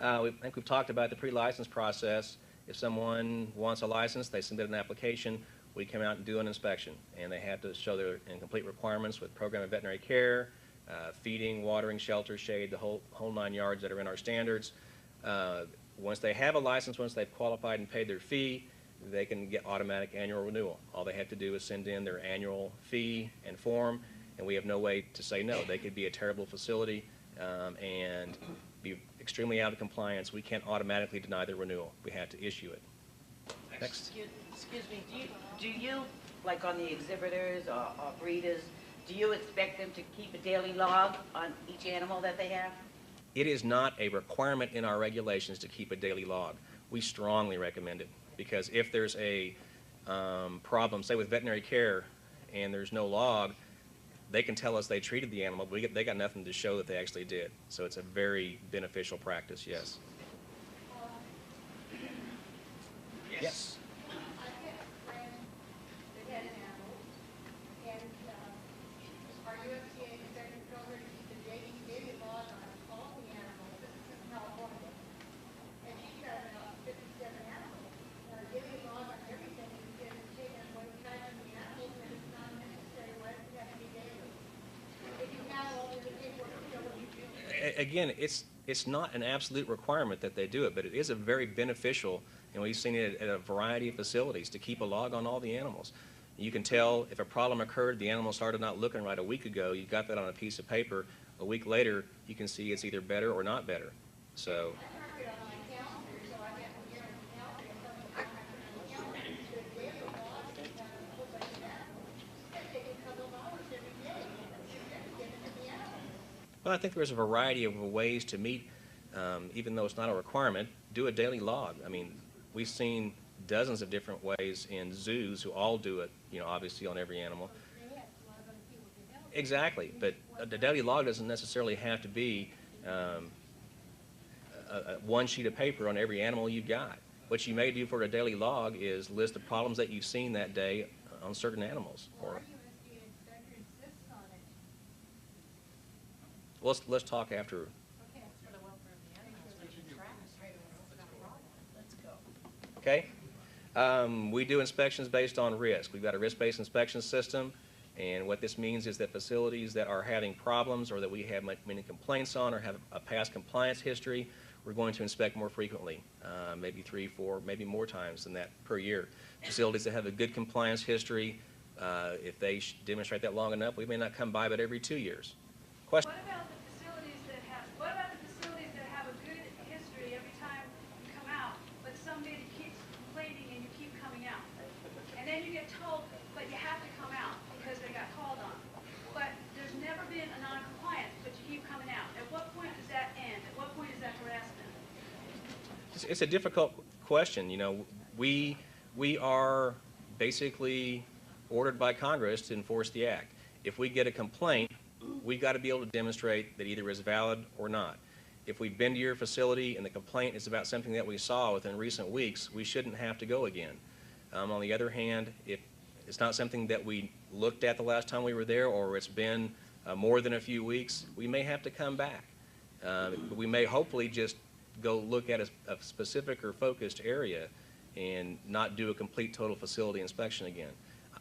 I think we've talked about the pre-license process. If someone wants a license, they submit an application, we come out and do an inspection, and they have to show their complete requirements with program of veterinary care, feeding, watering, shelter, shade, the whole 9 yards that are in our standards. Once they have a license, once they've qualified and paid their fee, they can get automatic annual renewal. All they have to do is send in their annual fee and form, and we have no way to say no. They could be a terrible facility and be extremely out of compliance. We can't automatically deny their renewal. We have to issue it. Next. Excuse me, do you, like on the exhibitors or breeders, do you expect them to keep a daily log on each animal that they have? It is not a requirement in our regulations to keep a daily log. We strongly recommend it because if there's a problem, say with veterinary care, and there's no log, they can tell us they treated the animal, but they got nothing to show that they actually did. So it's a very beneficial practice, yes. Yes. Again, it's not an absolute requirement that they do it, but it is a very beneficial, and we've seen it at a variety of facilities, to keep a log on all the animals. You can tell if a problem occurred, the animal started not looking right a week ago, you got that on a piece of paper. A week later, you can see it's either better or not better. So. Well, I think there's a variety of ways to meet, even though it's not a requirement, do a daily log. I mean, we've seen dozens of different ways in zoos who all do it, you know, obviously on every animal. Exactly, but the daily log doesn't necessarily have to be one sheet of paper on every animal you've got. What you may do for a daily log is list the problems that you've seen that day on certain animals. Or, let's talk after. Okay. We do inspections based on risk. We've got a risk-based inspection system, and what this means is that facilities that are having problems or that we have many complaints on or have a past compliance history, we're going to inspect more frequently, maybe 3, 4, maybe more times than that per year. Facilities that have a good compliance history, if they demonstrate that long enough, we may not come by but every 2 years. Question? What about the facilities that have a good history every time you come out, but somebody keeps complaining and you keep coming out? And then you get told, but you have to come out because they got called on. But there's never been a non-compliance, but you keep coming out. At what point does that end? At what point is that harassment? It's a difficult question. You know, we are basically ordered by Congress to enforce the act. If we get a complaint, we've got to be able to demonstrate that either is valid or not. If we've been to your facility and the complaint is about something that we saw within recent weeks, we shouldn't have to go again. On the other hand, if it's not something that we looked at the last time we were there, or it's been more than a few weeks, we may have to come back. We may hopefully just go look at a specific or focused area and not do a complete total facility inspection again.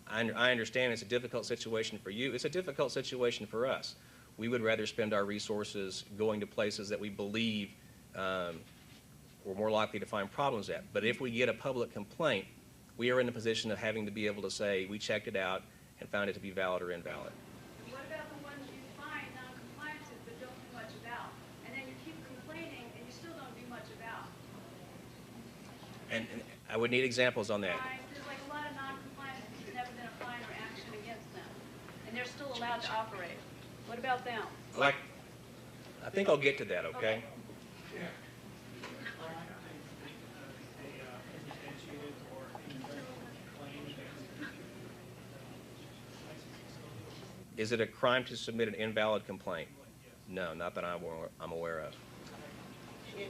I understand it's a difficult situation for you. It's a difficult situation for us. We would rather spend our resources going to places that we believe we're more likely to find problems at. But if we get a public complaint, we are in the position of having to be able to say we checked it out and found it to be valid or invalid. What about the ones you find non-compliances but don't do much about? And then you keep complaining and you still don't do much about? And I would need examples on that. There's like a lot of non-compliances. There's never been a fine or action against them. And they're still allowed to operate. What about them? Like, I think I'll get to that, okay? Is it a crime to submit an invalid complaint? No, not that I'm aware of. If you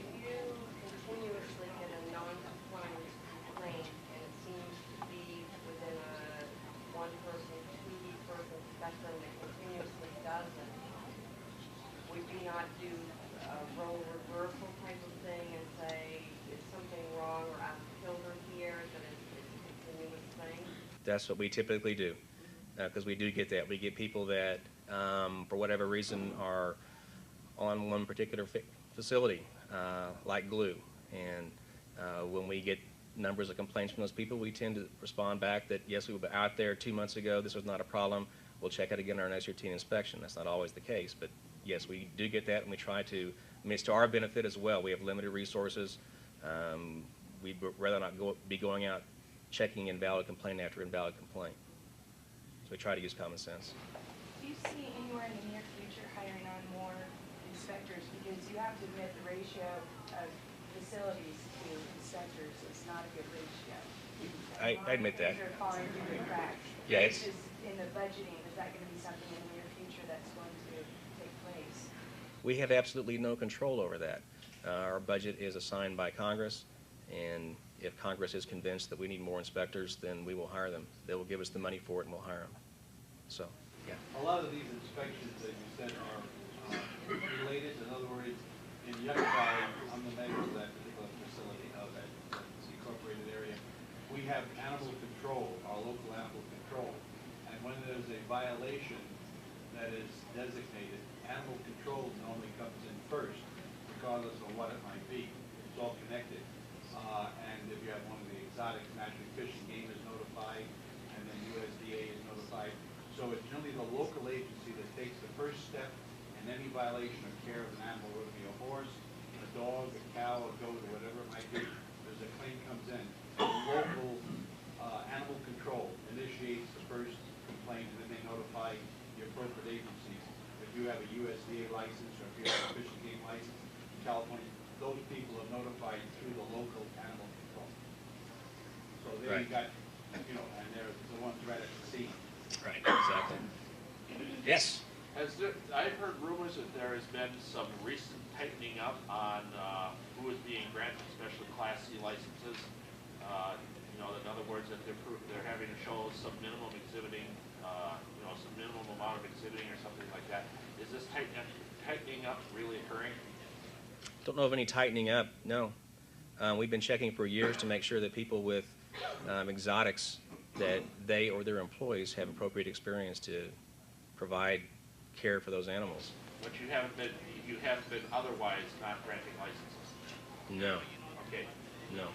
continuously get a non-compliant complaint and it seems to be within a one-person, two-person spectrum that continuously does it, would you not do a role reversal type of thing That's what we typically do, because we do get that. We get people that, for whatever reason, are on one particular facility, like glue. And when we get numbers of complaints from those people, we tend to respond back that, yes, we were out there 2 months ago, this was not a problem, we'll check it again in our next routine inspection. That's not always the case, but yes, we do get that, and we try to, I mean, it's to our benefit as well. We have limited resources. We'd rather not be going out checking invalid complaint after invalid complaint. So we try to use common sense. Do you see anywhere in the near future hiring on more inspectors? Because you have to admit the ratio of facilities to inspectors is not a good ratio. I admit that. Things are falling through the cracks. Yeah, it's just in the budgeting, is that going to be something in the near future that's going to take place? We have absolutely no control over that. Our budget is assigned by Congress, and if Congress is convinced that we need more inspectors, then we will hire them. They will give us the money for it, and we'll hire them. So, yeah. A lot of these inspections that you said are related. In other words, in Yucca Valley, I'm the mayor of that particular facility, of that incorporated area. We have animal control, our local animal control. And when there's a violation that is designated, animal control normally comes in first, regardless of what it might be. It's all connected. And if you have one of the exotics, naturally fishing game is notified, and then USDA is notified. So it's generally the local agency that takes the first step in any violation of care of an animal, whether it be a horse, a dog, a cow, a goat, or whatever it might be. There's a claim comes in. The local animal control initiates the first complaint, and then they notify the appropriate agencies. If you have a USDA license or if you have a fishing game license in California, those people are notified through the local animal control. So there you got, you know, and they're the ones right at the scene. Right, exactly. Yes? I've heard rumors that there has been some recent tightening up on who is being granted special Class C licenses. You know, in other words, that they're having to show some minimum exhibiting, you know, some minimum amount of exhibiting or something like that. Is this tightening up really occurring? Don't know of any tightening up, no. We've been checking for years to make sure that people with exotics, that they or their employees have appropriate experience to provide care for those animals. But you haven't been otherwise not granting licenses? No, Okay. no.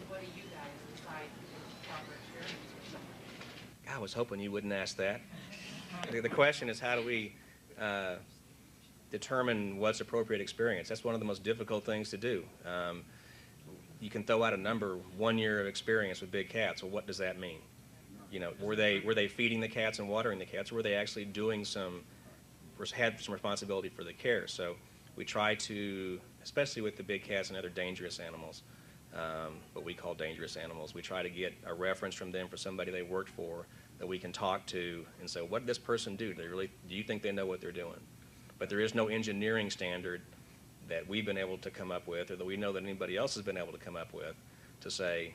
What do you guys decide is proper experience? I was hoping you wouldn't ask that. The question is, how do we determine what's appropriate experience? That's one of the most difficult things to do. You can throw out a number, 1 year of experience with big cats. Well, what does that mean? You know, were they feeding the cats and watering the cats, or were they actually doing had some responsibility for the care? So we try to, especially with the big cats and other dangerous animals, what we call dangerous animals, we try to get a reference from them for somebody they worked for that we can talk to and say, what did this person do? Do you think they know what they're doing? But there is no engineering standard that we've been able to come up with, or that we know that anybody else has been able to come up with, to say,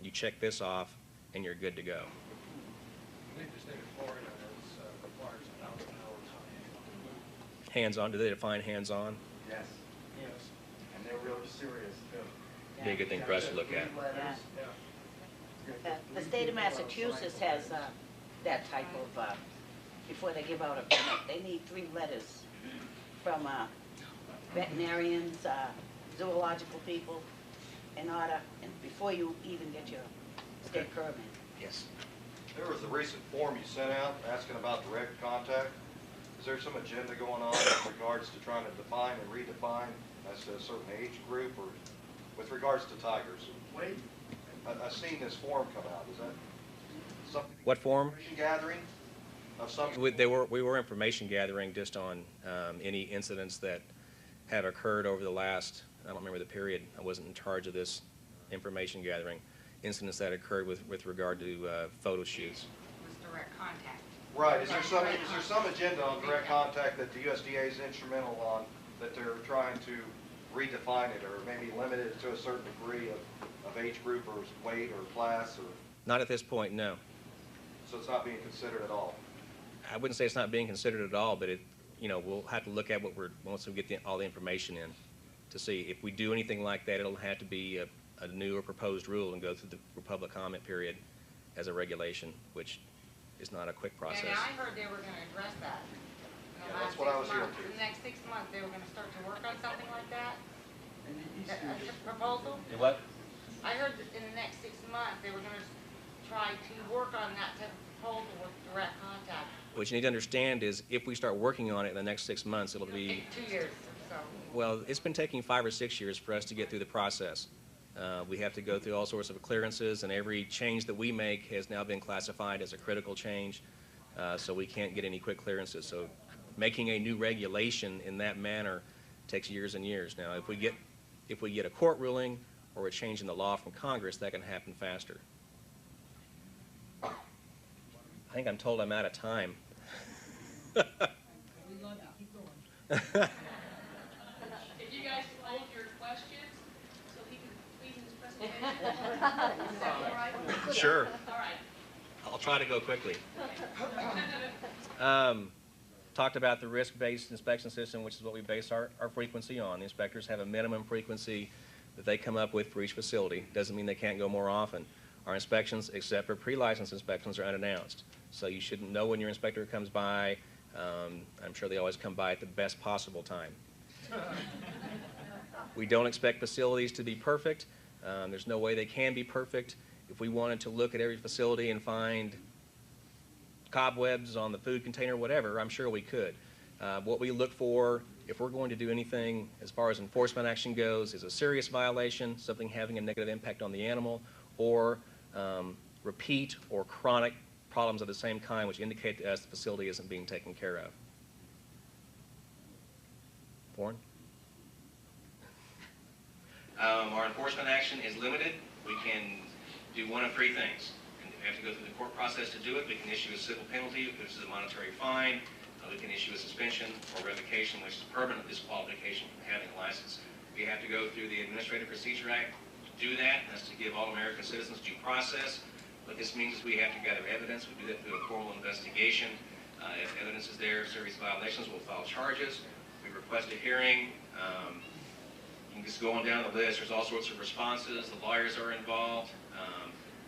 you check this off and you're good to go. I think the state of Florida requires 1,000 hours on Hands-on, do they define hands-on? Yes, Yes. and they're really serious too. Be a good thing for us to look at. Yeah. Yeah. The state of Massachusetts has that type of, before they give out a permit, they need 3 letters from veterinarians, zoological people, in order, and before you even get your state permit. Yes. There was a recent form you sent out asking about direct contact. Is there some agenda going on with regards to trying to define and redefine as to a certain age group, or with regards to tigers? Wait. I've seen this form come out. Is that something? What form? Information gathering of some. We were information gathering just on any incidents that have occurred over the last, I don't remember the period, I wasn't in charge of this information gathering, incidents that occurred with regard to photo shoots. Was direct contact. Right. Is there some agenda on direct contact that the USDA is instrumental on, that they're trying to redefine it, or maybe limit it to a certain degree of age group or weight or class, or? Not at this point, no. So it's not being considered at all? I wouldn't say it's not being considered at all, but we'll have to look at once we get all the information in. to see. If we do anything like that, it'll have to be a new or proposed rule and go through the public comment period as a regulation, which is not a quick process. And I heard they were gonna address that. In the Yeah, that's last what I 6 was hearing months. too. In the next 6 months, they were gonna start to work on something like that? A proposal? What? I heard that in the next 6 months, they were gonna try to work on that type of proposal with direct contact. What you need to understand is if we start working on it in the next 6 months, it'll be, 2 years, so. well, it's been taking 5 or 6 years for us to get through the process. We have to go through all sorts of clearances, and every change that we make has now been classified as a critical change, so we can't get any quick clearances. So making a new regulation in that manner takes years and years. Now, if we get a court ruling or a change in the law from Congress, that can happen faster. I think I'm told I'm out of time. If you guys hold your questions, so he can complete his presentation. Is that all right? Sure. All right. I'll try to go quickly. Talked about the risk-based inspection system, which is what we base our frequency on. The inspectors have a minimum frequency that they come up with for each facility. Doesn't mean they can't go more often. Our inspections, except for pre-license inspections, are unannounced. So you shouldn't know when your inspector comes by. I'm sure they always come by at the best possible time. We don't expect facilities to be perfect. There's no way they can be perfect. If we wanted to look at every facility and find cobwebs on the food container, whatever, I'm sure we could. What we look for, if we're going to do anything as far as enforcement action goes, is a serious violation, something having a negative impact on the animal, or repeat or chronic problems of the same kind, which indicate to us the facility isn't being taken care of. Warren? Our enforcement action is limited. We can do one of 3 things. We have to go through the court process to do it. We can issue a civil penalty, which is a monetary fine. We can issue a suspension or revocation, which is permanent disqualification from having a license. We have to go through the Administrative Procedure Act to do that, and that's to give all American citizens due process. What this means is we have to gather evidence. We do that through a formal investigation. If evidence is there of serious violations, we'll file charges. We request a hearing. You can just go on down the list. There's all sorts of responses. The lawyers are involved.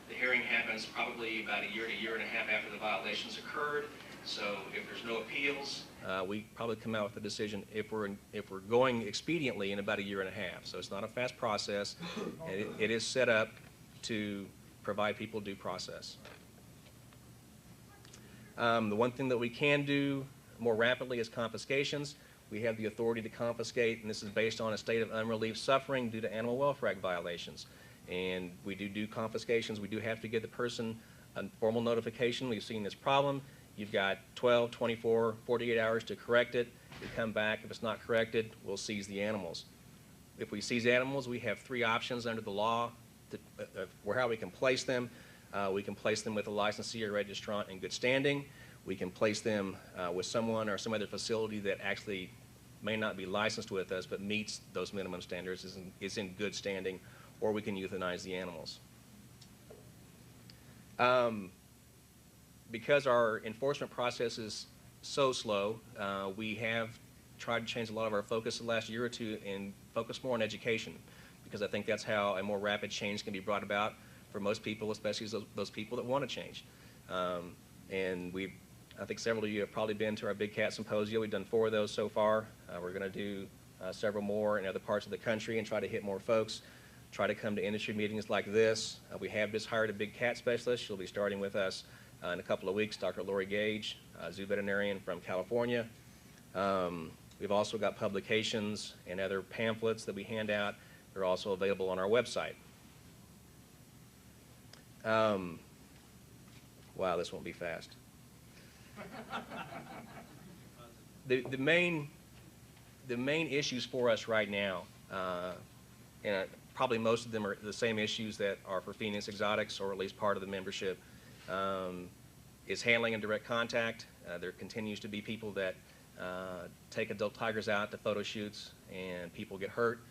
The hearing happens probably about a year to year and a half after the violations occurred. So if there's no appeals, we probably come out with a decision if we're going expediently in about a year and a half. So it's not a fast process. It is set up to provide people due process. The one thing that we can do more rapidly is confiscations. We have the authority to confiscate, and this is based on a state of unrelieved suffering due to Animal Welfare Act violations. And we do confiscations. We do have to give the person a formal notification. We've seen this problem. You've got 12, 24, 48 hours to correct it. We come back. If it's not corrected, we'll seize the animals. If we seize animals, we have 3 options under the law for how we can place them. We can place them with a licensee or registrant in good standing. We can place them with someone or some other facility that actually may not be licensed with us but meets those minimum standards, is in good standing, or we can euthanize the animals. Because our enforcement process is so slow, we have tried to change a lot of our focus the last year or 2 and focus more on education, because I think that's how a more rapid change can be brought about for most people, especially those people that want to change. And I think several of you have probably been to our Big Cat Symposium. We've done 4 of those so far. We're going to do several more in other parts of the country and try to hit more folks. Try to come to industry meetings like this. We have just hired a big cat specialist. She'll be starting with us in a couple of weeks, Dr. Lori Gage, zoo veterinarian from California. We've also got publications and other pamphlets that we hand out. They're also available on our website. Wow, this won't be fast. The main issues for us right now, and probably most of them are the same issues that are for Phoenix Exotics, or at least part of the membership, is handling and direct contact. There continues to be people that take adult tigers out to photo shoots, and people get hurt,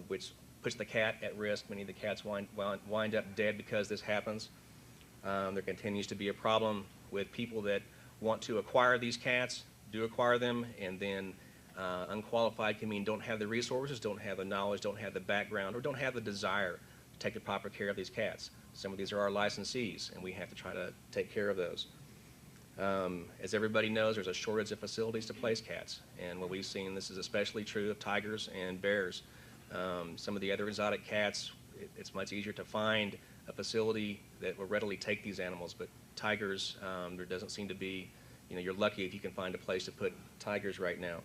which puts the cat at risk. Many of the cats wind up dead because this happens. There continues to be a problem with people that want to acquire these cats, do acquire them, and then Unqualified can mean don't have the resources, don't have the knowledge, don't have the background, or don't have the desire to take the proper care of these cats. Some of these are our licensees, and we have to try to take care of those. As everybody knows, there's a shortage of facilities to place cats, and what we've seen, this is especially true of tigers and bears. Some of the other exotic cats, it's much easier to find a facility that will readily take these animals, but tigers, there doesn't seem to be, you're lucky if you can find a place to put tigers right now.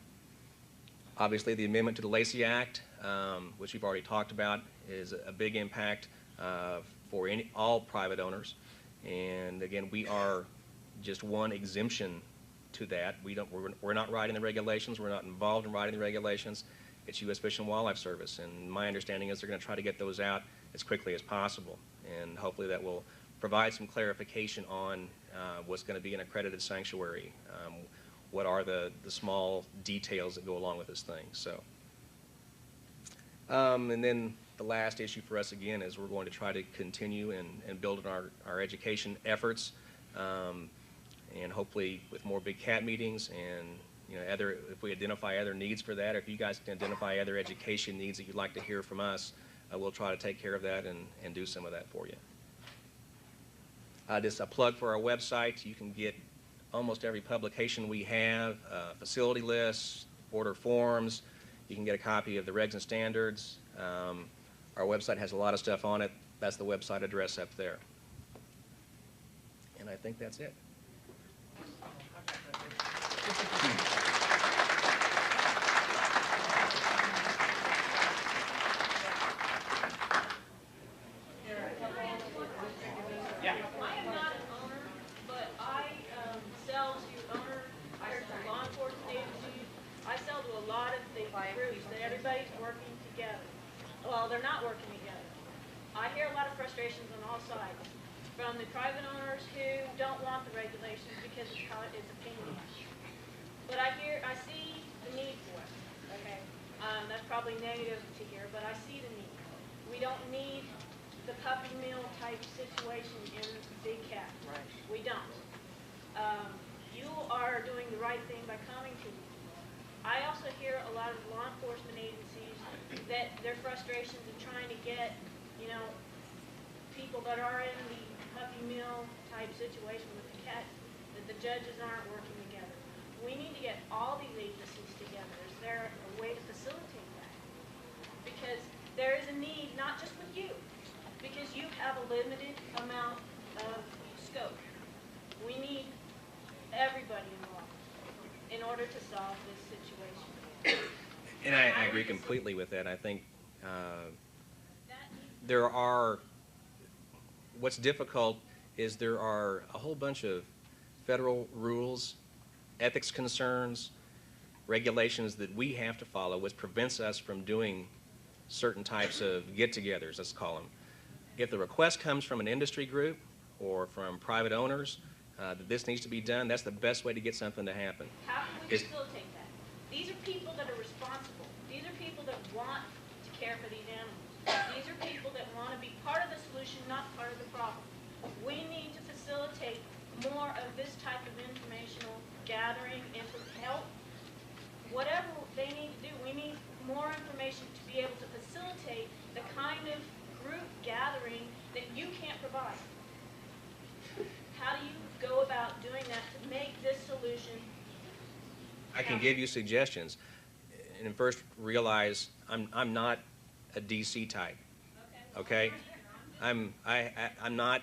Obviously, the amendment to the Lacey Act, which we've already talked about, is a big impact for all private owners. And again, we are just one exemption to that. We're not writing the regulations. We're not involved in writing the regulations. It's U.S. Fish and Wildlife Service. And my understanding is they're going to try to get those out as quickly as possible. And hopefully that will provide some clarification on what's going to be an accredited sanctuary. What are the small details that go along with this thing. So, and then the last issue for us again is we're going to try to continue and build on our education efforts, and hopefully with more big cat meetings and if we identify other needs for that, or if you guys can identify other education needs that you'd like to hear from us, we'll try to take care of that and do some of that for you. Just a plug for our website. You can get almost every publication we have, facility lists, order forms. You can get a copy of the regs and standards. Our website has a lot of stuff on it. That's the website address up there. And I think that's it. I am not an owner, but I sell to law enforcement agencies. I sell to a lot of the groups that everybody's working together. Well, they're not working together. I hear a lot of frustrations on all sides, from the private owners who don't want the regulations because it's a pain in the ass. But I see the need for it. Okay, that's probably negative to hear, but I see the need. We don't need the puppy mill type situation in big cat. Right. We don't. You are doing the right thing by coming to me. I also hear a lot of law enforcement agencies that their frustrations in trying to get, people that are in the puppy mill type situation with the cats, that the judges aren't working together. We need to get all these agencies together. Is there a way to facilitate that? Because there is a need, not just with you, because you have a limited amount of scope. We need everybody involved in order to solve this situation. And I agree completely with that. I think what's difficult is there are a whole bunch of federal rules, ethics concerns, regulations that we have to follow, which prevents us from doing certain types of get-togethers, let's call them. If the request comes from an industry group or from private owners that this needs to be done, that's the best way to get something to happen. How can we facilitate that? These are people that are responsible. These are people that want to care for these animals. These are people that want to be part of the solution, not part of the problem. We need to facilitate more of this type of informational gathering and to help whatever they need to do. We need more information to be able to facilitate the kind of group gathering that you can't provide. How do you go about doing that to make this solution I can give you suggestions. And first realize I'm not a DC type. Okay? I'm not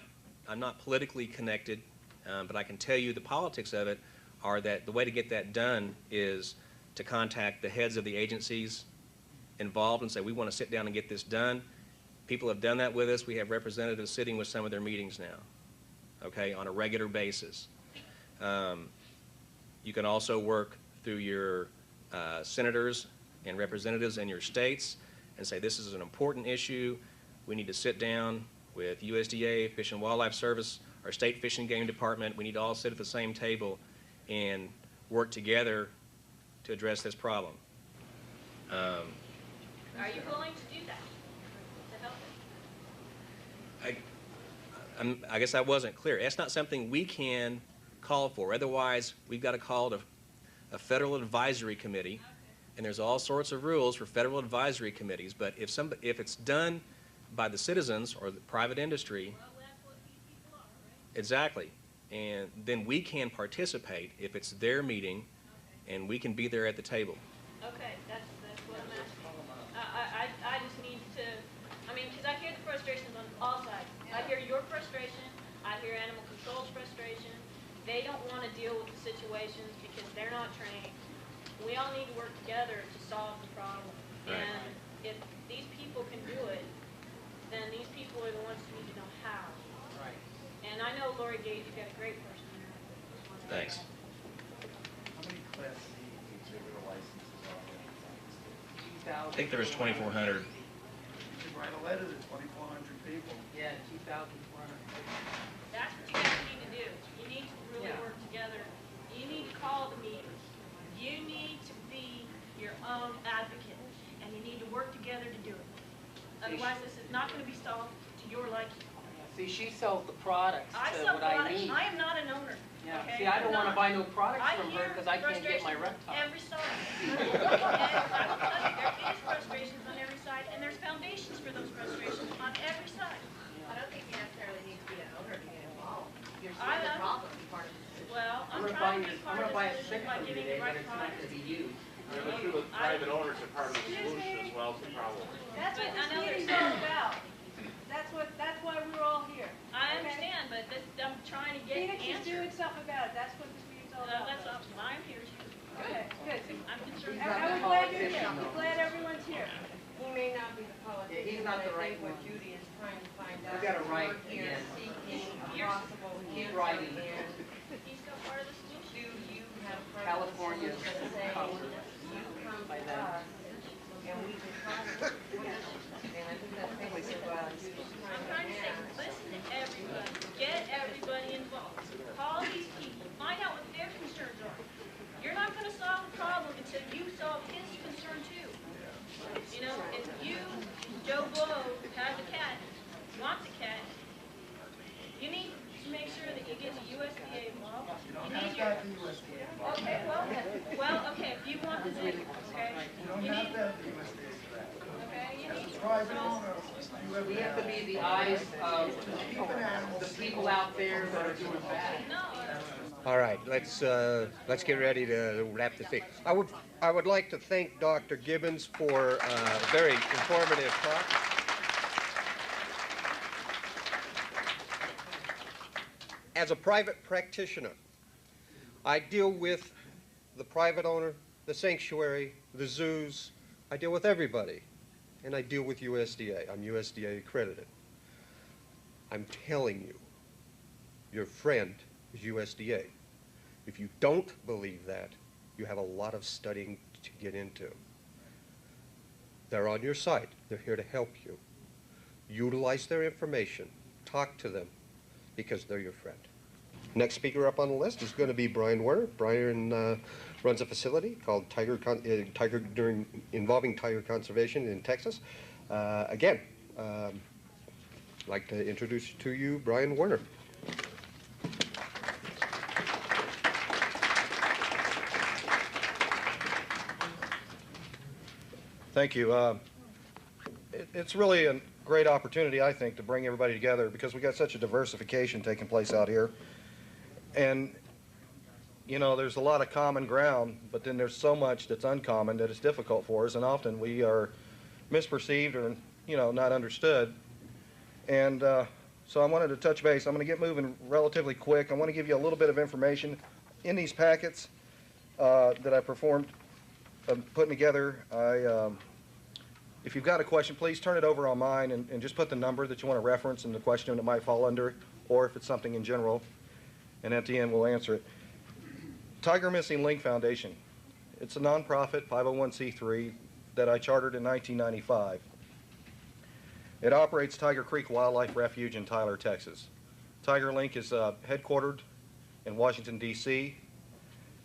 politically connected, but I can tell you the politics of it are that the way to get that done is to contact the heads of the agencies involved and say, we want to sit down and get this done. People have done that with us. We have representatives sitting with some of their meetings now, okay, on a regular basis. You can also work through your senators and representatives in your states and say, this is an important issue. We need to sit down with USDA, Fish and Wildlife Service, our state fish and game department. We need to all sit at the same table and work together to address this problem. Are you willing to do that, to help it? I guess I wasn't clear. That's not something we can call for. Otherwise, we've got to call a federal advisory committee, and there's all sorts of rules for federal advisory committees, but if it's done by the citizens or the private industry, Well, that's what these people are, right? exactly, and then we can participate if it's their meeting, and we can be there at the table. Okay, that's what I'm asking. I just need to, I mean, because I hear the frustrations on all sides. I hear your frustration, I hear animal control's frustration. They don't want to deal with the situations because they're not trained. We all need to work together to solve the problem. Right. And if these people can do it, then these people are the ones who need to know how. Right. And I know Lori Gage, you've got a great person there. Thanks. How many Class C exhibitor licenses are there in San Francisco? I think there was 2,400. You should write a letter to 2,400 people. Yeah, 2,400. That's what you guys need to do. You need to really Yeah. work together. You need to call the meetings. You need to be your own advocate, and you need to work together to do it. Otherwise, this is not going to be solved to your liking. See, she sells the products I to sell what I products. I am not an owner. Yeah, okay? see, I don't I'm want to not. buy no products from her hear because I can't get my frustrations reptile. Every side. And I will tell you, there is frustrations on every side, and there's foundations for those frustrations on every side. I don't think you necessarily need to be an owner to get involved. You're I seeing the know. problem, be part of the solution. Well, I'm gonna trying to buy be I'm part gonna of buy the a solution stick by from giving today, the but right it's not products. going to be used. The issue with private owners are part of the solution as well as the problem. That's what But I know this there's meeting's all about. That's why we're all here. I Okay? understand, but this, I'm trying to get Phoenix is doing answers. something about it. That's what this meeting's all about. That's all, mine here is Okay, good. I'm concerned. I'm glad you're here. I'm glad everyone's here. He may not be the politician. Yeah, he's not the but I right think what one. Judy is trying to find out. We gotta is write we're here again. seeking a Here's- possible He's answer, writing. and He's got part of the solution. do you have a California that say, covered you come by to that. us, and we can try to, and I think that's basically what Judy's I'm trying trying to to say, ask. listen to everybody, get everybody involved. Call these people, find out what their concerns are. You're not gonna solve the problem until you solve his concern too. You know, if you, Joe Blow, has a cat, wants a cat, you need to make sure that you get the USDA involved. You need your, okay, well, okay, if you want the zoo, okay? You need, okay, you need, so, We have to be the eyes of the people out there that are doing bad. no, All right, let's get ready to wrap this thing. I would like to thank Dr. Gibbons for a very informative talk. As a private practitioner, I deal with the private owner, the sanctuary, the zoos. I deal with everybody, and I deal with USDA. I'm USDA accredited. I'm telling you, your friend is USDA. If you don't believe that, you have a lot of studying to get into. They're on your side. They're here to help you. Utilize their information. Talk to them because they're your friend. Next speaker up on the list is going to be Brian Werner. Brian runs a facility called involving tiger conservation in Texas. Again, I'd like to introduce to you Brian Werner. Thank you. It's really a great opportunity, I think, to bring everybody together because we got such a diversification taking place out here. And, you know, there's a lot of common ground, but then there's so much that's uncommon that it's difficult for us, and often we are misperceived or, you know, not understood. And so I wanted to touch base. I'm going to get moving relatively quick. I want to give you a little bit of information in these packets that I performed putting together. If you've got a question, please turn it over on mine and just put the number that you want to reference and the question that might fall under, or if it's something in general, and at the end we'll answer it. Tiger Missing Link Foundation. It's a nonprofit 501c3 that I chartered in 1995. It operates Tiger Creek Wildlife Refuge in Tyler, Texas. Tiger Link is headquartered in Washington, D.C.,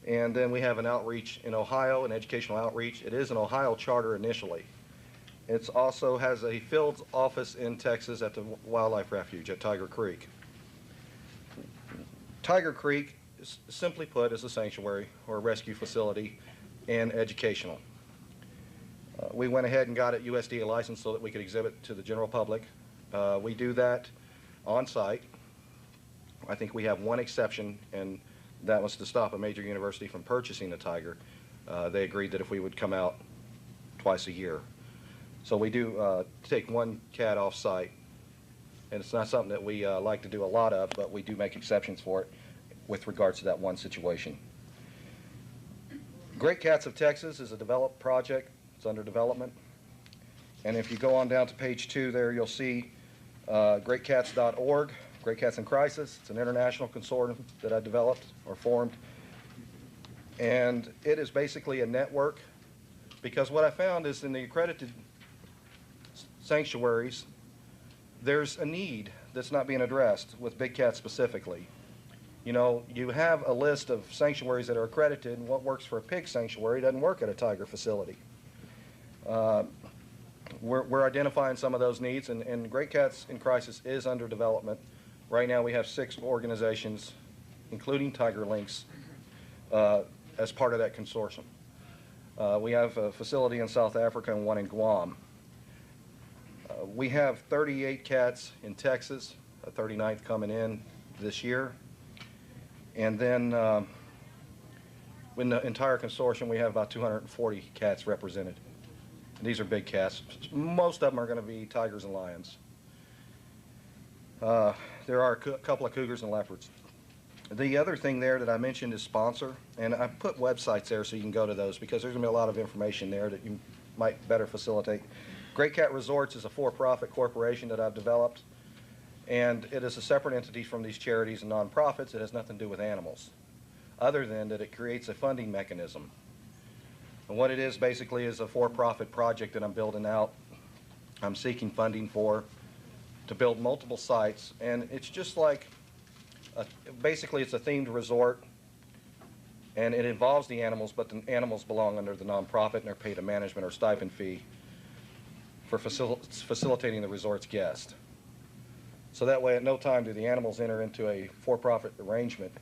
and then we have an outreach in Ohio, an educational outreach. It is an Ohio charter initially. It also has a field office in Texas at the Wildlife Refuge at Tiger Creek. Tiger Creek, simply put, is a sanctuary or a rescue facility and educational. We went ahead and got a USDA license so that we could exhibit to the general public. We do that on site. I think we have one exception, and that was to stop a major university from purchasing the tiger. They agreed that if we would come out twice a year. So we do take one cat off site, and it's not something that we like to do a lot of, but we do make exceptions for it with regards to that one situation. Great Cats of Texas is a developed project. It's under development. And if you go on down to page 2 there, you'll see greatcats.org, Great Cats in Crisis. It's an international consortium that I developed or formed. And it is basically a network, because what I found is in the accredited sanctuaries, there's a need that's not being addressed with big cats specifically. You know, you have a list of sanctuaries that are accredited, and what works for a pig sanctuary doesn't work at a tiger facility. We're identifying some of those needs, and Great Cats in Crisis is under development. Right now we have 6 organizations, including Tiger Links, as part of that consortium. We have a facility in South Africa and one in Guam. We have 38 cats in Texas, a 39th coming in this year. And then in the entire consortium, we have about 240 cats represented. These are big cats. Most of them are going to be tigers and lions. There are a couple of cougars and leopards. The other thing there that I mentioned is sponsor, and I put websites there so you can go to those, because there's going to be a lot of information there that you might better facilitate. Great Cat Resorts is a for-profit corporation that I've developed, and it is a separate entity from these charities and nonprofits. It has nothing to do with animals, other than that it creates a funding mechanism. And what it is basically is a for-profit project that I'm building out. I'm seeking funding for to build multiple sites, and it's just like basically it's a themed resort, and it involves the animals, but the animals belong under the nonprofit, and they're paid a management or stipend fee for facilitating the resort's guests. So that way at no time do the animals enter into a for-profit arrangement,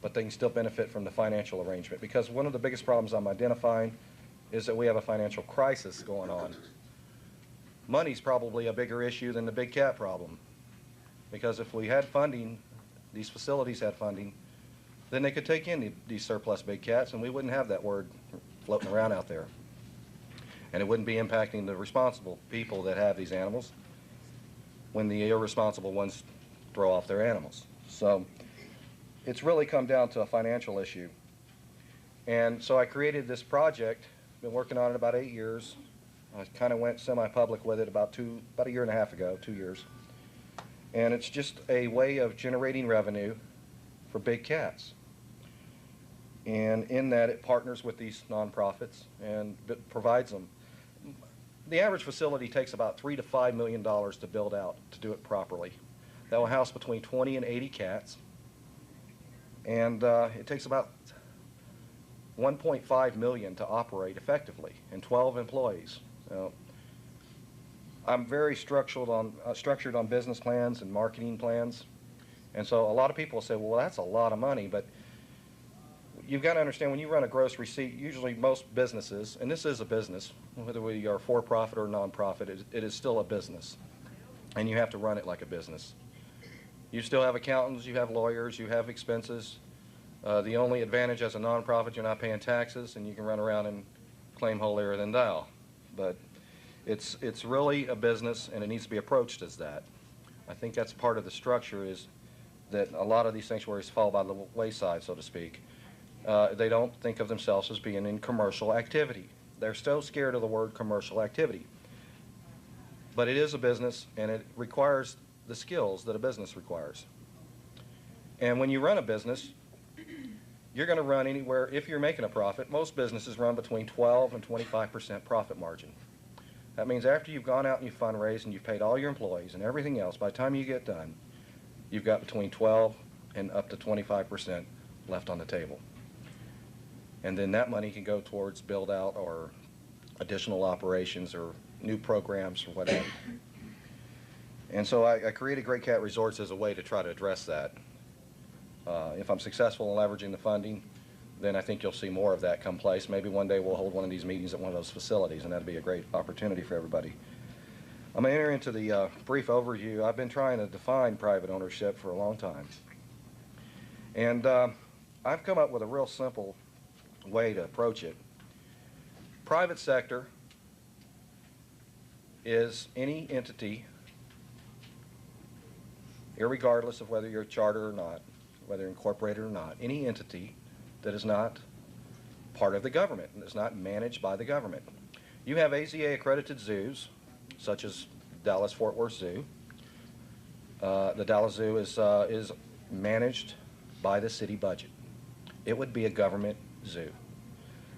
but they can still benefit from the financial arrangement, because one of the biggest problems I'm identifying is that we have a financial crisis going on. Money's probably a bigger issue than the big cat problem, because if we had funding, these facilities had funding, then they could take in these surplus big cats, and we wouldn't have that word floating around out there. And it wouldn't be impacting the responsible people that have these animals when the irresponsible ones throw off their animals. So it's really come down to a financial issue. And so I created this project, been working on it about 8 years. I kind of went semi-public with it about a year and a half ago, 2 years. And it's just a way of generating revenue for big cats. And in that, it partners with these nonprofits and provides them. The average facility takes about $3 to $5 million to build out, to do it properly. That will house between 20 and 80 cats. And it takes about $1.5 million to operate effectively, and 12 employees. I'm very structured on business plans and marketing plans. And so a lot of people say, well, that's a lot of money, but you've got to understand, when you run a gross receipt, usually most businesses, and this is a business, whether we are for-profit or non-profit, it is still a business. And you have to run it like a business. You still have accountants, you have lawyers, you have expenses. The only advantage as a non-profit, you're not paying taxes, and you can run around and claim holier than thou. But it's really a business, and it needs to be approached as that. I think that's part of the structure, is that a lot of these sanctuaries fall by the wayside, so to speak. They don't think of themselves as being in commercial activity. They're so scared of the word commercial activity. But it is a business, and it requires the skills that a business requires. And when you run a business, you're going to run anywhere, if you're making a profit, most businesses run between 12 and 25% profit margin. That means after you've gone out and you've fundraised and you've paid all your employees and everything else, by the time you get done, you've got between 12 and up to 25% left on the table. And then that money can go towards build out or additional operations or new programs or whatever. And so I created Great Cat Resorts as a way to try to address that. If I'm successful in leveraging the funding, then I think you'll see more of that come place. Maybe one day we'll hold one of these meetings at one of those facilities, and that'd be a great opportunity for everybody. I'm going to enter into the brief overview. I've been trying to define private ownership for a long time. And I've come up with a real simple way to approach it. Private sector is any entity, irregardless of whether you're a charter or not, whether you're incorporated or not, any entity that is not part of the government and is not managed by the government. You have AZA accredited zoos, such as Dallas-Fort Worth Zoo. The Dallas Zoo is managed by the city budget. It would be a government zoo.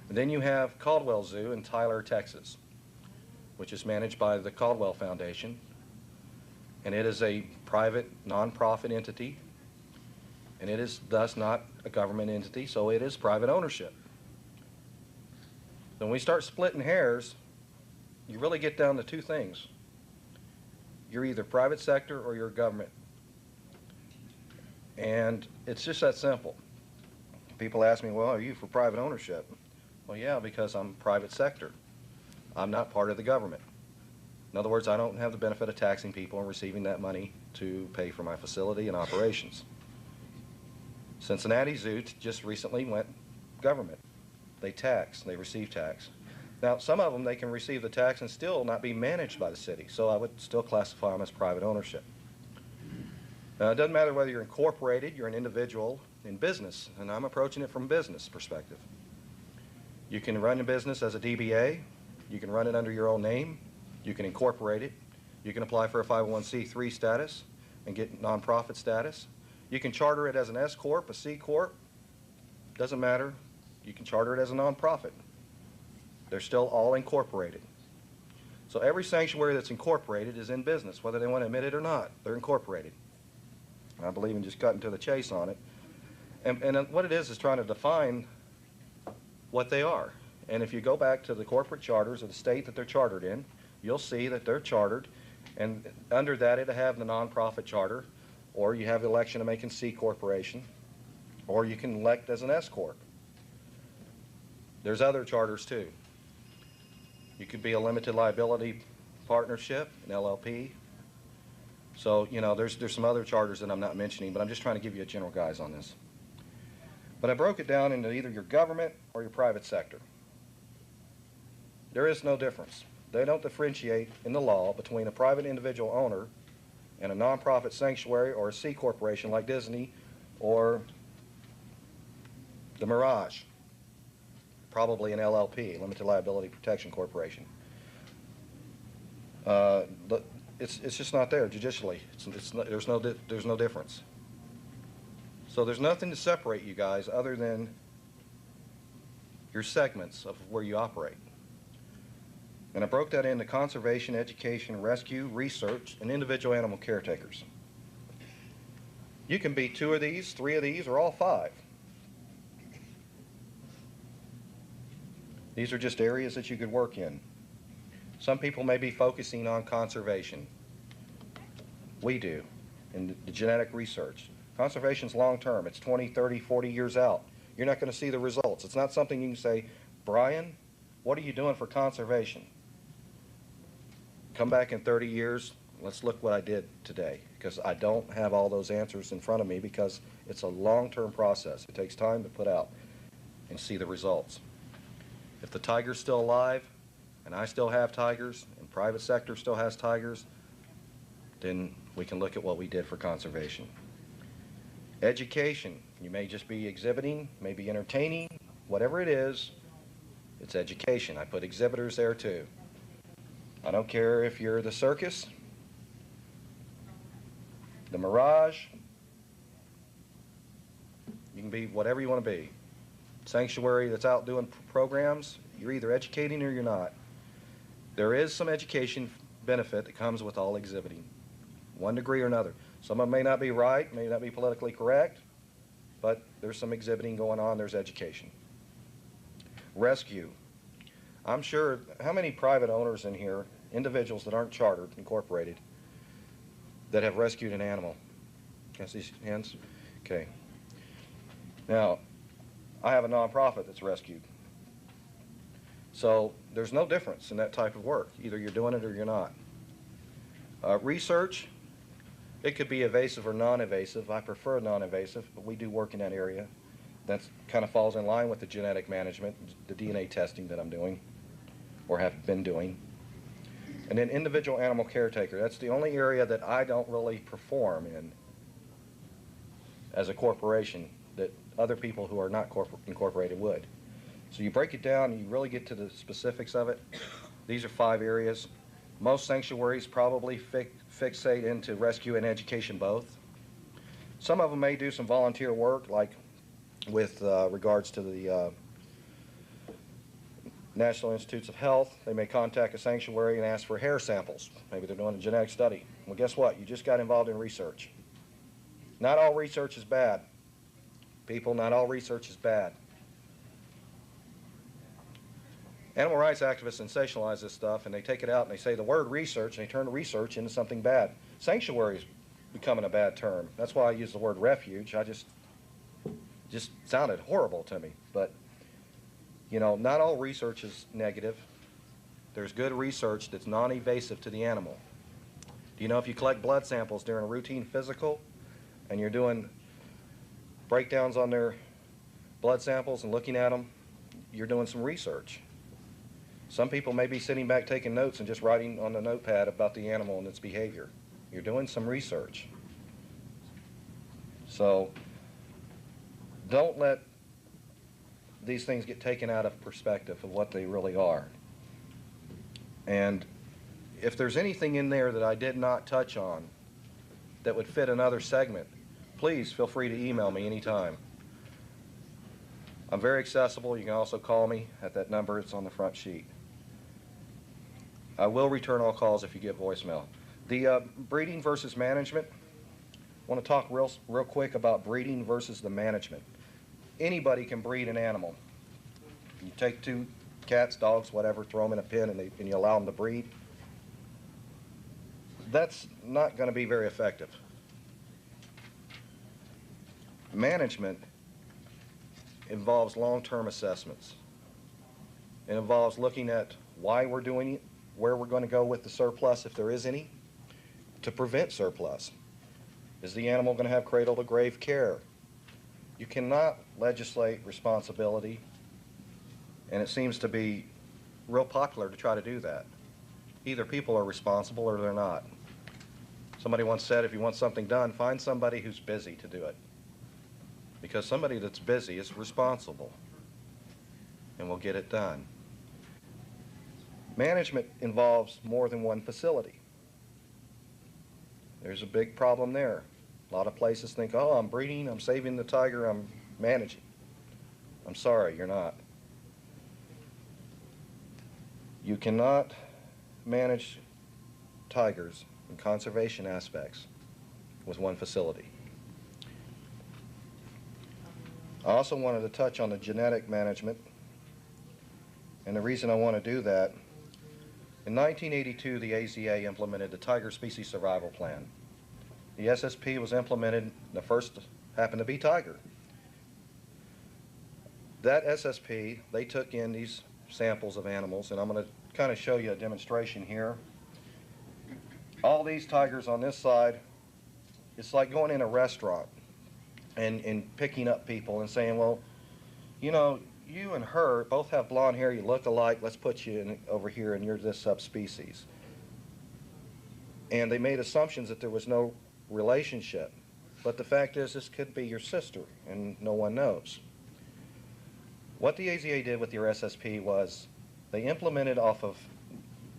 And then you have Caldwell Zoo in Tyler, Texas, which is managed by the Caldwell Foundation, and it is a private, nonprofit entity, and it is thus not a government entity, so it is private ownership. Then when we start splitting hairs, you really get down to two things. You're either private sector or you're government. And it's just that simple. People ask me, well, are you for private ownership? Well, yeah, because I'm private sector. I'm not part of the government. In other words, I don't have the benefit of taxing people and receiving that money to pay for my facility and operations. Cincinnati Zoo just recently went government. They tax, they receive tax. Now, some of them, they can receive the tax and still not be managed by the city, so I would still classify them as private ownership. Now, it doesn't matter whether you're incorporated, you're an individual in business, and I'm approaching it from a business perspective. You can run a business as a DBA, you can run it under your own name, you can incorporate it, you can apply for a 501c3 status and get nonprofit status. You can charter it as an S Corp, a C Corp, doesn't matter. You can charter it as a nonprofit. They're still all incorporated. So every sanctuary that's incorporated is in business, whether they want to admit it or not. They're incorporated. I believe in just cutting to the chase on it. And what it is trying to define what they are. And if you go back to the corporate charters of the state that they're chartered in, you'll see that they're chartered, and under that it'll have the nonprofit charter, or you have the election of making C corporation, or you can elect as an S Corp. There's other charters too. You could be a limited liability partnership, an LLP. So, you know, there's some other charters that I'm not mentioning, but I'm just trying to give you a general guise on this. But I broke it down into either your government or your private sector. There is no difference. They don't differentiate in the law between a private individual owner and a nonprofit sanctuary or a C corporation like Disney or the Mirage. Probably an LLP, Limited Liability Protection Corporation. It's just not there judicially. There's no difference. So there's nothing to separate you guys other than your segments of where you operate. And I broke that into conservation, education, rescue, research, and individual animal caretakers. You can be 2 of these, 3 of these, or all 5. These are just areas that you could work in. Some people may be focusing on conservation. We do, in the genetic research. Conservation's long-term. It's 20, 30, 40 years out. You're not going to see the results. It's not something you can say, Brian, what are you doing for conservation? Come back in 30 years, let's look what I did today, because I don't have all those answers in front of me because it's a long-term process. It takes time to put out and see the results. If the tiger's still alive, and I still have tigers, and private sector still has tigers, then we can look at what we did for conservation. Education, you may just be exhibiting, maybe entertaining, whatever it is, it's education. I put exhibitors there too. I don't care if you're the circus, the Mirage, you can be whatever you want to be. Sanctuary that's out doing programs, you're either educating or you're not. There is some education benefit that comes with all exhibiting, one degree or another. Some of them may not be right, may not be politically correct, but there's some exhibiting going on, there's education. Rescue. I'm sure, how many private owners in here, individuals that aren't chartered, incorporated, that have rescued an animal? Can I see hands? Okay. Now, I have a nonprofit that's rescued. So there's no difference in that type of work. Either you're doing it or you're not. Research, it could be evasive or non-evasive. I prefer non-invasive, but we do work in that area. That kind of falls in line with the genetic management, the DNA testing that I'm doing, or have been doing. And then individual animal caretaker. That's the only area that I don't really perform in as a corporation that other people who are not incorporated would. So you break it down and you really get to the specifics of it. These are 5 areas. Most sanctuaries probably fixate into rescue and education both. Some of them may do some volunteer work, like with regards to the National Institutes of Health. They may contact a sanctuary and ask for hair samples. Maybe they're doing a genetic study. Well, guess what? You just got involved in research. Not all research is bad. People, not all research is bad. Animal rights activists sensationalize this stuff, and they take it out and they say the word research, and they turn the research into something bad. Sanctuary is becoming a bad term. That's why I use the word refuge. I just sounded horrible to me. But, you know, not all research is negative. There's good research that's non-invasive to the animal. Do you know if you collect blood samples during a routine physical and you're doing breakdowns on their blood samples and looking at them, you're doing some research. Some people may be sitting back taking notes and just writing on the notepad about the animal and its behavior. You're doing some research. So don't let these things get taken out of perspective of what they really are. And if there's anything in there that I did not touch on that would fit another segment, please feel free to email me anytime. I'm very accessible. You can also call me at that number. It's on the front sheet. I will return all calls if you get voicemail. The breeding versus management, I want to talk real quick about breeding versus the management. Anybody can breed an animal. You take 2 cats, dogs, whatever, throw them in a pen and you allow them to breed. That's not going to be very effective. Management involves long-term assessments. It involves looking at why we're doing it, where we're going to go with the surplus, if there is any, to prevent surplus. Is the animal going to have cradle-to-grave care? You cannot legislate responsibility, and it seems to be real popular to try to do that. Either people are responsible or they're not. Somebody once said, if you want something done, find somebody who's busy to do it. Because somebody that's busy is responsible and will get it done. Management involves more than one facility. There's a big problem there. A lot of places think, oh, I'm breeding, I'm saving the tiger, I'm managing. I'm sorry, you're not. You cannot manage tigers in conservation aspects with one facility. I also wanted to touch on the genetic management, and the reason I want to do that, in 1982 the AZA implemented the Tiger Species Survival Plan. The SSP was implemented, the first happened to be tiger. That SSP, they took in these samples of animals, and I'm going to kind of show you a demonstration here. All these tigers on this side, it's like going in a restaurant and picking up people and saying, well, you know, you and her both have blonde hair, you look alike, let's put you in over here and you're this subspecies. And they made assumptions that there was no relationship. But the fact is, this could be your sister, and no one knows. What the AZA did with your SSP was they implemented off of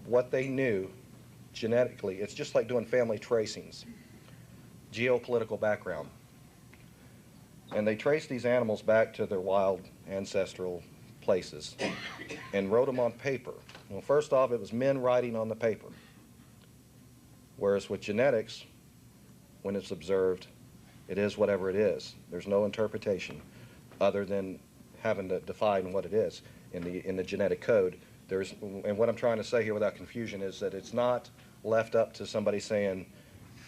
what they knew genetically. It's just like doing family tracings, geopolitical background. And they traced these animals back to their wild ancestral places and wrote them on paper. Well, first off, it was men writing on the paper. Whereas with genetics, when it's observed, it is whatever it is. There's no interpretation other than having to define what it is in the genetic code. And what I'm trying to say here without confusion is that it's not left up to somebody saying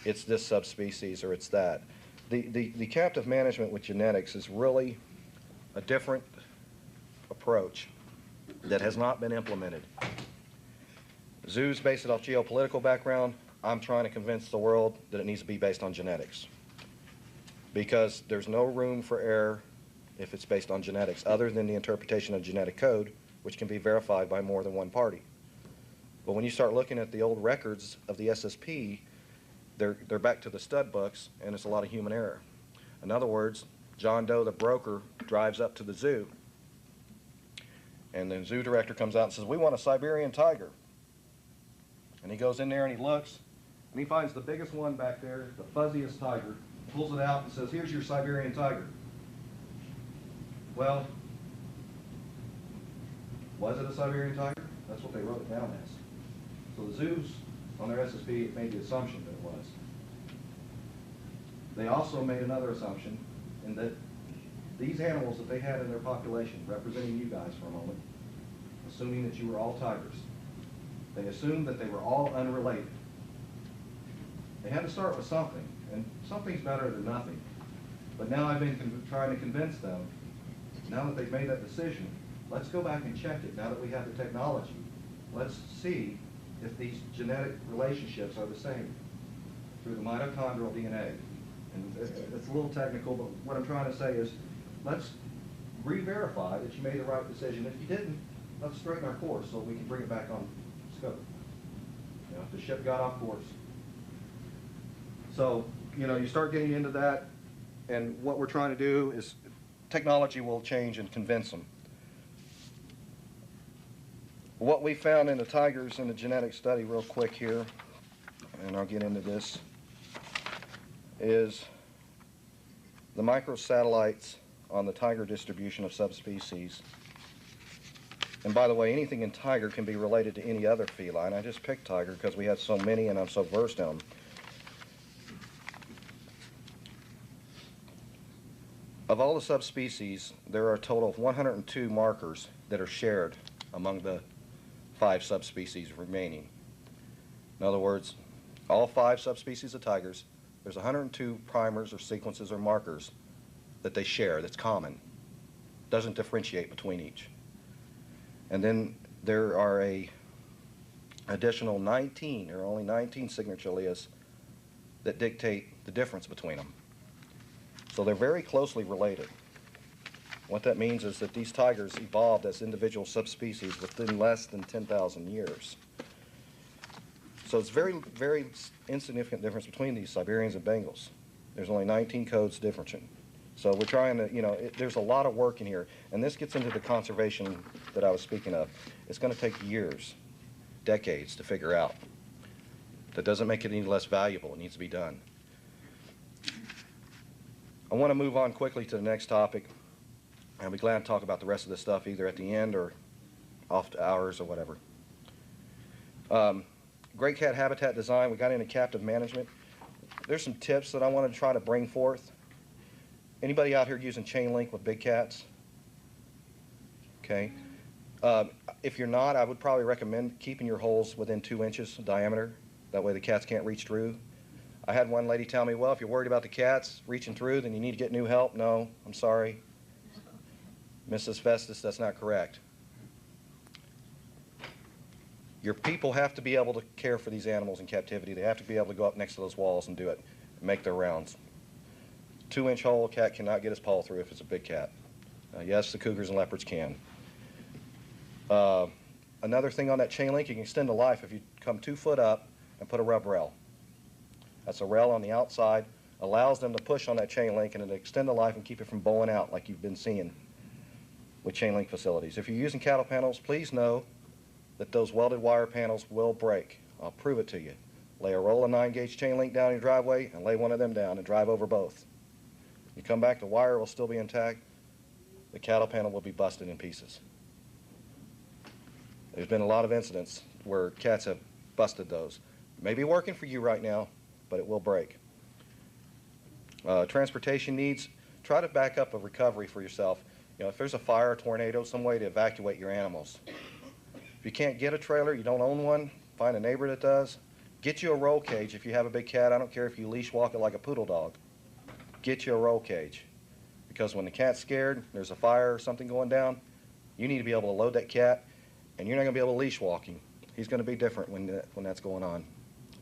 it's this subspecies or it's that. The captive management with genetics is really a different approach that has not been implemented. Zoos base it off geopolitical background. I'm trying to convince the world that it needs to be based on genetics, because there's no room for error if it's based on genetics, other than the interpretation of genetic code, which can be verified by more than one party. But when you start looking at the old records of the SSP, they're back to the stud books, and it's a lot of human error. In other words, John Doe, the broker, drives up to the zoo, and the zoo director comes out and says, "We want a Siberian tiger." And he goes in there and he looks, and he finds the biggest one back there, the fuzziest tiger, pulls it out and says, "Here's your Siberian tiger." Well, was it a Siberian tiger? That's what they wrote it down as. So the zoos on their SSP made the assumption that it was. They also made another assumption in that these animals that they had in their population, representing you guys for a moment, assuming that you were all tigers, they assumed that they were all unrelated. They had to start with something, and something's better than nothing. But now I've been trying to convince them, now that they've made that decision, let's go back and check it now that we have the technology. Let's see if these genetic relationships are the same through the mitochondrial DNA. And it's a little technical, but what I'm trying to say is, let's re-verify that you made the right decision. If you didn't, let's straighten our course so we can bring it back on scope. You know, if the ship got off course. So, you know, you start getting into that, and what we're trying to do is, technology will change and convince them. What we found in the tigers in the genetic study, real quick here, and I'll get into this, is the microsatellites on the tiger distribution of subspecies. And by the way, anything in tiger can be related to any other feline. I just picked tiger because we had so many and I'm so versed in them. Of all the subspecies, there are a total of 102 markers that are shared among the 5 subspecies remaining. In other words, all 5 subspecies of tigers, there's 102 primers or sequences or markers that they share that's common. Doesn't differentiate between each. And then there are a additional 19, there are only 19 signature alleles that dictate the difference between them. So they're very closely related. What that means is that these tigers evolved as individual subspecies within less than 10,000 years. So it's very, very insignificant difference between these Siberians and Bengals. There's only 19 codes differentiating. So we're trying to, you know, there's a lot of work in here. And this gets into the conservation that I was speaking of. It's going to take years, decades to figure out. That doesn't make it any less valuable. It needs to be done. I want to move on quickly to the next topic. I'll be glad to talk about the rest of this stuff either at the end or off to hours or whatever. Great cat habitat design. We got into captive management. There's some tips that I want to try to bring forth. Anybody out here using chain link with big cats? Okay. If you're not, I would probably recommend keeping your holes within 2 inches diameter. That way the cats can't reach through. I had one lady tell me, well, if you're worried about the cats reaching through, then you need to get new help. No, I'm sorry. Mrs. Festus, that's not correct. Your people have to be able to care for these animals in captivity. They have to be able to go up next to those walls and do it, and make their rounds. 2-inch hole, a cat cannot get his paw through if it's a big cat. Yes, the cougars and leopards can. Another thing on that chain link, you can extend the life if you come 2 foot up and put a rub rail. That's a rail on the outside, allows them to push on that chain link and it'll extend the life and keep it from bowing out like you've been seeing with chain link facilities. If you're using cattle panels, please know that those welded wire panels will break. I'll prove it to you. Lay a roll of 9-gauge chain link down your driveway and lay one of them down and drive over both. You come back, the wire will still be intact. The cattle panel will be busted in pieces. There's been a lot of incidents where cats have busted those. It may be working for you right now, but it will break. Transportation needs, try to back up a recovery for yourself. You know, if there's a fire, a tornado, some way to evacuate your animals. If you can't get a trailer, you don't own one, find a neighbor that does. Get you a roll cage if you have a big cat. I don't care if you leash walk it like a poodle dog. Get you a roll cage. Because when the cat's scared, there's a fire or something going down, you need to be able to load that cat, and you're not going to be able to leash walk him. He's going to be different when that's going on.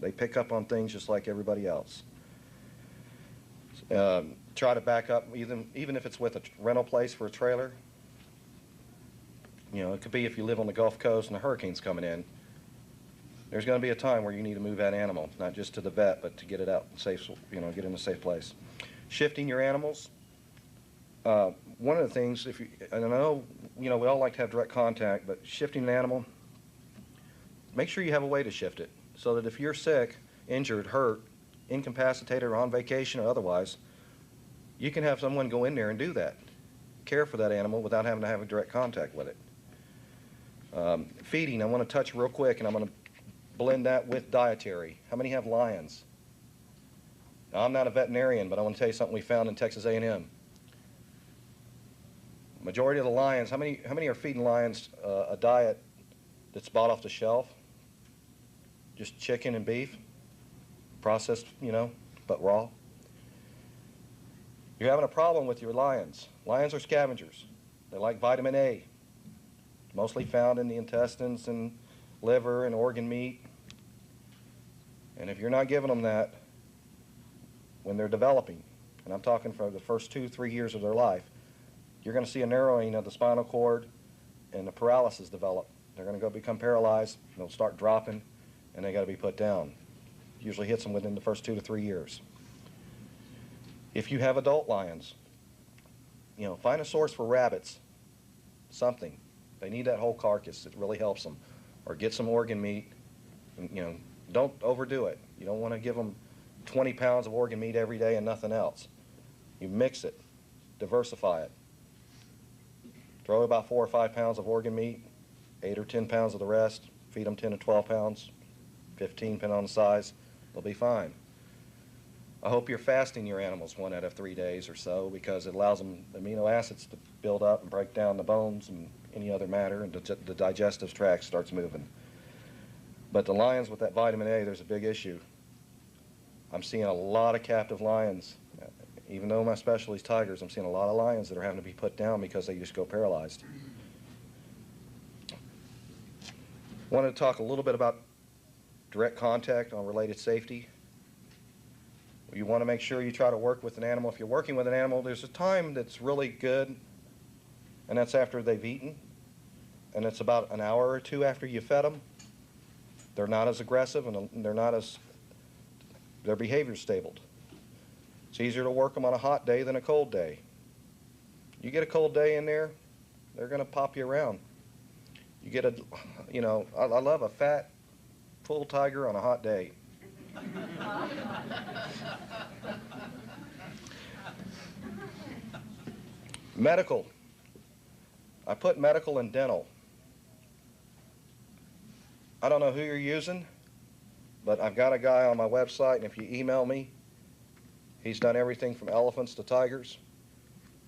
They pick up on things just like everybody else. Try to back up, even if it's with a rental place for a trailer. You know, it could be if you live on the Gulf Coast and a hurricane's coming in. There's going to be a time where you need to move that animal, not just to the vet, but to get it out safe, you know, get in a safe place. Shifting your animals. One of the things, and I know, you know, we all like to have direct contact, but shifting an animal, make sure you have a way to shift it, so that if you're sick, injured, hurt, incapacitated, or on vacation or otherwise, you can have someone go in there and do that. Care for that animal without having to have a direct contact with it. Feeding, I want to touch real quick, and I'm going to blend that with dietary. How many have lions? Now, I'm not a veterinarian, but I want to tell you something we found in Texas A&M. Majority of the lions, how many are feeding lions a diet that's bought off the shelf? Just chicken and beef, processed, you know, but raw. You're having a problem with your lions. Lions are scavengers. They like vitamin A, mostly found in the intestines and liver and organ meat. And if you're not giving them that when they're developing, and I'm talking for the first 2-3 years of their life, you're going to see a narrowing of the spinal cord and the paralysis develop. They're going to go become paralyzed, they'll start dropping, and they got to be put down. Usually hits them within the first 2 to 3 years. If you have adult lions, you know, find a source for rabbits, something. They need that whole carcass. It really helps them. Or get some organ meat. And, you know, don't overdo it. You don't want to give them 20 pounds of organ meat every day and nothing else. You mix it, diversify it. Throw about 4 or 5 pounds of organ meat, 8 or 10 pounds of the rest. Feed them 10 to 12 pounds, 15 depending on the size. They'll be fine. I hope you're fasting your animals 1 out of 3 days or so, because it allows them amino acids to build up and break down the bones and any other matter, and the digestive tract starts moving. But the lions with that vitamin A, there's a big issue. I'm seeing a lot of captive lions. Even though my specialty is tigers, I'm seeing a lot of lions that are having to be put down because they just go paralyzed. Wanted to talk a little bit about direct contact on related safety. You want to make sure you try to work with an animal. If you're working with an animal, there's a time that's really good, and that's after they've eaten, and it's about an hour or 2 after you fed them. They're not as aggressive, and their behavior's stabled. It's easier to work them on a hot day than a cold day. You get a cold day in there, they're going to pop you around. You get I love a fat, full tiger on a hot day. Medical. I put medical and dental. I don't know who you're using, but I've got a guy on my website, and if you email me, he's done everything from elephants to tigers.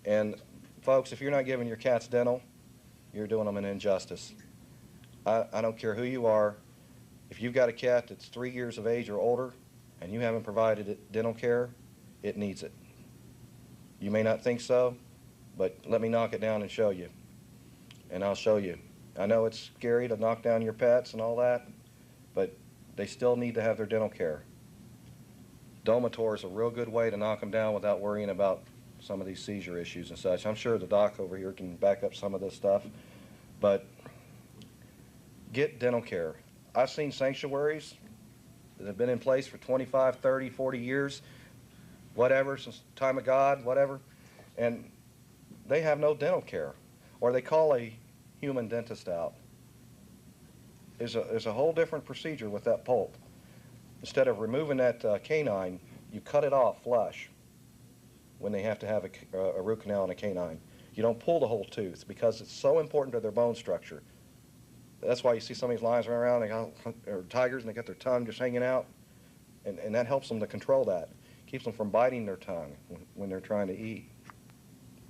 And folks, if you're not giving your cats dental, you're doing them an injustice. I don't care who you are. If you've got a cat that's 3 years of age or older and you haven't provided it dental care, it needs it. You may not think so, but let me knock it down and show you. And I'll show you. I know it's scary to knock down your pets and all that, but they still need to have their dental care. Domator is a real good way to knock them down without worrying about some of these seizure issues and such. I'm sure the doc over here can back up some of this stuff, but get dental care. I've seen sanctuaries that have been in place for 25, 30, 40 years, whatever, since the time of God, whatever, and they have no dental care, or they call a human dentist out. There's a whole different procedure with that pulp. Instead of removing that canine, you cut it off flush when they have to have a root canal on a canine. You don't pull the whole tooth because it's so important to their bone structure. That's why you see some of these lions running around, or tigers, and they got their tongue just hanging out, and that helps them to control that. Keeps them from biting their tongue when they're trying to eat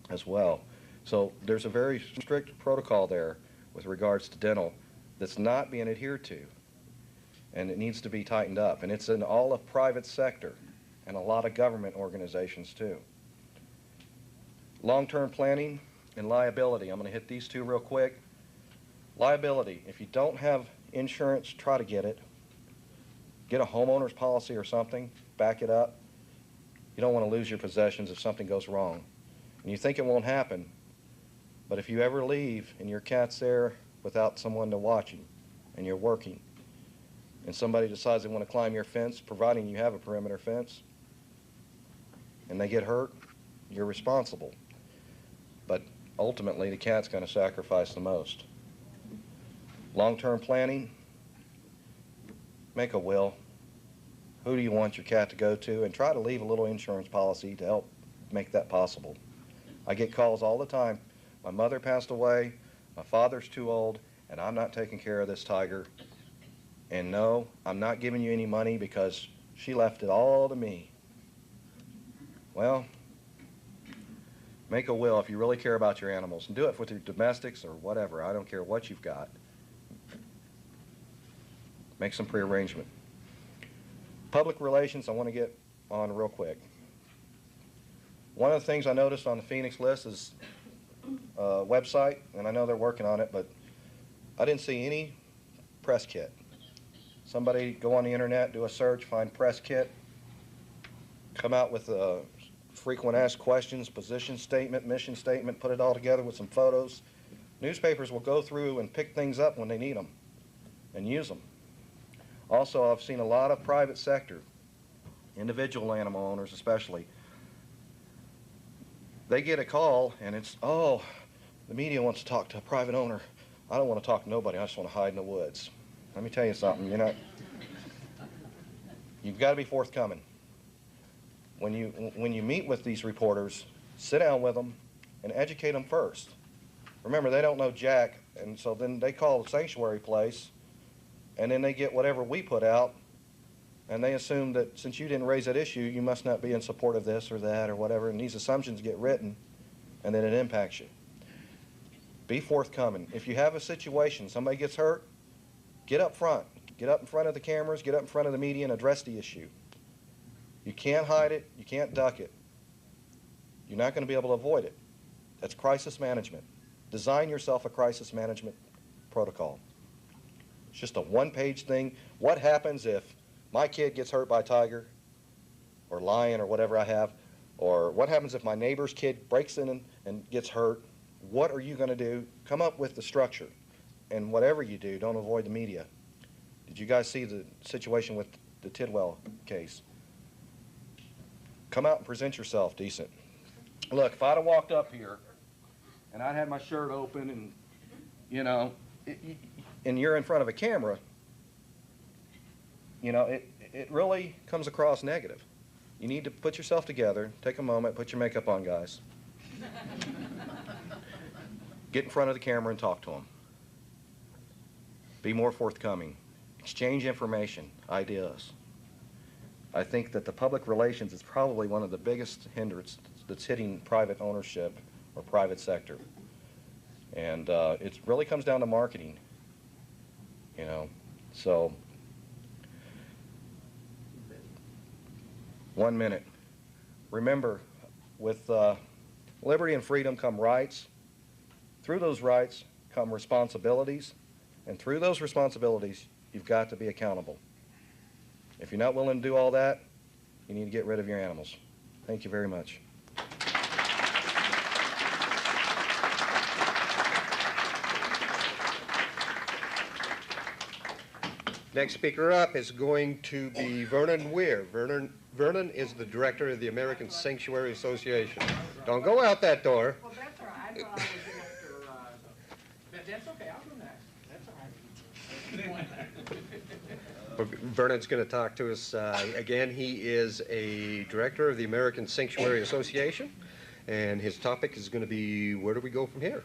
as well. So there's a very strict protocol there with regards to dental that's not being adhered to, and it needs to be tightened up. And it's in all of private sector and a lot of government organizations too. Long-term planning and liability. I'm going to hit these two real quick. Liability. If you don't have insurance, try to get it. Get a homeowner's policy or something. Back it up. You don't want to lose your possessions if something goes wrong. And you think it won't happen, but if you ever leave and your cat's there without someone to watch him, and you're working, and somebody decides they want to climb your fence, providing you have a perimeter fence, and they get hurt, you're responsible. But ultimately, the cat's going to sacrifice the most. Long-term planning, make a will. Who do you want your cat to go to? And try to leave a little insurance policy to help make that possible. I get calls all the time. My mother passed away, my father's too old, and I'm not taking care of this tiger. And no, I'm not giving you any money because she left it all to me. Well, make a will if you really care about your animals, and do it with your domestics or whatever. I don't care what you've got. Make some prearrangement. Public relations, I want to get on real quick. One of the things I noticed on the Phoenix list is a website, and I know they're working on it, but I didn't see any press kit. Somebody go on the internet, do a search, find press kit, come out with frequent asked questions, position statement, mission statement, put it all together with some photos. Newspapers will go through and pick things up when they need them and use them. Also, I've seen a lot of private sector, individual animal owners especially. They get a call and it's, oh, the media wants to talk to a private owner. I don't want to talk to nobody. I just want to hide in the woods. Let me tell you something. You've got to be forthcoming. When you meet with these reporters, sit down with them and educate them first. Remember, they don't know jack, and so then they call the sanctuary place, and then they get whatever we put out, and they assume that since you didn't raise that issue, you must not be in support of this or that or whatever, and these assumptions get written, and then it impacts you. Be forthcoming. If you have a situation, somebody gets hurt, get up front. Get up in front of the cameras, get up in front of the media and address the issue. You can't hide it, you can't duck it. You're not going to be able to avoid it. That's crisis management. Design yourself a crisis management protocol. It's just a one-page thing. What happens if my kid gets hurt by a tiger or lion or whatever I have, or what happens if my neighbor's kid breaks in and gets hurt? What are you going to do? Come up with the structure. And whatever you do, don't avoid the media. Did you guys see the situation with the Tidwell case? Come out and present yourself decent. Look, if I'd have walked up here and I'd had my shirt open and, and you're in front of a camera, it really comes across negative. You need to put yourself together, take a moment, put your makeup on, guys. Get in front of the camera and talk to them. Be more forthcoming. Exchange information, ideas. I think that the public relations is probably one of the biggest hindrances that's hitting private ownership or private sector. And it really comes down to marketing, So, 1 minute. Remember, with liberty and freedom come rights. Through those rights come responsibilities. And through those responsibilities, you've got to be accountable. If you're not willing to do all that, you need to get rid of your animals. Thank you very much. Next speaker up is going to be Vernon Weir. Vernon is the director of the American Sanctuary Association. Don't go out that door. Well, that's all right. I thought I was after, but that's okay. I'll go next. That's all right. Vernon's going to talk to us again. He is a director of the American Sanctuary Association, and his topic is going to be, where do we go from here?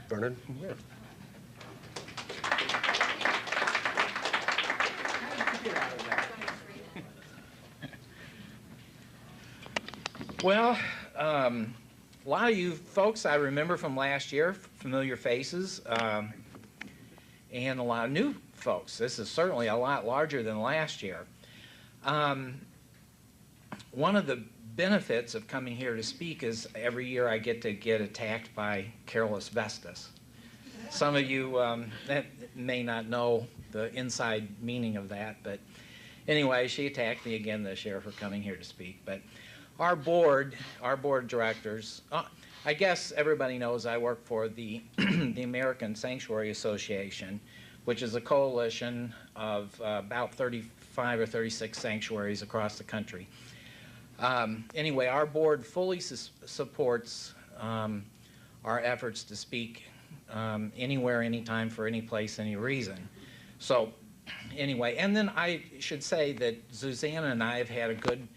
Vernon Weir. Well, a lot of you folks I remember from last year, familiar faces, and a lot of new folks. This is certainly a lot larger than last year. One of the benefits of coming here to speak is every year I get to get attacked by careless vestas. Some of you that may not know the inside meaning of that, but anyway, she attacked me again this year for coming here to speak. But our board of directors, I guess everybody knows I work for the the American Sanctuary Association, which is a coalition of about 35 or 36 sanctuaries across the country. Anyway, our board fully supports our efforts to speak anywhere, anytime, for any place, any reason. So anyway, and then I should say that Susanna and I have had a good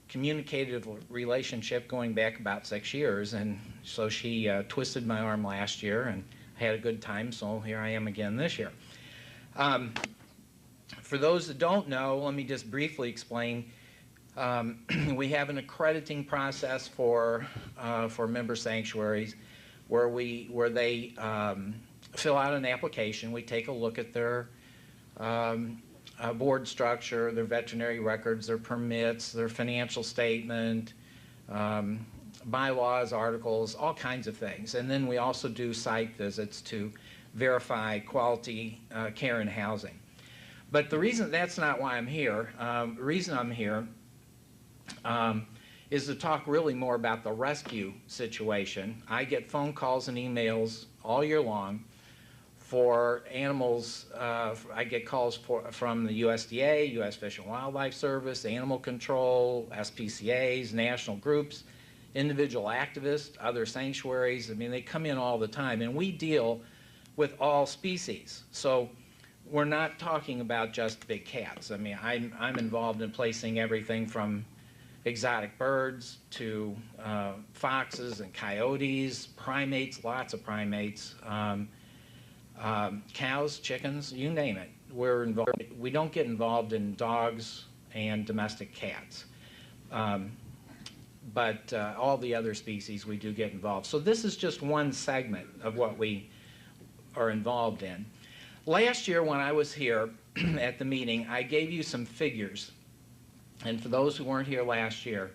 communicative relationship going back about 6 years, and so she twisted my arm last year and had a good time, so here I am again this year. For those that don't know, let me just briefly explain. We have an accrediting process for member sanctuaries where they fill out an application. We take a look at their board structure, their veterinary records, their permits, their financial statement, bylaws, articles, all kinds of things. And then we also do site visits to verify quality care and housing. But the reason that's not why I'm here, the reason I'm here is to talk really more about the rescue situation. I get phone calls and emails all year long for animals. I get calls from the USDA, U.S. Fish and Wildlife Service, Animal Control, SPCAs, national groups, individual activists, other sanctuaries. I mean, they come in all the time, and we deal with all species. So we're not talking about just big cats. I mean, I'm involved in placing everything from exotic birds to foxes and coyotes, primates, lots of primates, cows, chickens, you name it. We're involved. We don't get involved in dogs and domestic cats. But all the other species we do get involved. So this is just one segment of what we are involved in. Last year when I was here at the meeting, I gave you some figures. And for those who weren't here last year,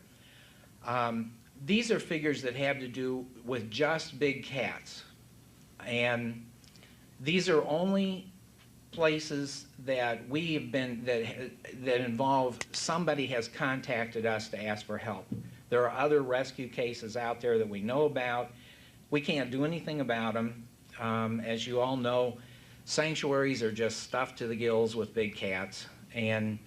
these are figures that have to do with just big cats. And these are only places that we have been, that involve somebody has contacted us to ask for help. There are other rescue cases out there that we know about. We can't do anything about them. As you all know, sanctuaries are just stuffed to the gills with big cats. And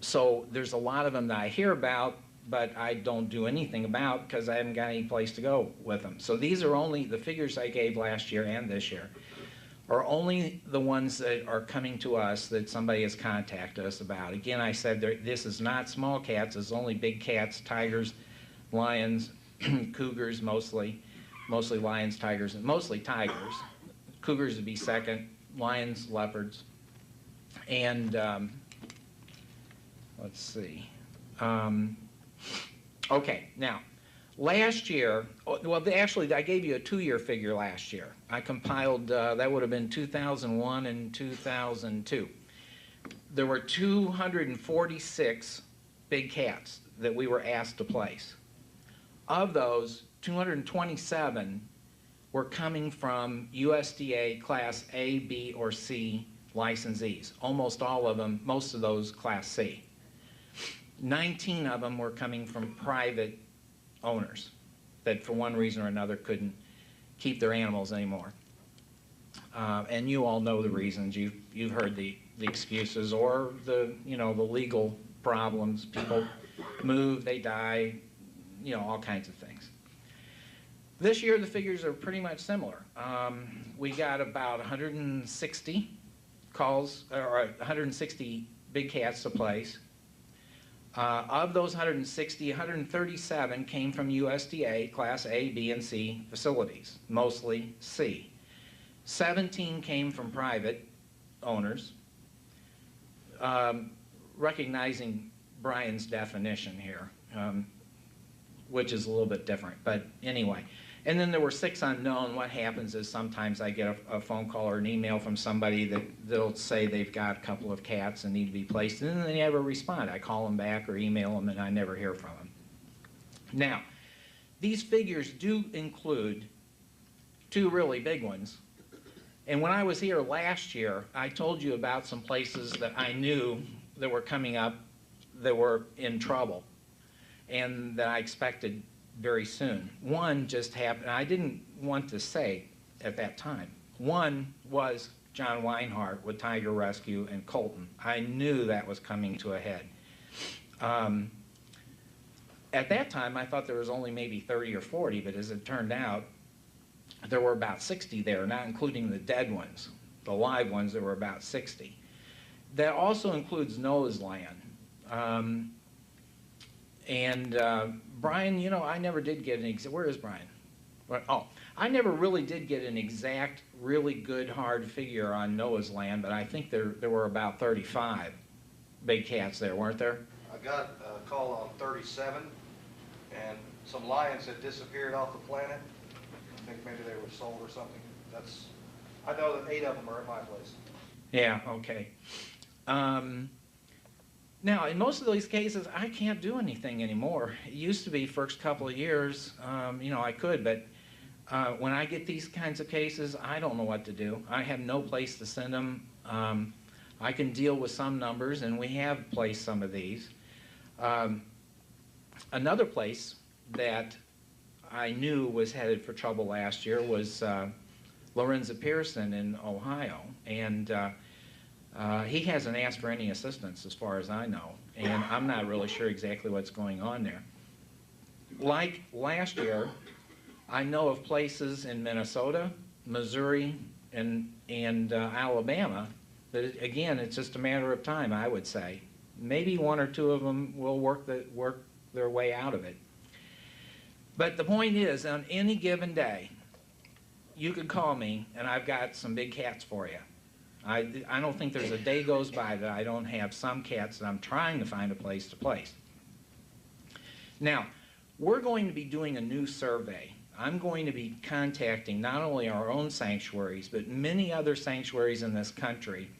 so there's a lot of them that I hear about, but I don't do anything about because I haven't got any place to go with them. So these are only the figures I gave last year and this year are only the ones that are coming to us that somebody has contacted us about. Again, I said this is not small cats, it's only big cats, tigers, lions, cougars mostly lions, tigers, and mostly tigers. Cougars would be second, lions, leopards, and let's see. Okay, now, last year, well, actually, I gave you a 2-year figure last year. I compiled, that would have been 2001 and 2002. There were 246 big cats that we were asked to place. Of those, 227 were coming from USDA Class A, B, or C licensees. Almost all of them, most of those Class C. 19 of them were coming from private owners that for one reason or another couldn't keep their animals anymore. And you all know the reasons. You've heard the excuses or the legal problems. People move, they die, all kinds of things. This year the figures are pretty much similar. We got about 160 calls, or 160 big cats to place. Of those 160, 137 came from USDA Class A, B, and C facilities, mostly C. 17 came from private owners, recognizing Brian's definition here, which is a little bit different, but anyway. And then there were 6 unknown. What happens is sometimes I get a phone call or an email from somebody that'll say they've got a couple of cats and need to be placed, and then they never respond. I call them back or email them, and I never hear from them. Now, these figures do include 2 really big ones. And when I was here last year, I told you about some places that I knew that were coming up that were in trouble and that I expected very soon. One just happened. I didn't want to say at that time. One was John Weinhardt with Tiger Rescue in Colton. I knew that was coming to a head. At that time, I thought there was only maybe 30 or 40, but as it turned out, there were about 60 there, not including the dead ones. The live ones, there were about 60. That also includes Noah's Land. Brian, you know, I never did get an exact, where is Brian? I never really did get an exact, really good, hard figure on Noah's Land, but I think there were about 35 big cats there, weren't there? I got a call on 37, and some lions had disappeared off the planet. I think maybe they were sold or something. I know that 8 of them are at my place. Yeah, okay. Now, in most of these cases, I can't do anything anymore. It used to be first couple of years, you know, I could, but when I get these kinds of cases, I don't know what to do. I have no place to send them. I can deal with some numbers, and we have placed some of these. Another place that I knew was headed for trouble last year was Lorenzo Pearson in Ohio, and he hasn't asked for any assistance as far as I know, and I'm not really sure exactly what's going on there. Like last year, I know of places in Minnesota, Missouri, and Alabama that, again, it's just a matter of time, I would say. Maybe 1 or 2 of them will work their way out of it. But the point is, on any given day, you could call me, and I've got some big cats for you. I don't think there's a day goes by that I don't have some cats that I'm trying to find a place to place. Now, we're going to be doing a new survey. I'm going to be contacting not only our own sanctuaries, but many other sanctuaries in this country.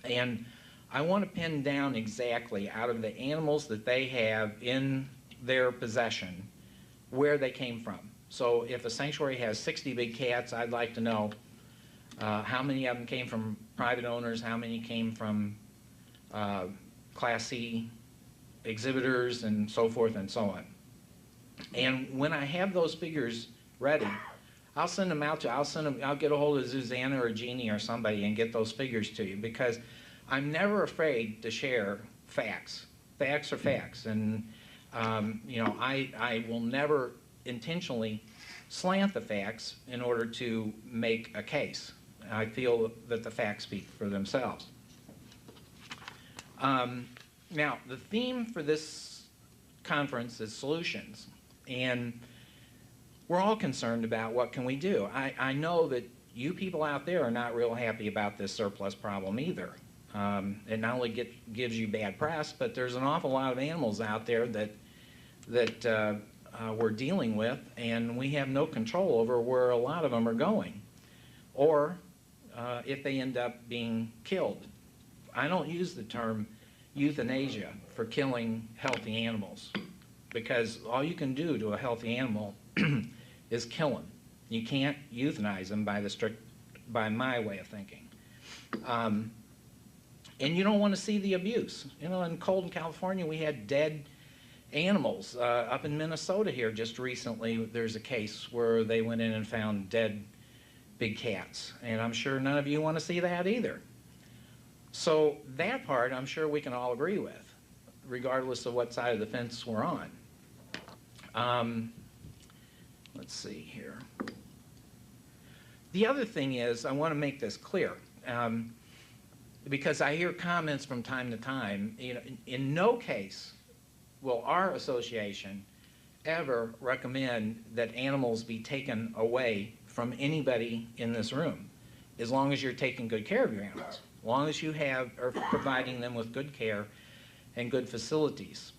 And I want to pin down exactly, out of the animals that they have in their possession, where they came from. So if a sanctuary has 60 big cats, I'd like to know how many of them came from private owners, how many came from Class C exhibitors, and so forth and so on. And when I have those figures ready, I'll send them out to, I'll get a hold of Susanna or Jeannie or somebody and get those figures to you, because I'm never afraid to share facts. Facts are facts, and you know, I will never intentionally slant the facts in order to make a case. I feel that the facts speak for themselves. Now, the theme for this conference is solutions, and we're all concerned about what can we do. I know that you people out there are not real happy about this surplus problem either. It not only gives you bad press, but there's an awful lot of animals out there that we're dealing with, and we have no control over where a lot of them are going, or if they end up being killed. I don't use the term euthanasia for killing healthy animals, because all you can do to a healthy animal is kill them. You can't euthanize them by my way of thinking. And you don't want to see the abuse. You know, in Colton, California, we had dead animals. Up in Minnesota here just recently, there's a case where they went in and found dead big cats. And I'm sure none of you want to see that either. So that part, I'm sure we can all agree with, regardless of what side of the fence we're on. Let's see here. The other thing is, I want to make this clear, because I hear comments from time to time. You know, in no case will our association ever recommend that animals be taken away from anybody in this room, as long as you're taking good care of your animals, as long as you are providing them with good care and good facilities.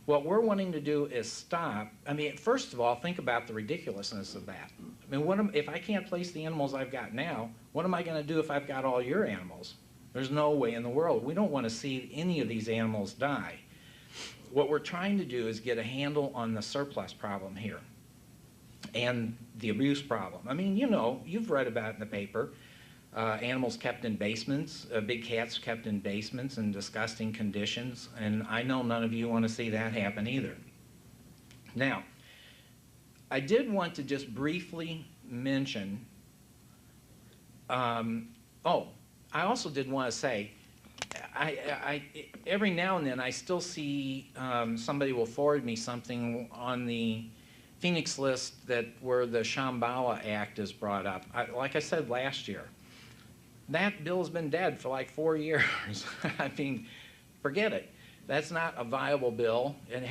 What we're wanting to do is stop. I mean, first of all, think about the ridiculousness of that. I mean, if I can't place the animals I've got now, what am I going to do if I've got all your animals? There's no way in the world. We don't want to see any of these animals die. What we're trying to do is get a handle on the surplus problem here and the abuse problem. I mean, you know, you've read about it in the paper. Animals kept in basements, big cats kept in basements in disgusting conditions, and I know none of you want to see that happen either. Now, I did want to just briefly mention, I also did want to say, every now and then I still see somebody will forward me something on the Phoenix list where the Shambhala Act is brought up. Like I said last year, that bill's been dead for like 4 years. I mean, forget it. That's not a viable bill. It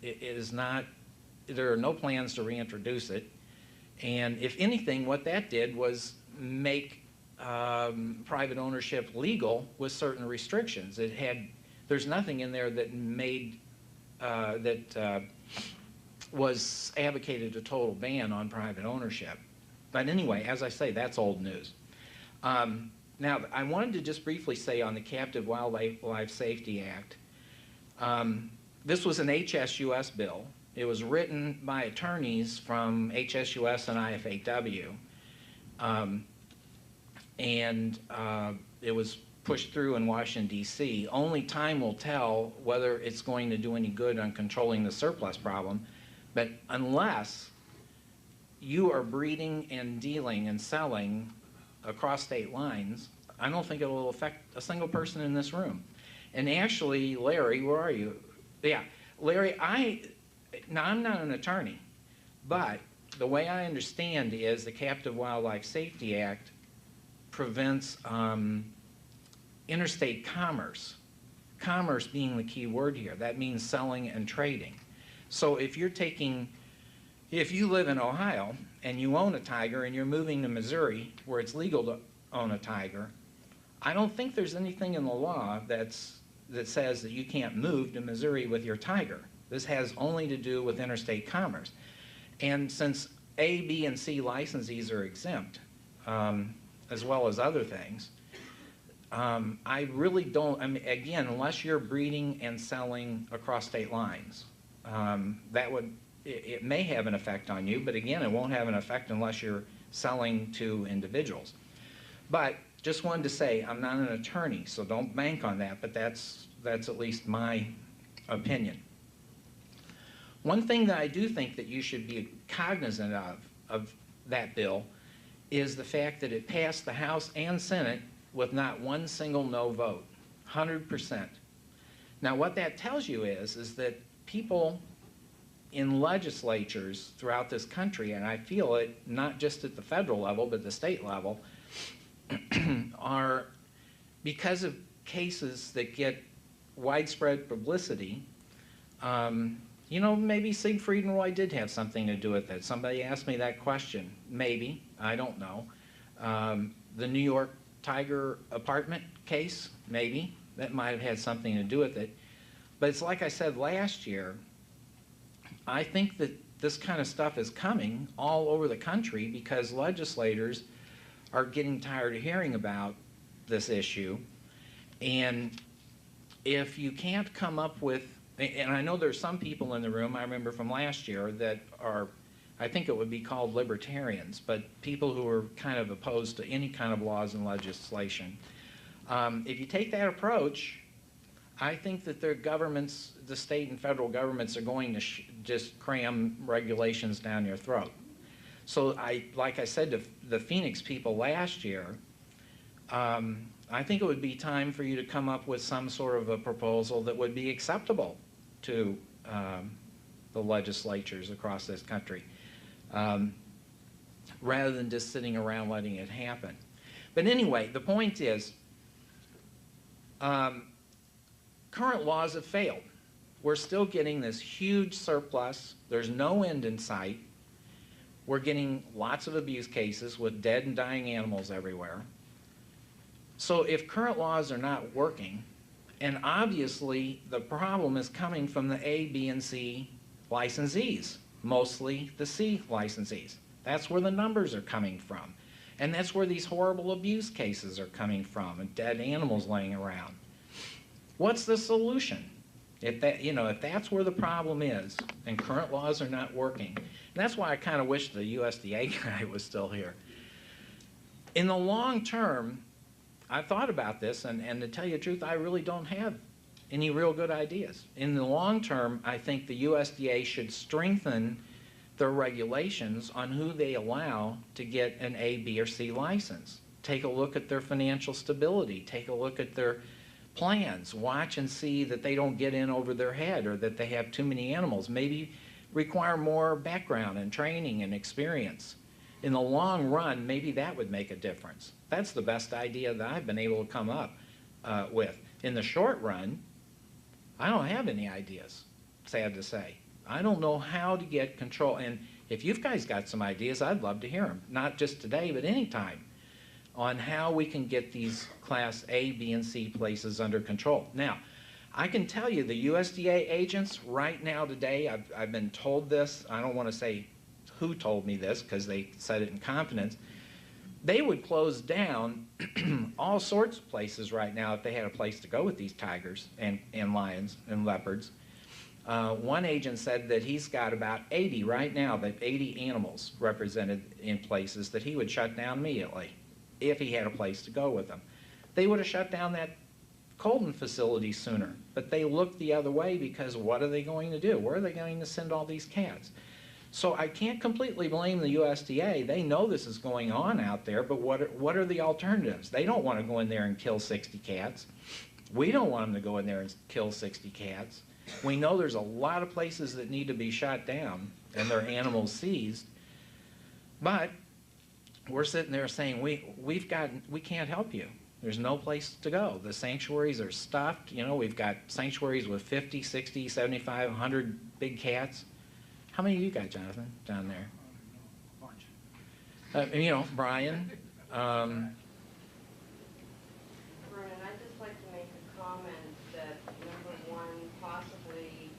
is not. There are no plans to reintroduce it. And if anything, what that did was make private ownership legal with certain restrictions. There's nothing in there that made was advocated a total ban on private ownership. But anyway, as I say, that's old news. Now, I wanted to just briefly say on the Captive Wildlife Safety Act, this was an HSUS bill. It was written by attorneys from HSUS and IFAW, and it was pushed through in Washington, D.C. Only time will tell whether it's going to do any good on controlling the surplus problem, but unless you are breeding and dealing and selling across state lines, I don't think it will affect a single person in this room. And actually, Larry, where are you? Yeah, Larry, now I'm not an attorney, but the way I understand is the Captive Wildlife Safety Act prevents interstate commerce. Commerce being the key word here. That means selling and trading. So if you live in Ohio and you own a tiger and you're moving to Missouri where it's legal to own a tiger, I don't think there's anything in the law that says that you can't move to Missouri with your tiger. This has only to do with interstate commerce. And since A, B, and C licensees are exempt, as well as other things, I really don't, I mean, again, unless you're breeding and selling across state lines, it may have an effect on you, but again, it won't have an effect unless you're selling to individuals. But just wanted to say, I'm not an attorney, so don't bank on that, but that's at least my opinion. One thing that I do think that you should be cognizant of that bill is the fact that it passed the House and Senate with not one single no vote, 100%. Now what that tells you is that people in legislatures throughout this country, and I feel it not just at the federal level, but the state level, are, because of cases that get widespread publicity, you know, maybe Siegfried and Roy did have something to do with it. Somebody asked me that question. Maybe. I don't know. The New York Tiger apartment case, maybe. That might have had something to do with it. But it's like I said last year, I think that this kind of stuff is coming all over the country because legislators are getting tired of hearing about this issue. And if you can't come up with, and I know there's some people in the room, I remember from last year, that are, I think it would be called libertarians, but people who are kind of opposed to any kind of laws and legislation. If you take that approach, I think that their governments, the state and federal governments, are going to just cram regulations down your throat. So like I said to the Phoenix people last year, I think it would be time for you to come up with some sort of a proposal that would be acceptable to the legislatures across this country, rather than just sitting around letting it happen. But anyway, the point is, current laws have failed. We're still getting this huge surplus. There's no end in sight. We're getting lots of abuse cases with dead and dying animals everywhere. So if current laws are not working, And obviously, the problem is coming from the A, B, and C licensees, mostly the C licensees. That's where the numbers are coming from. And that's where these horrible abuse cases are coming from, and dead animals laying around. What's the solution? If that's where the problem is, and current laws are not working, and that's why I kind of wish the USDA guy was still here. In the long term, I thought about this, and to tell you the truth, I really don't have any real good ideas. In the long term, I think the USDA should strengthen their regulations on who they allow to get an A, B, or C license. Take a look at their financial stability. Take a look at their plans. Watch and see that they don't get in over their head or that they have too many animals. Maybe require more background and training and experience. In the long run, maybe that would make a difference. That's the best idea that I've been able to come up with. In the short run, I don't have any ideas, sad to say. I don't know how to get control. And if you guys got some ideas, I'd love to hear them. Not just today, but anytime, on how we can get these Class A, B, and C places under control. Now, I can tell you the USDA agents right now today, I've been told this, I don't want to say who told me this because they said it in confidence, they would close down all sorts of places right now if they had a place to go with these tigers and lions and leopards. One agent said that he's got about 80 right now, that 80 animals represented in places that he would shut down immediately if he had a place to go with them. They would have shut down that Colton facility sooner, but they looked the other way because what are they going to do? Where are they going to send all these cats? So I can't completely blame the USDA. They know this is going on out there, but what are the alternatives? They don't want to go in there and kill 60 cats. We don't want them to go in there and kill 60 cats. We know there's a lot of places that need to be shut down and their animals seized, but we're sitting there saying we can't help you. There's no place to go. The sanctuaries are stuffed. You know, we've got sanctuaries with 50, 60, 75, 100 big cats. How many of you got, Jonathan, down there? Bunch. You know, Brian. Vernon, I'd just like to make a comment that, number one, possibly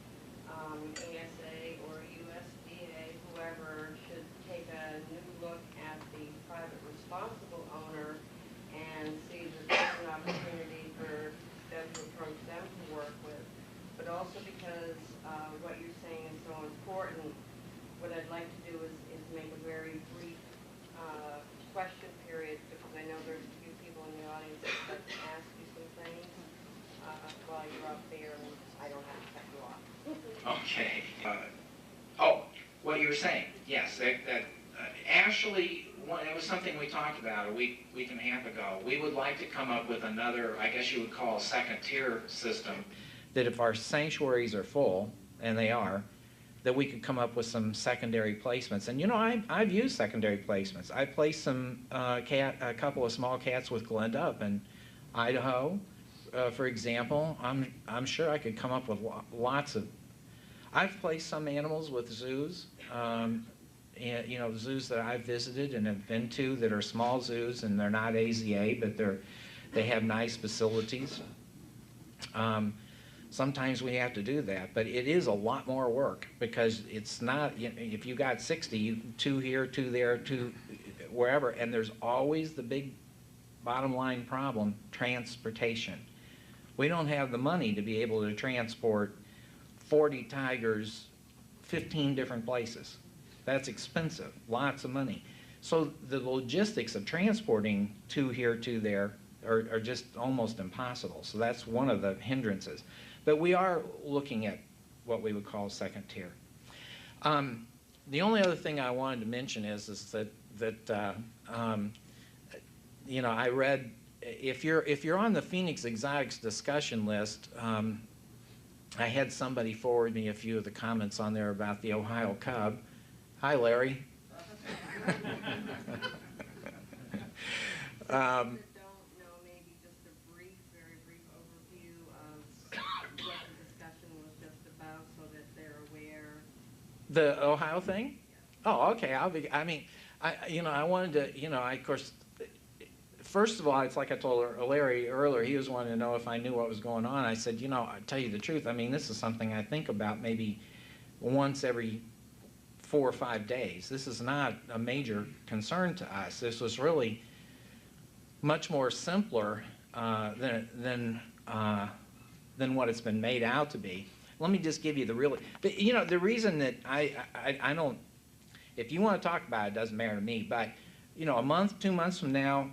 ASA or USDA, whoever, should take a new look at the private responsible owner and see that there's an opportunity for them to approach them to work with. But also because what you're saying is so important, what I'd like to do is make a very brief question period, because I know there's a few people in the audience that would like to ask you some things while you're up there, and I don't have to cut you off. Okay. What you were saying, yes. Ashley, it was something we talked about a week and a half ago. We would like to come up with another, I guess you would call a second-tier system, that if our sanctuaries are full, and they are, that we could come up with some secondary placements. And you know, I've used secondary placements. I placed some a couple of small cats with Glenda up in Idaho, for example. I'm sure I could come up with lots of. I've placed some animals with zoos, and you know, zoos that I've visited and have been to that are small zoos, and they're not AZA, but they have nice facilities. Sometimes we have to do that, but it is a lot more work because it's not, you know, if you got 60, 2 here, 2 there, 2 wherever, and there's always the big bottom line problem, transportation. We don't have the money to be able to transport 40 tigers 15 different places. That's expensive, lots of money. So the logistics of transporting 2 here, 2 there are just almost impossible. So that's one of the hindrances. But we are looking at what we would call second tier. The only other thing I wanted to mention is that you know, I read, if you're on the Phoenix Exotics discussion list, I had somebody forward me a few of the comments on there about the Ohio cub. Hi, Larry. The Ohio thing? Oh, okay. I mean, you know, I wanted to, you know, of course, first of all, it's like I told Larry earlier, he was wanting to know if I knew what was going on. I said, you know, I'll tell you the truth. I mean, this is something I think about maybe once every 4 or 5 days. This is not a major concern to us. This was really much more simpler than what it's been made out to be. Let me just give you the real, but you know, the reason that I don't, if you want to talk about it, it doesn't matter to me, but you know, a month, 2 months from now,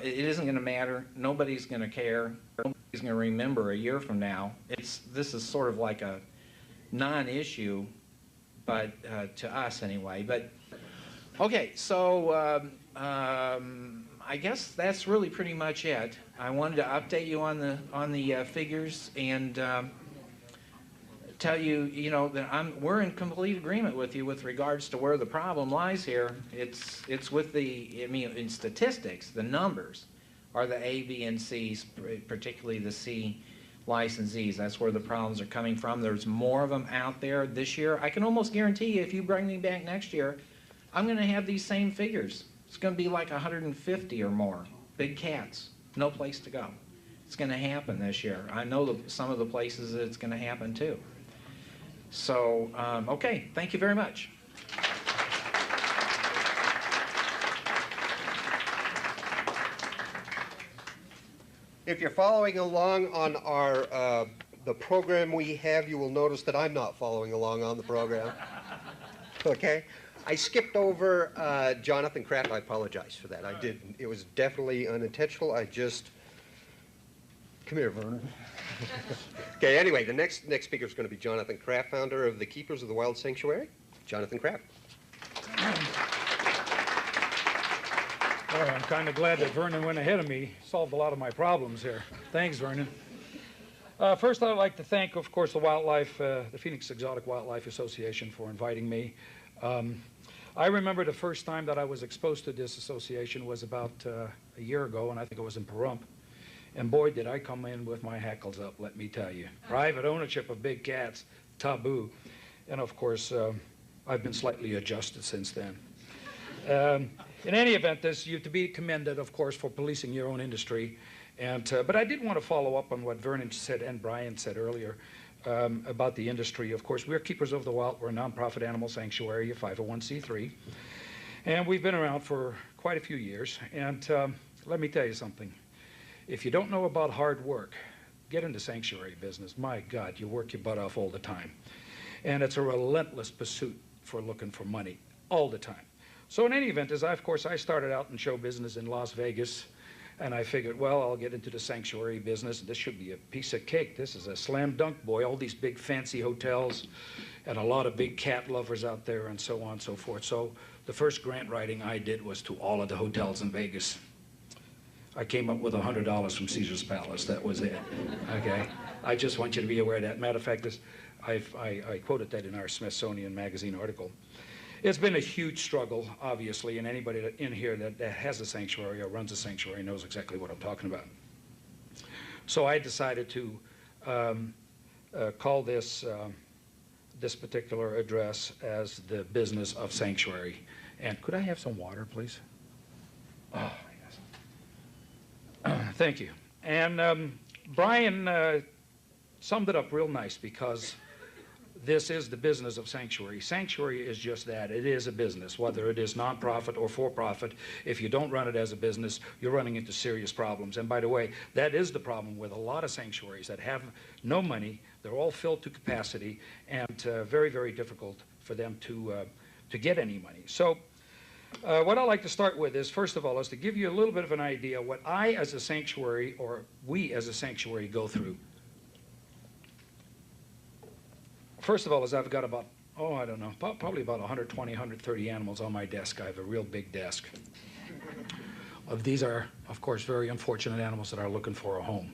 it isn't going to matter. Nobody's going to care. Nobody's going to remember a year from now. This is sort of like a non-issue, but to us anyway. But okay, so I guess that's really pretty much it. I wanted to update you on the figures and tell you, you know, that we're in complete agreement with you with regards to where the problem lies here. It's with in statistics, the numbers are the A, B, and C's, particularly the C licensees. That's where the problems are coming from. There's more of them out there this year. I can almost guarantee you, if you bring me back next year, I'm going to have these same figures. It's going to be like 150 or more big cats, no place to go. It's going to happen this year. I know some of the places that it's going to happen too. So, okay, thank you very much. If you're following along on our the program we have, you will notice that I'm not following along on the program. Okay? I skipped over Jonathan Kraft. I apologize for that. I didn't. It was definitely unintentional. I just... Come here, Vernon. Okay, anyway, the next speaker is going to be Jonathan Kraft, founder of the Keepers of the Wild Sanctuary. Jonathan Kraft. Well, I'm kind of glad that Vernon went ahead of me, solved a lot of my problems here. Thanks, Vernon. First, I'd like to thank, of course, the Phoenix Exotic Wildlife Association for inviting me. I remember the first time that I was exposed to this association was about a year ago, and I think it was in Pahrump. And boy, did I come in with my hackles up, let me tell you. Private ownership of big cats, taboo. And of course, I've been slightly adjusted since then. In any event, you're to be commended, of course, for policing your own industry. But I did want to follow up on what Vernon said and Brian said earlier about the industry. Of course, we're Keepers of the Wild. We're a nonprofit animal sanctuary, a 501c3. And we've been around for quite a few years. And let me tell you something. If you don't know about hard work, get into sanctuary business. My God, you work your butt off all the time. And it's a relentless pursuit for looking for money all the time. So in any event, of course, I started out in show business in Las Vegas, and I figured, well, I'll get into the sanctuary business. This should be a piece of cake. This is a slam dunk, boy. All these big fancy hotels and a lot of big cat lovers out there and so on and so forth. So the first grant writing I did was to all of the hotels in Vegas. I came up with $100 from Caesar's Palace. That was it. Okay? I just want you to be aware of that. Matter of fact, I quoted that in our Smithsonian Magazine article. It's been a huge struggle, obviously, and anybody in here that has a sanctuary or runs a sanctuary knows exactly what I'm talking about. So I decided to call this particular address as the business of sanctuary. And could I have some water, please? Oh. Thank you. And Brian summed it up real nice because this is the business of sanctuary. Sanctuary is just that. It is a business, whether it is nonprofit or for-profit. If you don't run it as a business, you're running into serious problems. And by the way, that is the problem with a lot of sanctuaries that have no money. They're all filled to capacity and very, very difficult for them to get any money. So what I'd like to start with is, first of all, is to give you a little bit of an idea what I as a sanctuary, or we as a sanctuary, go through. First of all, is I've got about, I don't know, probably about 120, 130 animals on my desk. I have a real big desk. These are, of course, very unfortunate animals that are looking for a home.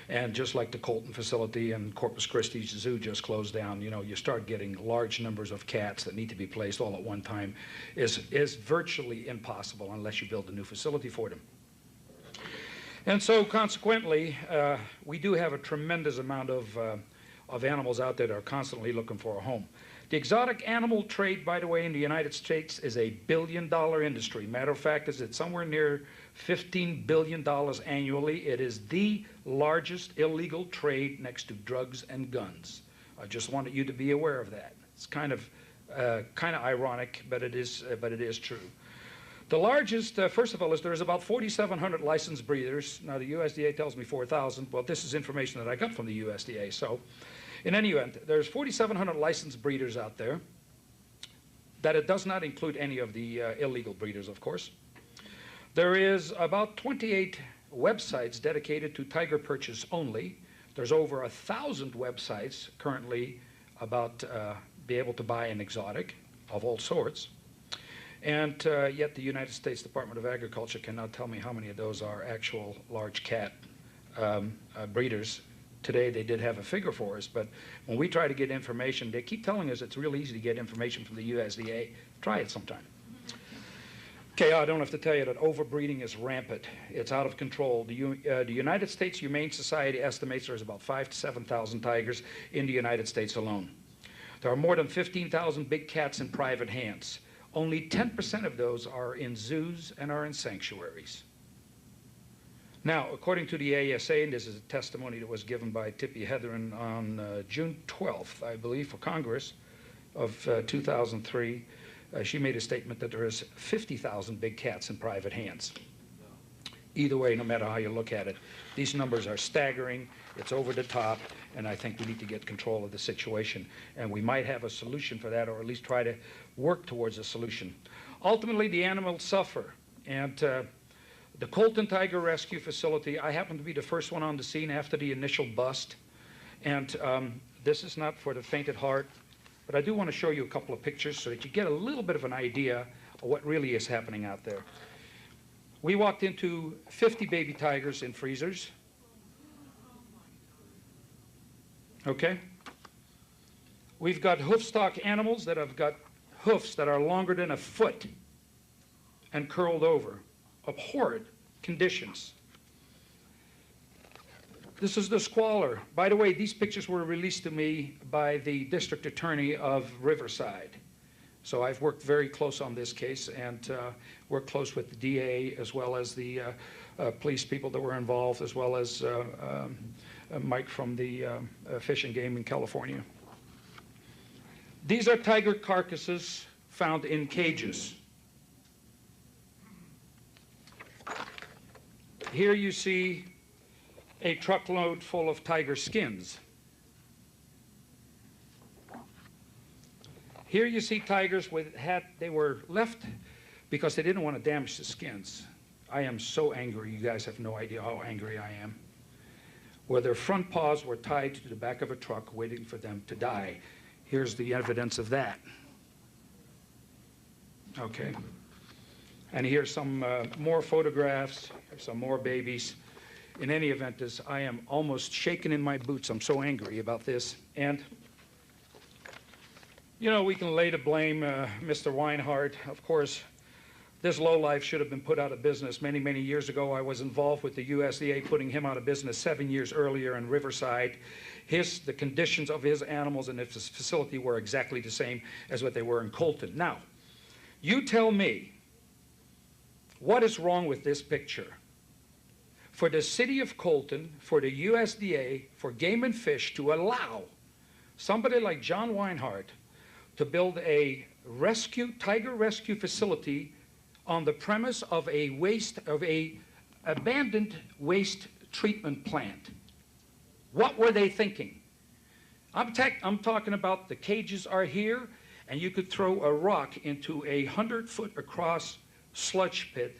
And just like the Colton facility and Corpus Christi Zoo just closed down, you know, you start getting large numbers of cats that need to be placed all at one time is virtually impossible unless you build a new facility for them. And so consequently, we do have a tremendous amount of animals out there that are constantly looking for a home. The exotic animal trade, by the way, in the United States is a billion-dollar industry. Matter of fact, it's somewhere near $15 billion annually. It is the largest illegal trade next to drugs and guns. I just wanted you to be aware of that. It's kind of ironic, but it is true. The largest, first of all, is there's about 4,700 licensed breeders. Now, the USDA tells me 4,000. Well, this is information that I got from the USDA. So, in any event, there's 4,700 licensed breeders out there. That it does not include any of the illegal breeders, of course. There is about 28 websites dedicated to tiger purchase only. There's over 1,000 websites currently about be able to buy an exotic of all sorts. And yet the United States Department of Agriculture cannot tell me how many of those are actual large cat breeders. Today they did have a figure for us, but when we try to get information, they keep telling us it's real easy to get information from the USDA. Try it sometime. Okay, I don't have to tell you that overbreeding is rampant. It's out of control. The United States Humane Society estimates there's about 5,000 to 7,000 tigers in the United States alone. There are more than 15,000 big cats in private hands. Only 10% of those are in zoos and are in sanctuaries. Now, according to the ASA, and this is a testimony that was given by Tippi Hedren on June 12th, I believe, for Congress of 2003, she made a statement that there is 50,000 big cats in private hands. Either way, no matter how you look at it, these numbers are staggering, it's over the top, and I think we need to get control of the situation. And we might have a solution for that, or at least try to work towards a solution. Ultimately, the animals suffer. And the Colton Tiger Rescue Facility, I happened to be the first one on the scene after the initial bust. And this is not for the faint at heart, but I do want to show you a couple of pictures so that you get a little bit of an idea of what really is happening out there. We walked into 50 baby tigers in freezers. Okay? We've got hoofstock animals that have got hoofs that are longer than a foot and curled over. Abhorrent conditions. This is the squalor. By the way, these pictures were released to me by the district attorney of Riverside. So I've worked very close on this case and worked close with the DA as well as the police people that were involved, as well as Mike from the Fish and Game in California. These are tiger carcasses found in cages. Here you see a truckload full of tiger skins. Here you see tigers they were left because they didn't want to damage the skins. I am so angry, you guys have no idea how angry I am. Where their front paws were tied to the back of a truck waiting for them to die. Here's the evidence of that. Okay. And here's some more photographs, some more babies. In any event, I am almost shaking in my boots. I'm so angry about this. And, you know, we can lay the blame, Mr. Weinhardt. Of course, this lowlife should have been put out of business many, many years ago. I was involved with the USDA putting him out of business 7 years earlier in Riverside. The conditions of his animals and his facility were exactly the same as what they were in Colton. Now, you tell me, what is wrong with this picture? For the city of Colton, for the USDA, for Game and Fish to allow somebody like John Weinhardt to build a tiger rescue facility on the premise of a abandoned waste treatment plant. What were they thinking? I'm talking about the cages are here, and you could throw a rock into a 100-foot across sludge pit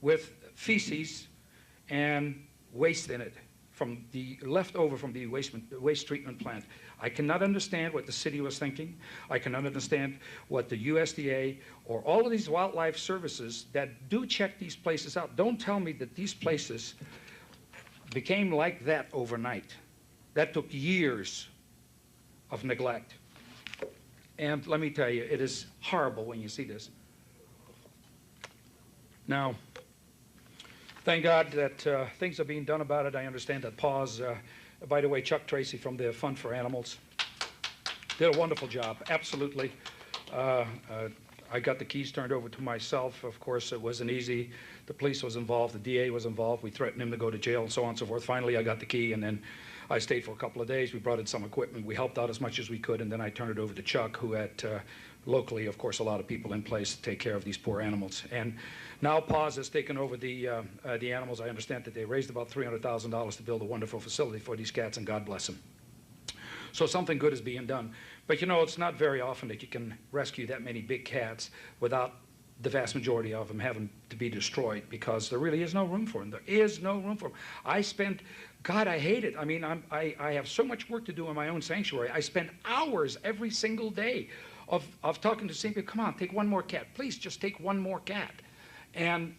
with feces and waste in it from the leftover from the waste treatment plant. I cannot understand what the city was thinking. I cannot understand what the USDA or all of these wildlife services that do check these places out. Don't tell me that these places became like that overnight. That took years of neglect. And let me tell you, it is horrible when you see this. Now, thank God that things are being done about it. I understand that pause. By the way, Chuck Tracy from the Fund for Animals. Did a wonderful job, absolutely. I got the keys turned over to myself. Of course, it wasn't easy. The police was involved, the DA was involved. We threatened him to go to jail and so on and so forth. Finally, I got the key, and then I stayed for a couple of days. We brought in some equipment. We helped out as much as we could, and then I turned it over to Chuck, who had locally, of course, a lot of people in place to take care of these poor animals. And now PAWS has taken over the animals. I understand that they raised about $300,000 to build a wonderful facility for these cats, and God bless them. So something good is being done. But you know, it's not very often that you can rescue that many big cats without the vast majority of them having to be destroyed, because there really is no room for them. There is no room for them. God, I hate it. I mean, I have so much work to do in my own sanctuary. I spend hours every single day of talking to some people. Come on, take one more cat. Please, just take one more cat. And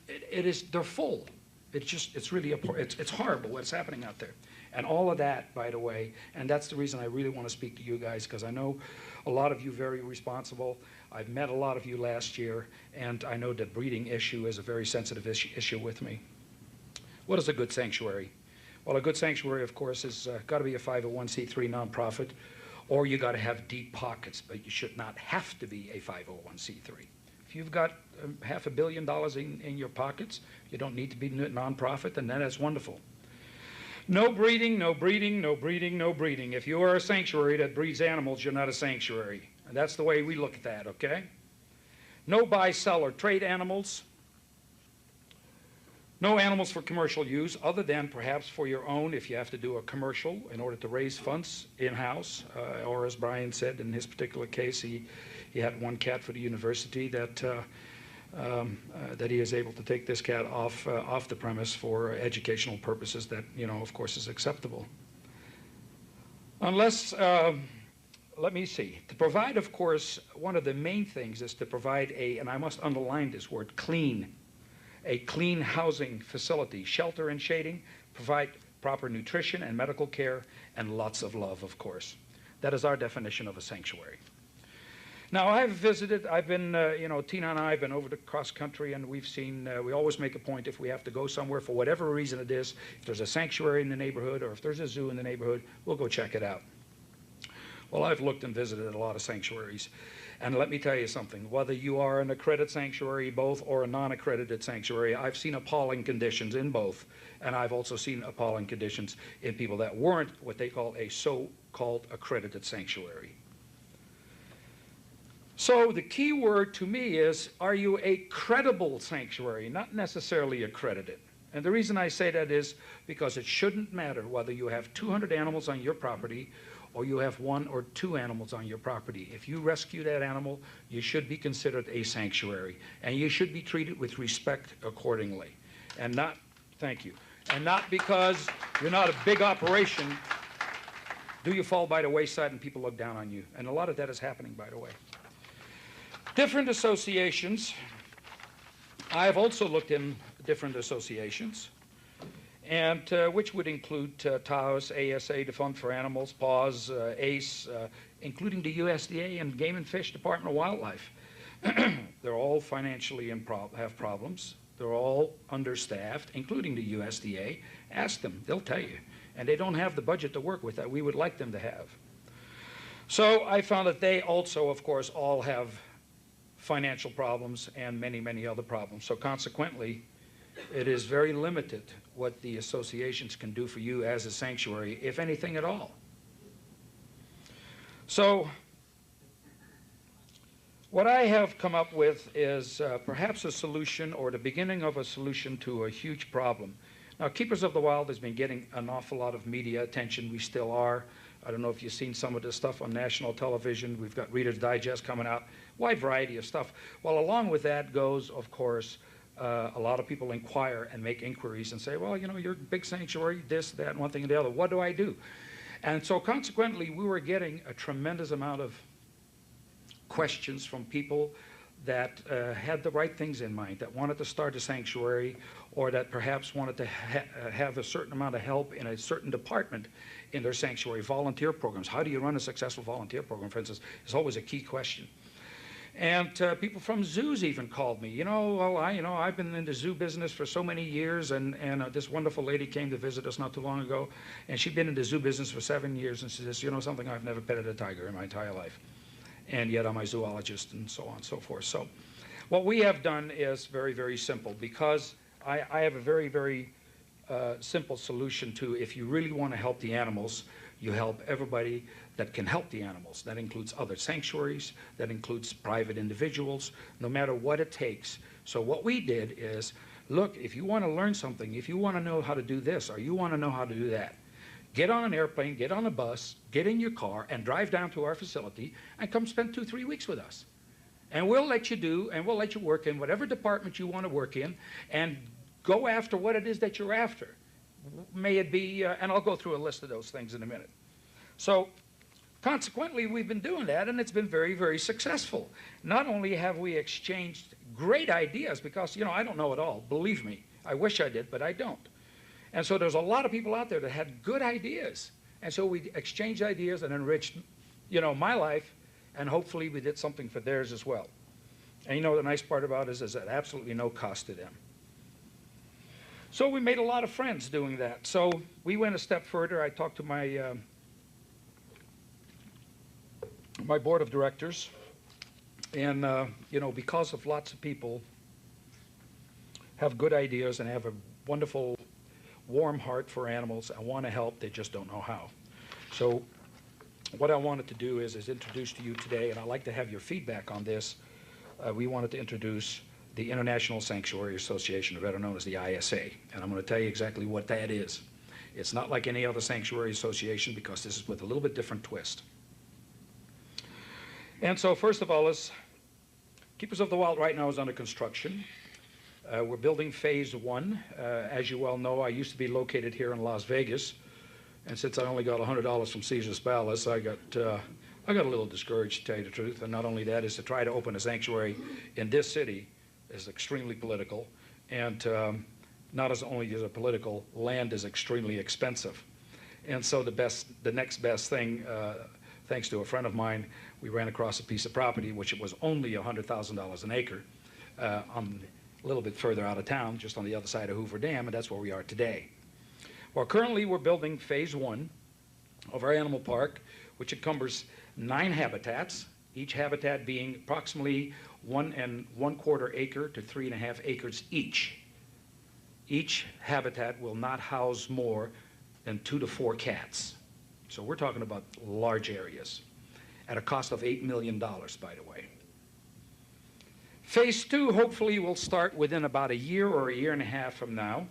they're full. It's really, it's horrible what's happening out there. And all of that, by the way, and that's the reason I really want to speak to you guys, because I know a lot of you very responsible. I've met a lot of you last year, and I know the breeding issue is a very sensitive issue with me. What is a good sanctuary? Well, a good sanctuary, of course, is got to be a 501c3 nonprofit, or you got to have deep pockets, but you should not have to be a 501c3. If you've got $500 million in your pockets, you don't need to be a nonprofit, and that's wonderful. No breeding, no breeding, no breeding, no breeding. If you are a sanctuary that breeds animals, you're not a sanctuary. And that's the way we look at that, okay? No buy, sell, or trade animals. No animals for commercial use, other than perhaps for your own if you have to do a commercial in order to raise funds in-house. Or as Brian said, in his particular case, he had one cat for the university that he is able to take this cat off the premise for educational purposes that, you know, of course, is acceptable. Unless, let me see, to provide, of course, one of the main things is to provide and I must underline this word, a clean housing facility, shelter and shading, provide proper nutrition and medical care, and lots of love, of course. That is our definition of a sanctuary. Now, I've been, you know, Tina and I have been over the cross country, and we've seen, we always make a point if we have to go somewhere for whatever reason it is, if there's a sanctuary in the neighborhood or if there's a zoo in the neighborhood, we'll go check it out. Well, I've looked and visited a lot of sanctuaries, and let me tell you something, whether you are an accredited sanctuary, both, or a non-accredited sanctuary, I've seen appalling conditions in both, and I've also seen appalling conditions in people that weren't what they call a so-called accredited sanctuary. So the key word to me is, are you a credible sanctuary, not necessarily accredited? And the reason I say that is because it shouldn't matter whether you have 200 animals on your property or you have 1 or 2 animals on your property. If you rescue that animal, you should be considered a sanctuary, and you should be treated with respect accordingly. And not, thank you, and not because you're not a big operation, do you fall by the wayside and people look down on you. And a lot of that is happening, by the way. Different associations. I've also looked in different associations, and which would include TAOS, ASA, the Fund for Animals, PAWS, ACE, including the USDA and Game and Fish, Department of Wildlife. They're all financially have problems. They're all understaffed, including the USDA. Ask them, they'll tell you. And they don't have the budget to work with that we would like them to have. So I found that they also, of course, all have financial problems and many, many other problems. So consequently, it is very limited what the associations can do for you as a sanctuary, if anything at all. So what I have come up with is perhaps a solution or the beginning of a solution to a huge problem. Now, Keepers of the Wild has been getting an awful lot of media attention. We still are. I don't know if you've seen some of this stuff on national television. We've got Reader's Digest coming out, wide variety of stuff. Well, along with that goes, of course, a lot of people inquire and make inquiries and say, well, you know, you're a big sanctuary, this, that, one thing and the other. What do I do? And so consequently, we were getting a tremendous amount of questions from people that had the right things in mind, that wanted to start a sanctuary, or that perhaps wanted to have a certain amount of help in a certain department in their sanctuary. Volunteer programs. How do you run a successful volunteer program, for instance, is always a key question. And people from zoos even called me. I've been in the zoo business for so many years, and this wonderful lady came to visit us not too long ago, and she'd been in the zoo business for 7 years, and she says, something, I've never petted a tiger in my entire life, and yet I'm a zoologist, and so on and so forth. So what we have done is very, very simple, because I have a very, very simple solution to, if you really want to help the animals, you help everybody that can help the animals. That includes other sanctuaries, that includes private individuals, no matter what it takes. So what we did is, look, if you want to learn something, if you want to know how to do this, or you want to know how to do that, get on an airplane, get on a bus, get in your car, and drive down to our facility, and come spend 2-3 weeks with us. And we'll let you do, and we'll let you work in whatever department you want to work in, and go after what it is that you're after. May it be, and I'll go through a list of those things in a minute. So, consequently, we've been doing that, and it's been very, very successful. Not only have we exchanged great ideas, because, I don't know it all, believe me. I wish I did, but I don't. And so there's a lot of people out there that had good ideas. And so we exchanged ideas and enriched, my life, and hopefully we did something for theirs as well. And the nice part about it is at absolutely no cost to them. So we made a lot of friends doing that. So we went a step further. I talked to my my board of directors, and because of lots of people have good ideas and have a wonderful, warm heart for animals and want to help, they just don't know how. So what I wanted to do is introduce to you today, and I'd like to have your feedback on this. We wanted to introduce the International Sanctuary Association, or better known as the ISA. And I'm going to tell you exactly what that is. It's not like any other sanctuary association, because this is with a little bit different twist. And so first of all, Keepers of the Wild right now is under construction. We're building phase 1. As you well know, I used to be located here in Las Vegas. And since I only got $100 from Caesar's Palace, I got a little discouraged, to tell you the truth. And not only that, is to try to open a sanctuary in this city is extremely political, and not as only is it political, land is extremely expensive. And so the next best thing, thanks to a friend of mine, we ran across a piece of property which it was only $100,000 an acre, on a little bit further out of town, just on the other side of Hoover Dam, and that's where we are today. Well, currently we're building phase 1 of our animal park, which encumbers 9 habitats, each habitat being approximately 1 1/4 acre to 3.5 acres each. Each habitat will not house more than 2 to 4 cats. So we're talking about large areas at a cost of $8 million, by the way. Phase 2 hopefully will start within about a year or a year and a half from now.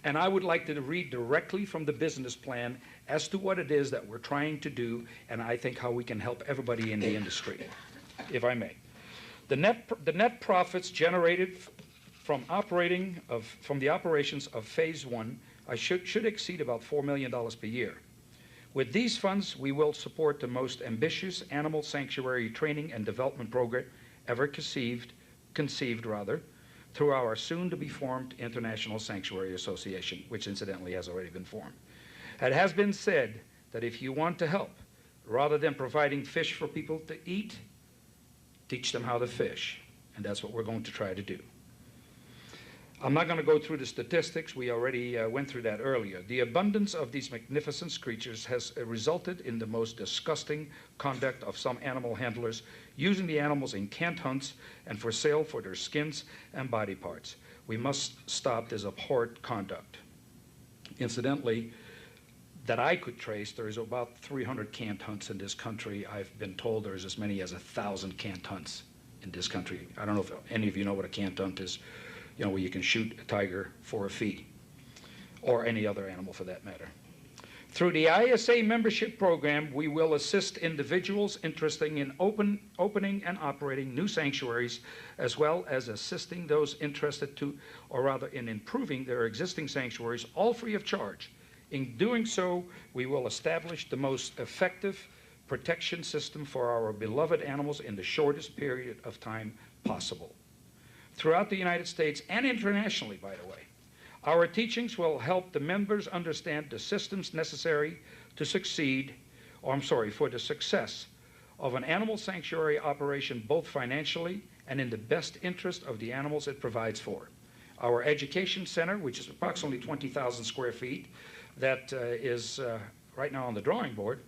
And I would like to read directly from the business plan as to what it is that we're trying to do, and I think how we can help everybody in the industry, if I may. The net profits generated from the operations of phase 1 should exceed about $4 million per year. With these funds, we will support the most ambitious animal sanctuary training and development program ever conceived through our soon-to-be-formed International Sanctuary Association, which incidentally has already been formed. It has been said that if you want to help, rather than providing fish for people to eat, teach them how to fish. And that's what we're going to try to do. I'm not going to go through the statistics. We already went through that earlier. The abundance of these magnificent creatures has resulted in the most disgusting conduct of some animal handlers, using the animals in canned hunts and for sale for their skins and body parts. We must stop this abhorrent conduct. Incidentally, that I could trace, there is about 300 canned hunts in this country. I've been told there's as many as 1,000 canned hunts in this country. I don't know if any of you know what a canned hunt is. Where you can shoot a tiger for a fee, or any other animal for that matter. Through the ISA membership program, we will assist individuals interested in opening and operating new sanctuaries, as well as assisting those interested in improving their existing sanctuaries, all free of charge. In doing so, we will establish the most effective protection system for our beloved animals in the shortest period of time possible. Throughout the United States and internationally, by the way, our teachings will help the members understand the systems necessary to for the success of an animal sanctuary operation both financially and in the best interest of the animals it provides for. Our education center, which is approximately 20,000 square feet, that is right now on the drawing board,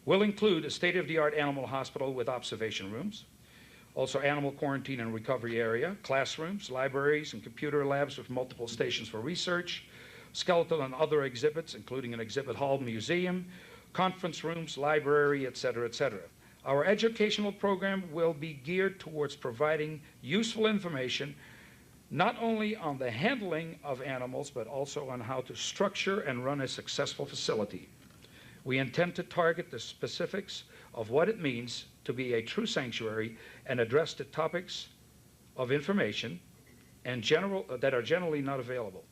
will include a state-of-the-art animal hospital with observation rooms, also animal quarantine and recovery area, classrooms, libraries, and computer labs with multiple stations for research, skeletal and other exhibits, including an exhibit hall, museum, conference rooms, library, etc., etc. Our educational program will be geared towards providing useful information not only on the handling of animals, but also on how to structure and run a successful facility. We intend to target the specifics of what it means to be a true sanctuary and address the topics of information and that are generally not available.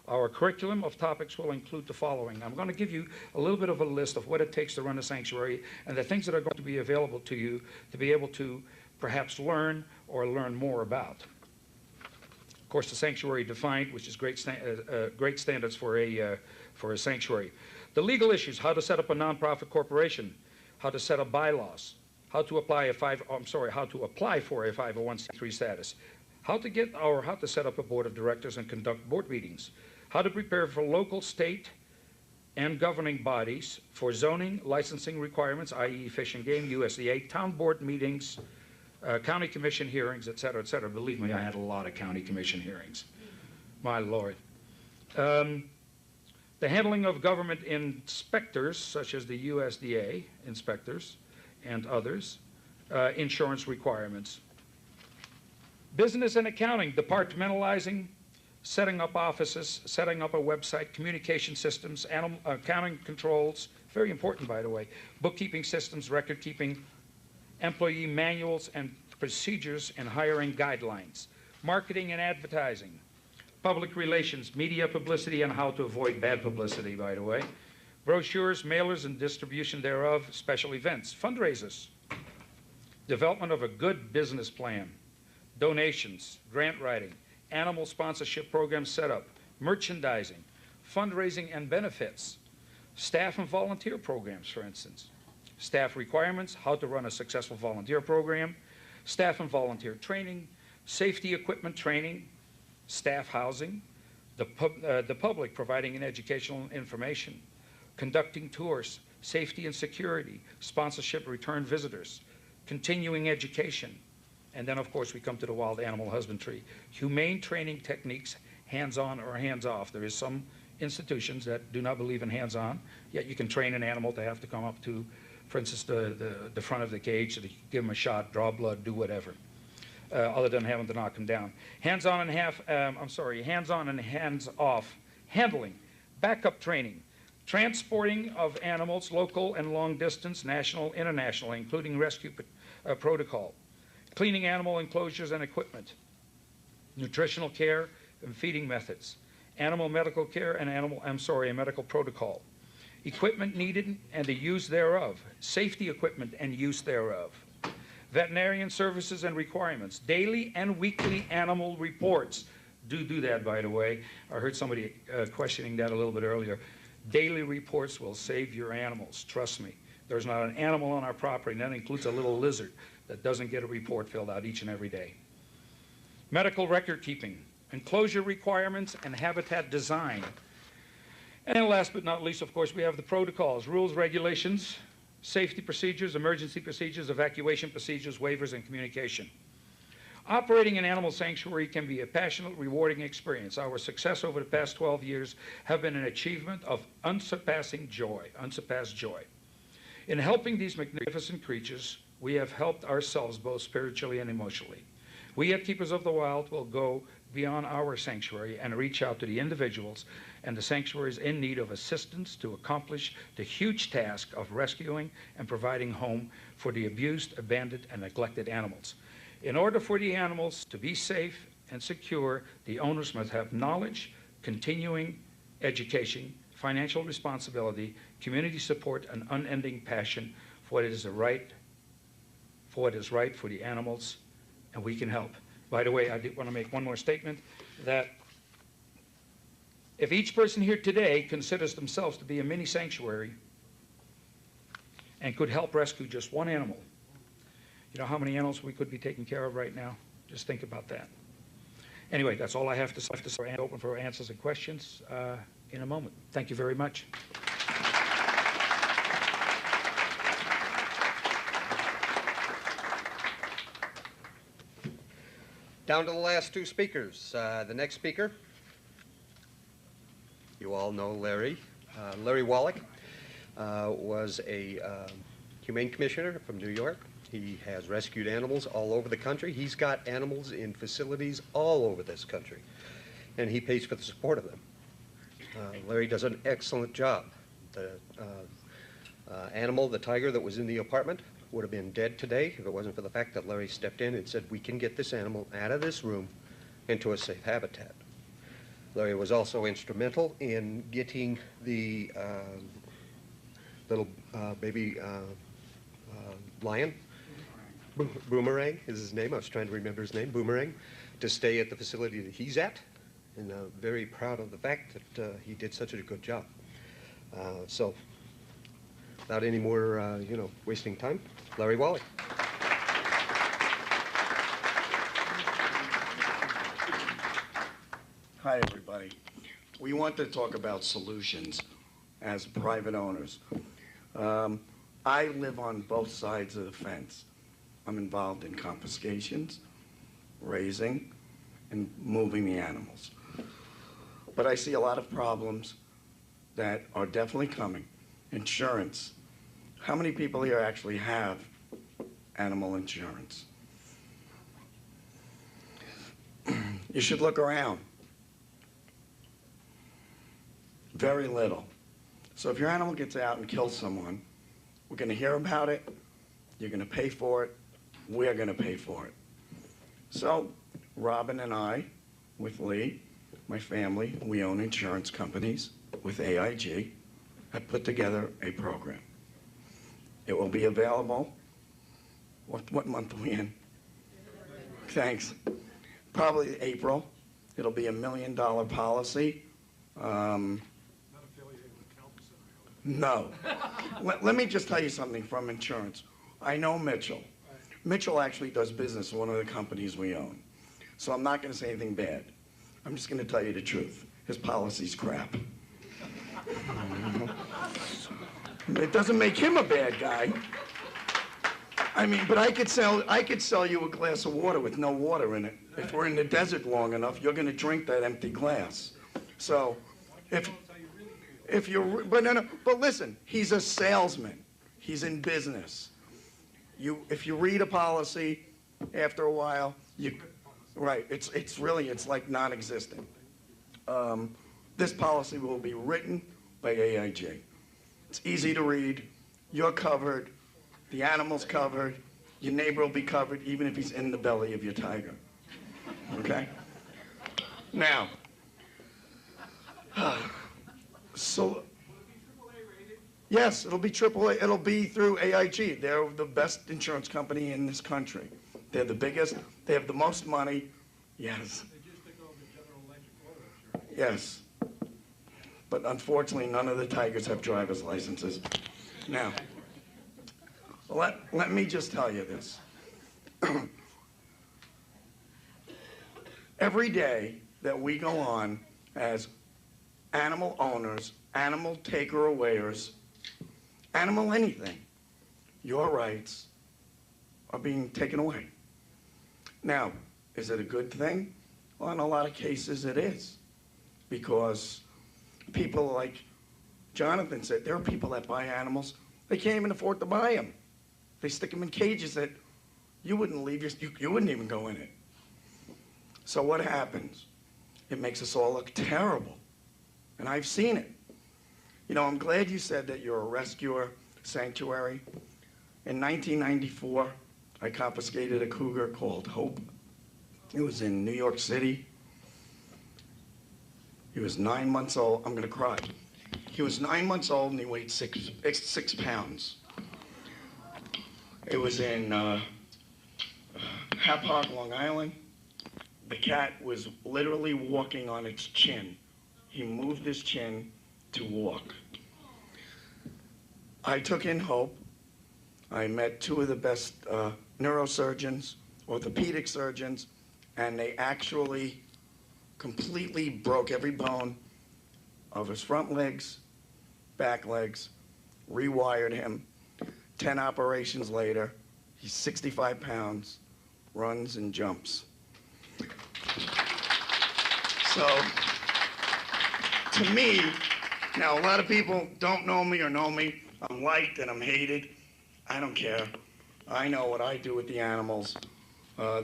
Our curriculum of topics will include the following. I'm going to give you a little bit of a list of what it takes to run a sanctuary and the things that are going to be available to you to be able to perhaps learn or learn more about. Of course, the sanctuary defined, which is great standards for a sanctuary. The legal issues: how to set up a nonprofit corporation, how to set up bylaws, how to apply for a 501c3 status, how to set up a board of directors and conduct board meetings, how to prepare for local, state, and governing bodies for zoning, licensing requirements, i.e. Fish and Game, USDA, town board meetings, county commission hearings, et cetera, et cetera. Believe me, I had a lot of county commission hearings. My Lord. The handling of government inspectors, such as the USDA inspectors and others, insurance requirements. Business and accounting, departmentalizing, setting up offices, setting up a website, communication systems, accounting controls, very important, by the way, bookkeeping systems, record keeping, employee manuals and procedures and hiring guidelines, marketing and advertising, public relations, media publicity and how to avoid bad publicity, by the way, brochures, mailers and distribution thereof, special events, fundraisers, development of a good business plan, donations, grant writing, animal sponsorship program setup, merchandising, fundraising and benefits, staff and volunteer programs, for instance, staff requirements, how to run a successful volunteer program, staff and volunteer training, safety equipment training, staff housing, the public providing an educational information, conducting tours, safety and security, sponsorship return visitors, continuing education, and then of course we come to the wild animal husbandry, humane training techniques, hands-on or hands-off. There is some institutions that do not believe in hands-on, yet you can train an animal to have to come up to, for instance, the front of the cage, so that you give them a shot, draw blood, do whatever, other than having to knock them down. Hands-on and hands-off handling, backup training, transporting of animals, local and long distance, national, international, including rescue protocol, cleaning animal enclosures and equipment, nutritional care and feeding methods, animal medical care and a medical protocol, equipment needed and the use thereof, safety equipment and use thereof, veterinarian services and requirements, daily and weekly animal reports. Do that, by the way. I heard somebody questioning that a little bit earlier. Daily reports will save your animals, trust me. There's not an animal on our property, and that includes a little lizard, that doesn't get a report filled out each and every day. Medical record keeping, enclosure requirements and habitat design. And last but not least, of course, we have the protocols, rules, regulations, safety procedures, emergency procedures, evacuation procedures, waivers, and communication. Operating an animal sanctuary can be a passionate, rewarding experience. Our success over the past 12 years have been an achievement of unsurpassed joy. In helping these magnificent creatures, we have helped ourselves both spiritually and emotionally. We at Keepers of the Wild will go beyond our sanctuary and reach out to the individuals and the sanctuaries in need of assistance to accomplish the huge task of rescuing and providing home for the abused, abandoned, and neglected animals. In order for the animals to be safe and secure, the owners must have knowledge, continuing education, financial responsibility, community support, and unending passion for what is right for the animals, and we can help. By the way, I did want to make one more statement, that if each person here today considers themselves to be a mini sanctuary and could help rescue just one animal, You know how many animals we could be taking care of right now? Just think about that. Anyway, that's all I have to say. I'm open for answers and questions in a moment. Thank you very much. Down to the last two speakers. The next speaker, you all know Larry. Larry Wallach was a humane commissioner from New York. He has rescued animals all over the country. He's got animals in facilities all over this country, and he pays for the support of them. Larry does an excellent job. The animal, the tiger that was in the apartment, would have been dead today if it wasn't for the fact that Larry stepped in and said, we can get this animal out of this room into a safe habitat. Larry was also instrumental in getting the little baby lion, Boomerang is his name, I was trying to remember his name, Boomerang, to stay at the facility that he's at, and very proud of the fact that he did such a good job. So, without any more, wasting time, Larry Wallach. Hi, everybody. We want to talk about solutions as private owners. I live on both sides of the fence. I'm involved in confiscations, raising, and moving the animals. But I see a lot of problems that are definitely coming. Insurance. How many people here actually have animal insurance? You should look around. Very little. So if your animal gets out and kills someone, we're going to hear about it, you're going to pay for it, we're going to pay for it. So Robin and I, with Lee, my family, we own insurance companies with AIG, have put together a program. It will be available, what month are we in? Thanks. Probably April. It'll be $1 million policy. No. Let me just tell you something from insurance. I know Mitchell. Mitchell actually does business with one of the companies we own. So I'm not going to say anything bad. I'm just going to tell you the truth. His policy's crap. It doesn't make him a bad guy. I mean, but I could sell you a glass of water with no water in it. If we're in the desert long enough, you're going to drink that empty glass. So if you're, but listen, he's a salesman. He's in business. If you read a policy, after a while, right, it's like non-existent. This policy will be written by AIG. It's easy to read. You're covered. The animal's covered. Your neighbor will be covered, even if he's in the belly of your tiger. Okay? Now, so, yes, it'll be AAA. It'll be through AIG. They're the best insurance company in this country. They're the biggest. They have the most money. Yes. Yes. But unfortunately, none of the tigers have driver's licenses. Now, let me just tell you this. Every day that we go on as animal owners, animal taker-awayers, animal anything, your rights are being taken away. Now, is it a good thing? Well, in a lot of cases it is. Because people like Jonathan said, there are people that buy animals, they can't even afford to buy them. They stick them in cages that you wouldn't leave, you wouldn't even go in it. So what happens? It makes us all look terrible. And I've seen it. You know, I'm glad you said that you're a rescuer sanctuary. In 1994, I confiscated a cougar called Hope. It was in New York City. He was 9 months old. I'm going to cry. He was 9 months old and he weighed 6 pounds. It was in Hap-Hog, Long Island. The cat was literally walking on its chin. He moved his chin to walk. I took in Hope. I met two of the best neurosurgeons, orthopedic surgeons, and they actually completely broke every bone of his front legs, back legs, rewired him. 10 operations later, he's 65 pounds, runs and jumps. So, to me, now a lot of people don't know me or know me. I'm liked and I'm hated. I don't care. I know what I do with the animals.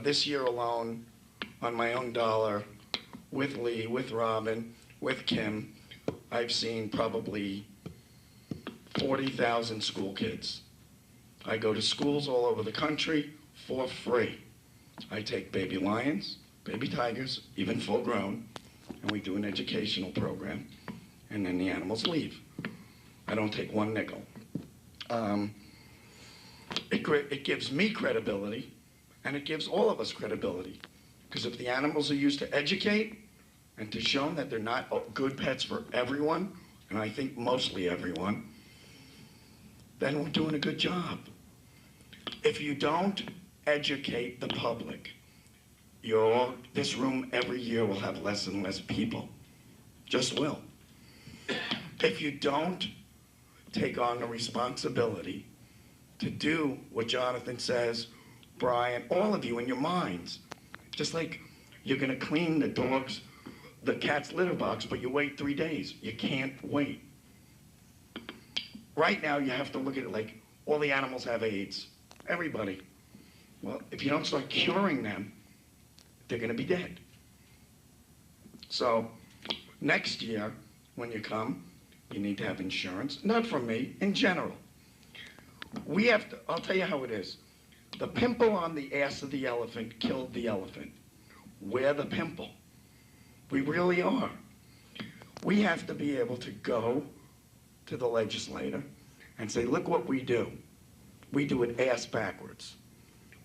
This year alone, on my own dollar, with Lee, with Robin, with Kim, I've seen probably 40,000 school kids. I go to schools all over the country for free. I take baby lions, baby tigers, even full grown, and we do an educational program, and then the animals leave. I don't take one nickel. It gives me credibility, and it gives all of us credibility. Because if the animals are used to educate and to show that they're not good pets for everyone, and I think mostly everyone, then we're doing a good job. If you don't educate the public, this room every year will have less and less people. Just will. If you don't take on the responsibility to do what Jonathan says, Brian, all of you in your minds, just like you're gonna clean the cat's litter box, but you wait 3 days. You can't wait. Right now, you have to look at it like all the animals have AIDS. Everybody. Well, if you don't start curing them, they're gonna be dead. So, next year, when you come, you need to have insurance. Not from me, in general. I'll tell you how it is. The pimple on the ass of the elephant killed the elephant. We're the pimple. We really are. We have to be able to go to the legislator and say, look what we do. We do it ass backwards.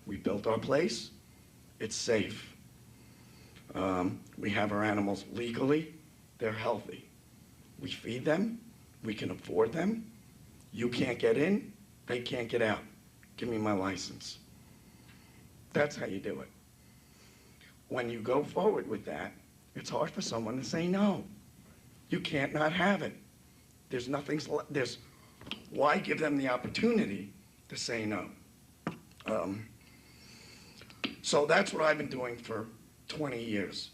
We built our place. It's safe. We have our animals legally. They're healthy. We feed them. We can afford them. You can't get in. They can't get out. Give me my license. That's how you do it. When you go forward with that, it's hard for someone to say no. You can't not have it. Why give them the opportunity to say no? So that's what I've been doing for 20 years.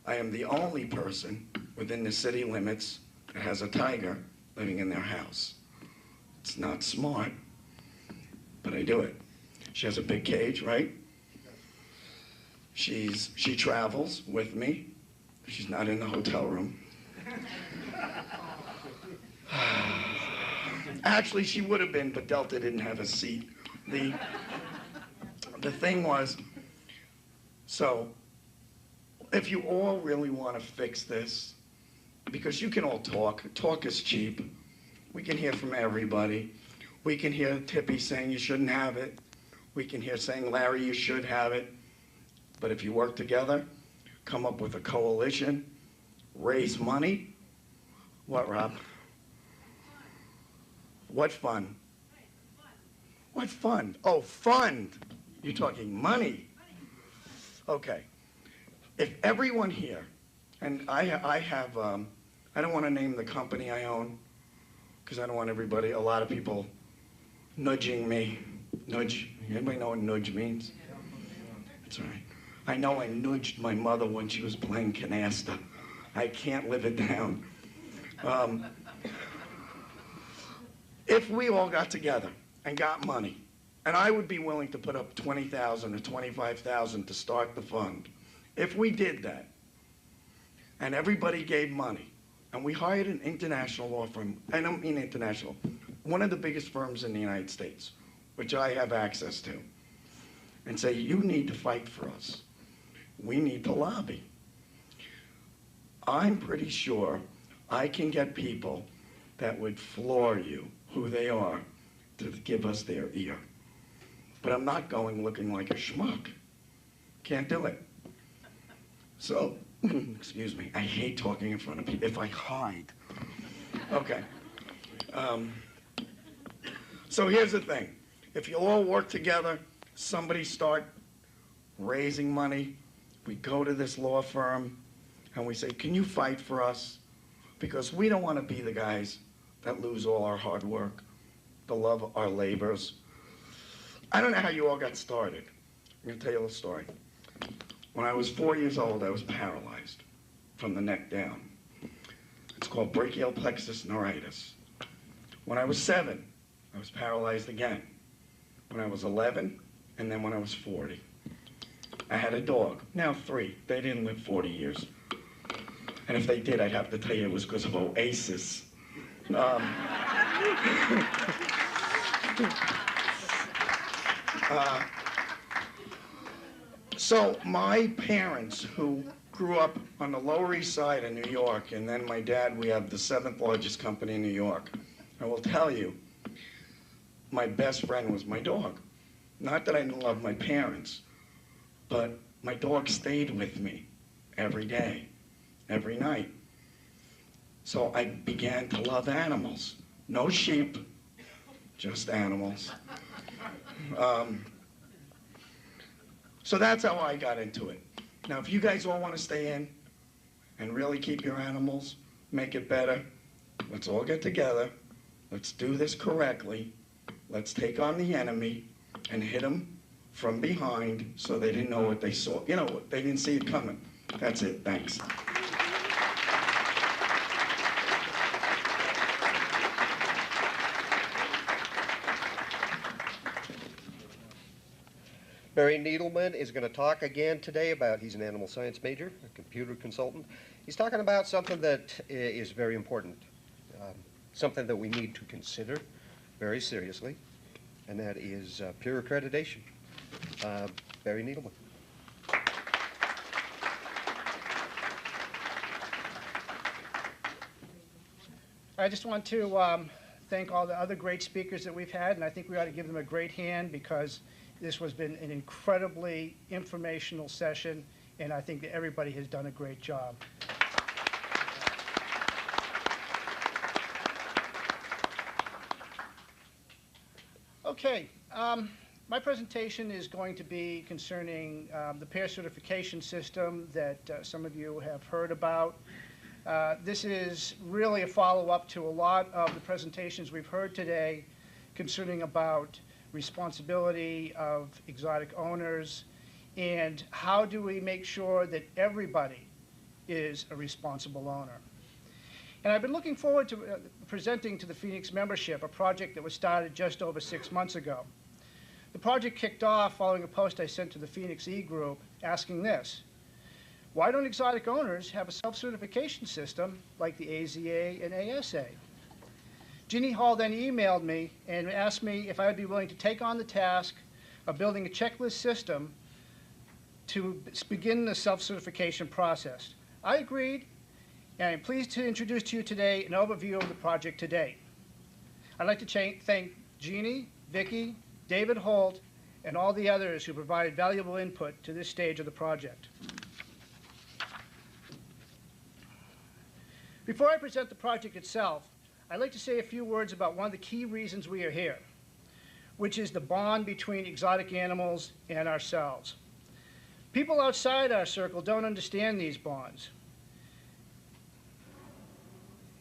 I am the only person within the city limits that has a tiger living in their house. It's not smart, but I do it. She has a big cage, right? She travels with me. She's not in the hotel room. Actually, she would have been, but Delta didn't have a seat. The thing was, so if you all really want to fix this, because you can all talk is cheap. We can hear from everybody. We can hear Tippy saying you shouldn't have it. We can hear saying, Larry, you should have it. But if you work together, come up with a coalition, raise money. What, Rob? What fun? What fun? Oh, fund. You're talking money. Okay. If everyone here, and I have, I don't want to name the company I own, because I don't want a lot of people nudging me. Nudge. Anybody know what nudge means? That's right. I know I nudged my mother when she was playing canasta. I can't live it down. If we all got together and got money, and I would be willing to put up $20,000 or $25,000 to start the fund. If we did that, and everybody gave money, and we hired an international law firm, I don't mean international, one of the biggest firms in the United States, which I have access to, and say, you need to fight for us. We need to lobby. I'm pretty sure I can get people that would floor you, who they are, to give us their ear. But I'm not going looking like a schmuck. Can't do it. So, excuse me, I hate talking in front of people. If I hide. Okay. So here's the thing. If you all work together somebody start raising money, we go to this law firm and we say, can you fight for us? Because we don't want to be the guys that lose all our hard work, the love of our labors. I don't know how you all got started. I'm going to tell you a little story. When I was 4 years old, I was paralyzed from the neck down. It's called brachial plexus neuritis. When I was 7, I was paralyzed again. When I was 11, and then when I was 40. I had a dog, now 3. They didn't live 40 years. And if they did, I'd have to tell you it was because of Oasis. So my parents, who grew up on the Lower East Side of New York, and then my dad, we have the 7th largest company in New York. I will tell you, my best friend was my dog. Not that I didn't love my parents, but my dog stayed with me every day, every night. So I began to love animals. No sheep, just animals. So that's how I got into it. Now, if you guys all want to stay in and really keep your animals, make it better, let's all get together. Let's do this correctly. Let's take on the enemy and hit them from behind so they didn't know what they saw. You know, they didn't see it coming. That's it. Thanks. Barry Needleman is going to talk again today about, he's an animal science major, a computer consultant. He's talking about something that is very important, something that we need to consider very seriously, and that is peer accreditation. Barry Needleman. I just want to thank all the other great speakers that we've had, and I think we ought to give them a great hand because this has been an incredibly informational session, and I think that everybody has done a great job. Okay, my presentation is going to be concerning the peer certification system that some of you have heard about. This is really a follow-up to a lot of the presentations we've heard today concerning about responsibility of exotic owners and how do we make sure that everybody is a responsible owner. And I've been looking forward to presenting to the Phoenix membership a project that was started just over 6 months ago. The project kicked off following a post I sent to the Phoenix E-Group asking this: why don't exotic owners have a self-certification system like the AZA and ASA? Jeannie Hall then emailed me and asked me if I would be willing to take on the task of building a checklist system to begin the self-certification process. I agreed, and I'm pleased to introduce to you today an overview of the project to date. I'd like to thank Jeannie, Vicki, David Holt, and all the others who provided valuable input to this stage of the project. Before I present the project itself, I'd like to say a few words about one of the key reasons we are here, which is the bond between exotic animals and ourselves. People outside our circle don't understand these bonds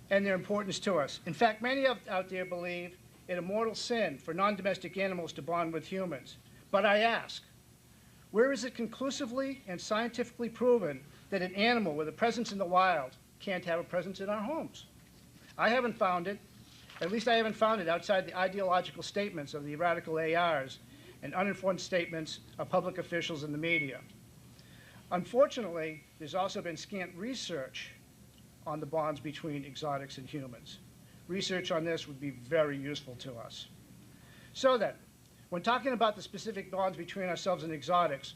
and their importance to us. In fact, many out there believe it a mortal sin for non-domestic animals to bond with humans. But I ask, where is it conclusively and scientifically proven that an animal with a presence in the wild can't have a presence in our homes? I haven't found it. At least I haven't found it outside the ideological statements of the radical ARs and uninformed statements of public officials in the media. Unfortunately, there's also been scant research on the bonds between exotics and humans. Research on this would be very useful to us. So then, when talking about the specific bonds between ourselves and exotics,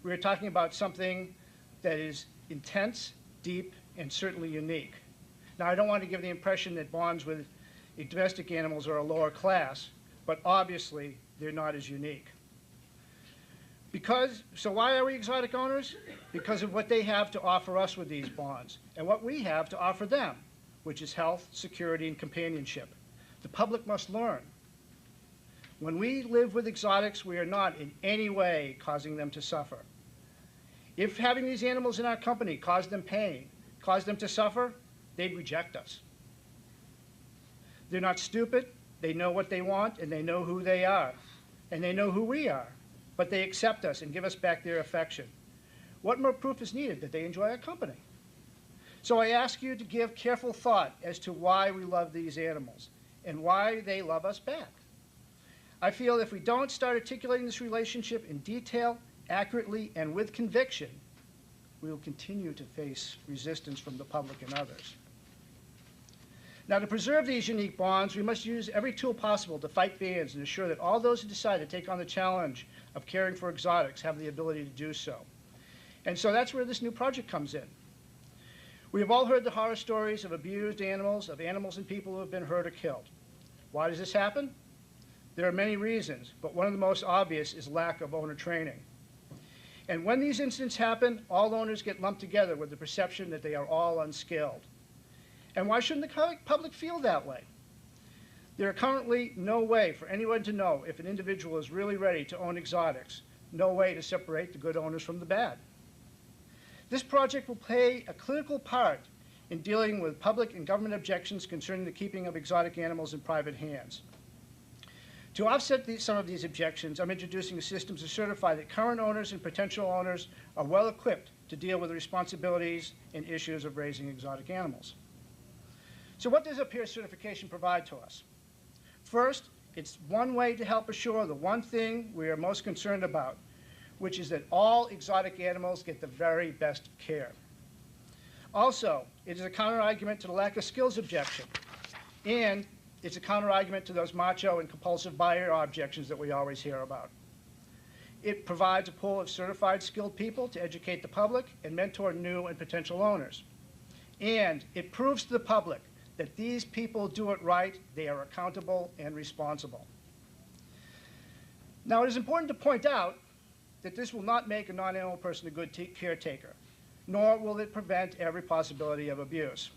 we are talking about something that is intense, deep, and certainly unique. Now, I don't want to give the impression that bonds with domestic animals are a lower class, but obviously they're not as unique. So why are we exotic owners? Because of what they have to offer us with these bonds, and what we have to offer them, which is health, security, and companionship. The public must learn. When we live with exotics, we are not in any way causing them to suffer. If having these animals in our company caused them pain, caused them to suffer, they'd reject us. They're not stupid. They know what they want, and they know who they are, and they know who we are, but they accept us and give us back their affection. What more proof is needed that they enjoy our company? So I ask you to give careful thought as to why we love these animals and why they love us back. I feel if we don't start articulating this relationship in detail, accurately, and with conviction, we will continue to face resistance from the public and others. Now, to preserve these unique bonds, we must use every tool possible to fight bans and ensure that all those who decide to take on the challenge of caring for exotics have the ability to do so. And so that's where this new project comes in. We have all heard the horror stories of abused animals, of animals and people who have been hurt or killed. Why does this happen? There are many reasons, but one of the most obvious is lack of owner training. And when these incidents happen, all owners get lumped together with the perception that they are all unskilled. And why shouldn't the public feel that way? There are currently no way for anyone to know if an individual is really ready to own exotics, no way to separate the good owners from the bad. This project will play a critical part in dealing with public and government objections concerning the keeping of exotic animals in private hands. To offset some of these objections, I'm introducing a system to certify that current owners and potential owners are well equipped to deal with the responsibilities and issues of raising exotic animals. So what does a peer certification provide to us? First, it's one way to help assure the one thing we are most concerned about, which is that all exotic animals get the very best care. Also, it is a counter-argument to the lack of skills objection, and it's a counter-argument to those macho and compulsive buyer objections that we always hear about. It provides a pool of certified skilled people to educate the public and mentor new and potential owners. And it proves to the public that these people do it right, they are accountable and responsible. Now, it is important to point out that this will not make a non-animal person a good caretaker, nor will it prevent every possibility of abuse.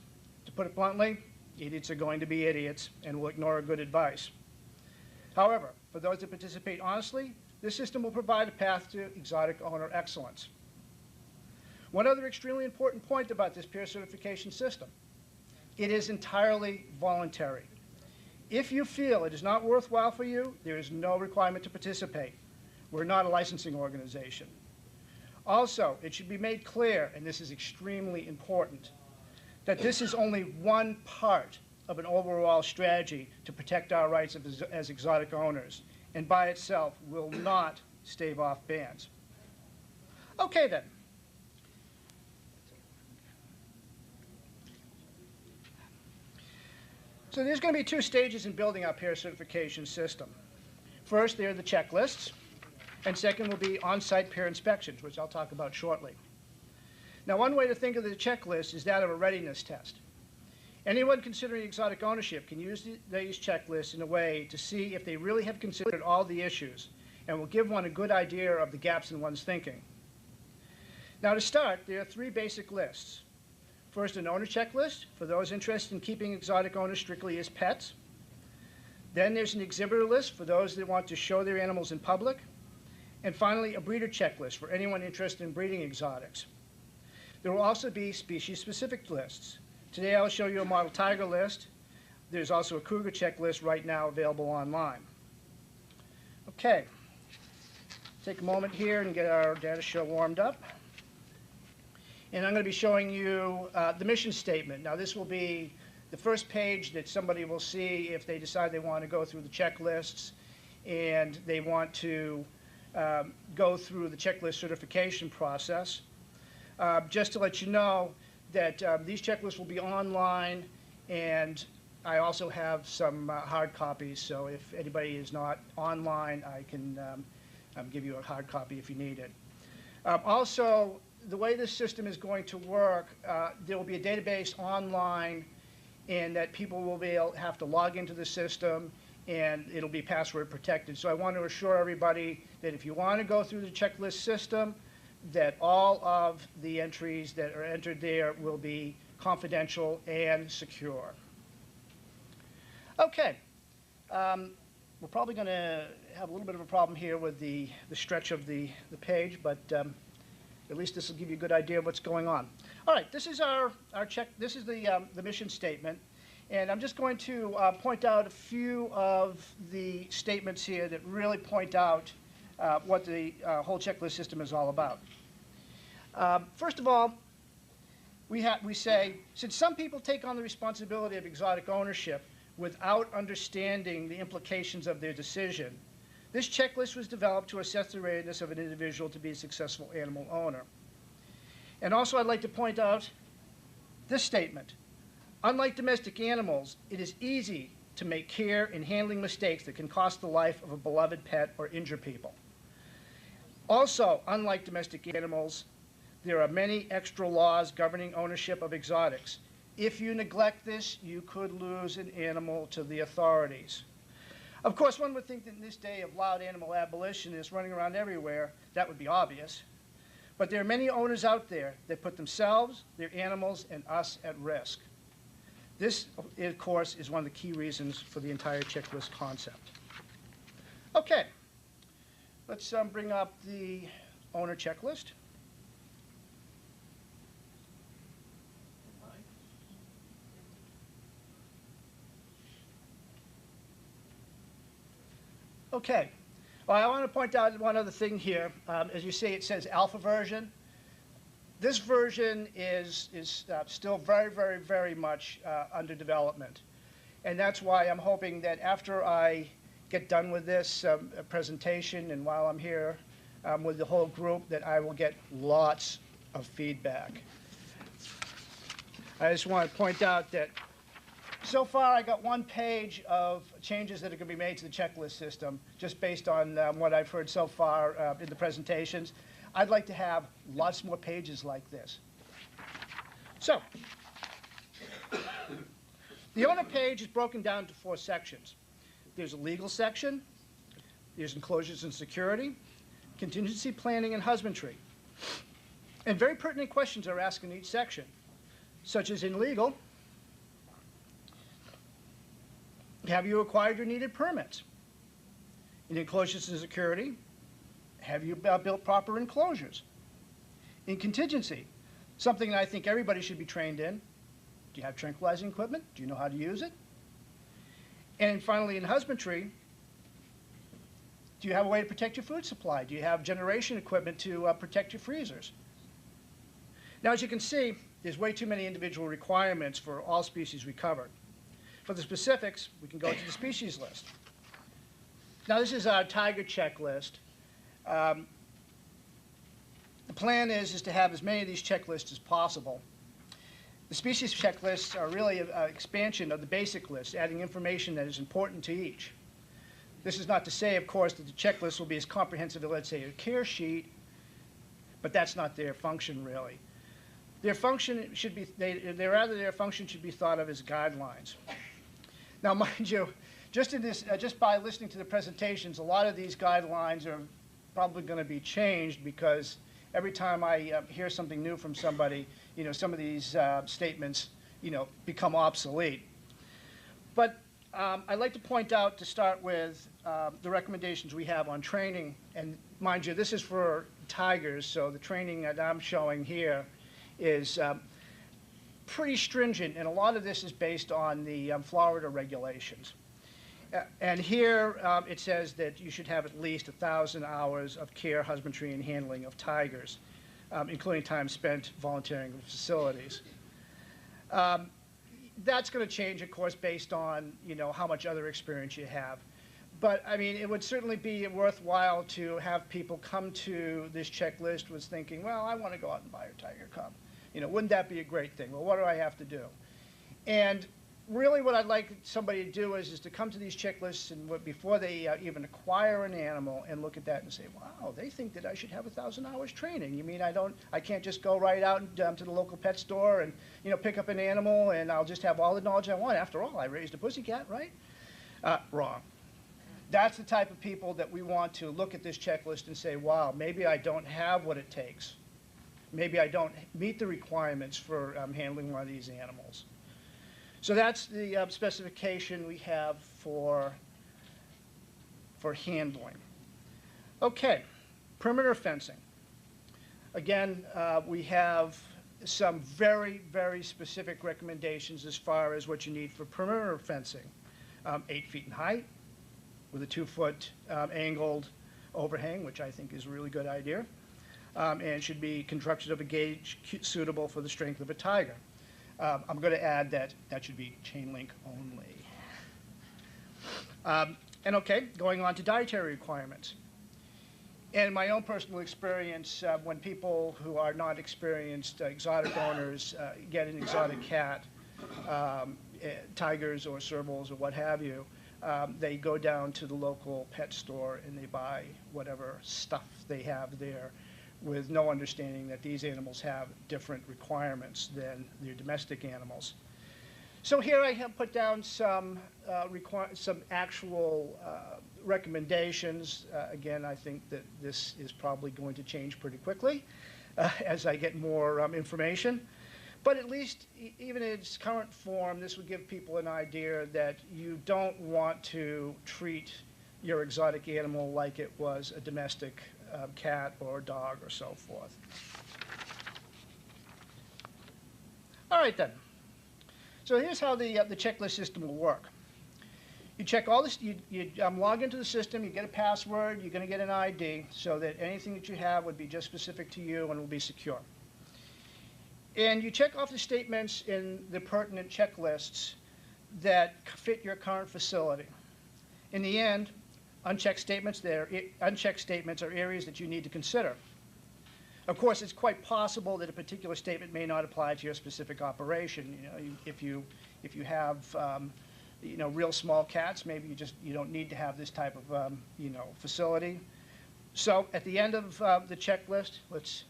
To put it bluntly, idiots are going to be idiots and will ignore good advice. However, for those that participate honestly, this system will provide a path to exotic owner excellence. One other extremely important point about this peer certification system: it is entirely voluntary. If you feel it is not worthwhile for you, there is no requirement to participate. We're not a licensing organization. Also, it should be made clear, and this is extremely important, that this is only one part of an overall strategy to protect our rights as exotic owners, and by itself will not stave off bans. Okay then. So there's going to be two stages in building our peer certification system. First, there are the checklists, and second will be on-site peer inspections, which I'll talk about shortly. Now, one way to think of the checklist is that of a readiness test. Anyone considering exotic ownership can use these checklists in a way to see if they really have considered all the issues, and will give one a good idea of the gaps in one's thinking. Now, to start, there are three basic lists. First, an owner checklist for those interested in keeping exotic owners strictly as pets. Then there's an exhibitor list for those that want to show their animals in public. And finally, a breeder checklist for anyone interested in breeding exotics. There will also be species-specific lists. Today I'll show you a model tiger list. There's also a cougar checklist right now available online. Okay, take a moment here and get our data show warmed up. And I'm going to be showing you the mission statement. Now, this will be the first page that somebody will see if they decide they want to go through the checklists and they want to go through the checklist certification process. Just to let you know that these checklists will be online, and I also have some hard copies, so if anybody is not online, I can give you a hard copy if you need it. Also, the way this system is going to work, there will be a database online, and that people will have to log into the system, and it'll be password protected. So I want to assure everybody that if you want to go through the checklist system, that all of the entries that are entered there will be confidential and secure. Okay. One we're probably going to have a little bit of a problem here with the stretch of the page, but at least this will give you a good idea of what's going on. All right, this is our check. This is the mission statement. And I'm just going to point out a few of the statements here that really point out what the whole checklist system is all about. First of all, we say, since some people take on the responsibility of exotic ownership without understanding the implications of their decision, this checklist was developed to assess the readiness of an individual to be a successful animal owner. And also I'd like to point out this statement. Unlike domestic animals, it is easy to make care and handling mistakes that can cost the life of a beloved pet or injure people. Also, unlike domestic animals, there are many extra laws governing ownership of exotics. If you neglect this, you could lose an animal to the authorities. Of course, one would think that in this day of loud animal abolitionists running around everywhere, that would be obvious. But there are many owners out there that put themselves, their animals, and us at risk. This, of course, is one of the key reasons for the entire checklist concept. Okay, let's bring up the owner checklist. Okay, well, I want to point out one other thing here. As you see, it says alpha version. This version is still very, very, very much under development. And that's why I'm hoping that after I get done with this presentation and while I'm here with the whole group, that I will get lots of feedback. I just want to point out that so far I got 1 page of changes that are going to be made to the checklist system, just based on what I've heard so far in the presentations. I'd like to have lots more pages like this. So, the owner page is broken down into 4 sections. There's a legal section, there's enclosures and security, contingency planning and husbandry. And very pertinent questions are asked in each section, such as in legal, have you acquired your needed permits? In enclosures and security, have you built proper enclosures? In contingency, something that I think everybody should be trained in, do you have tranquilizing equipment? Do you know how to use it? And finally, in husbandry, do you have a way to protect your food supply? Do you have generation equipment to protect your freezers? Now, as you can see, there's way too many individual requirements for all species we covered. For the specifics, we can go to the species list. Now, this is our tiger checklist. The plan is to have as many of these checklists as possible. The species checklists are really an expansion of the basic list, adding information that is important to each. This is not to say, of course, that the checklist will be as comprehensive as, let's say, a care sheet, but that's not their function, really. Their function should be, their function should be thought of as guidelines. Now, mind you, just by listening to the presentations, a lot of these guidelines are probably going to be changed because every time I hear something new from somebody, some of these statements, become obsolete. But I'd like to point out, to start with, the recommendations we have on training. And mind you, this is for tigers, so the training that I'm showing here is pretty stringent, and a lot of this is based on the Florida regulations. And here it says that you should have at least 1,000 hours of care, husbandry, and handling of tigers, including time spent volunteering in facilities. That's going to change, of course, based on how much other experience you have. But I mean, it would certainly be worthwhile to have people come to this checklist with thinking, well, I want to go out and buy a tiger cub. Wouldn't that be a great thing? Well, what do I have to do? And really what I'd like somebody to do is to come to these checklists and before they even acquire an animal and look at that and say, wow, they think that I should have 1,000 hours training. You mean I can't just go right out and, to the local pet store and, pick up an animal and I'll just have all the knowledge I want? After all, I raised a pussycat, right? Wrong. That's the type of people that we want to look at this checklist and say, wow, maybe I don't have what it takes. Maybe I don't meet the requirements for handling one of these animals. So that's the specification we have for for handling. Okay, perimeter fencing. Again, we have some very, very specific recommendations as far as what you need for perimeter fencing. 8 feet in height with a 2-foot angled overhang, which I think is a really good idea, and should be constructed of a gauge suitable for the strength of a tiger. I'm going to add that that should be chain link only. And okay, going on to dietary requirements. In my own personal experience, when people who are not experienced exotic owners get an exotic cat, tigers or servals or what have you, they go down to the local pet store and they buy whatever stuff they have there with no understanding that these animals have different requirements than their domestic animals. So here I have put down some actual recommendations. Again, I think that this is probably going to change pretty quickly as I get more information. But at least, even in its current form, this would give people an idea that you don't want to treat your exotic animal like it was a domestic cat or dog or so forth. All right, then. So here's how the checklist system will work. You check all this, you log into the system, you get a password, you're going to get an ID so that anything that you have would be just specific to you and will be secure. And you check off the statements in the pertinent checklists that fit your current facility. In the end, unchecked statements are areas that you need to consider. Of course, it's quite possible that a particular statement may not apply to your specific operation. You know, if you have real small cats, maybe you don't need to have this type of facility. So at the end of the checklist, let's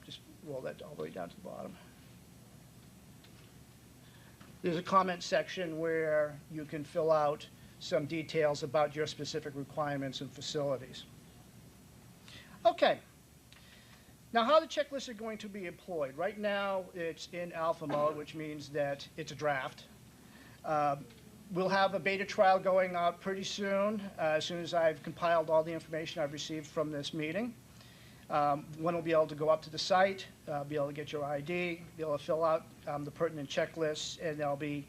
just roll that all the way down to the bottom. There's a comment section where you can fill out some details about your specific requirements and facilities. Okay. Now, how the checklists are going to be employed. Right now, it's in alpha mode, which means that it's a draft. We'll have a beta trial going out pretty soon, as soon as I've compiled all the information I've received from this meeting. One will be able to go up to the site, be able to get your ID, be able to fill out the pertinent checklists, and they'll be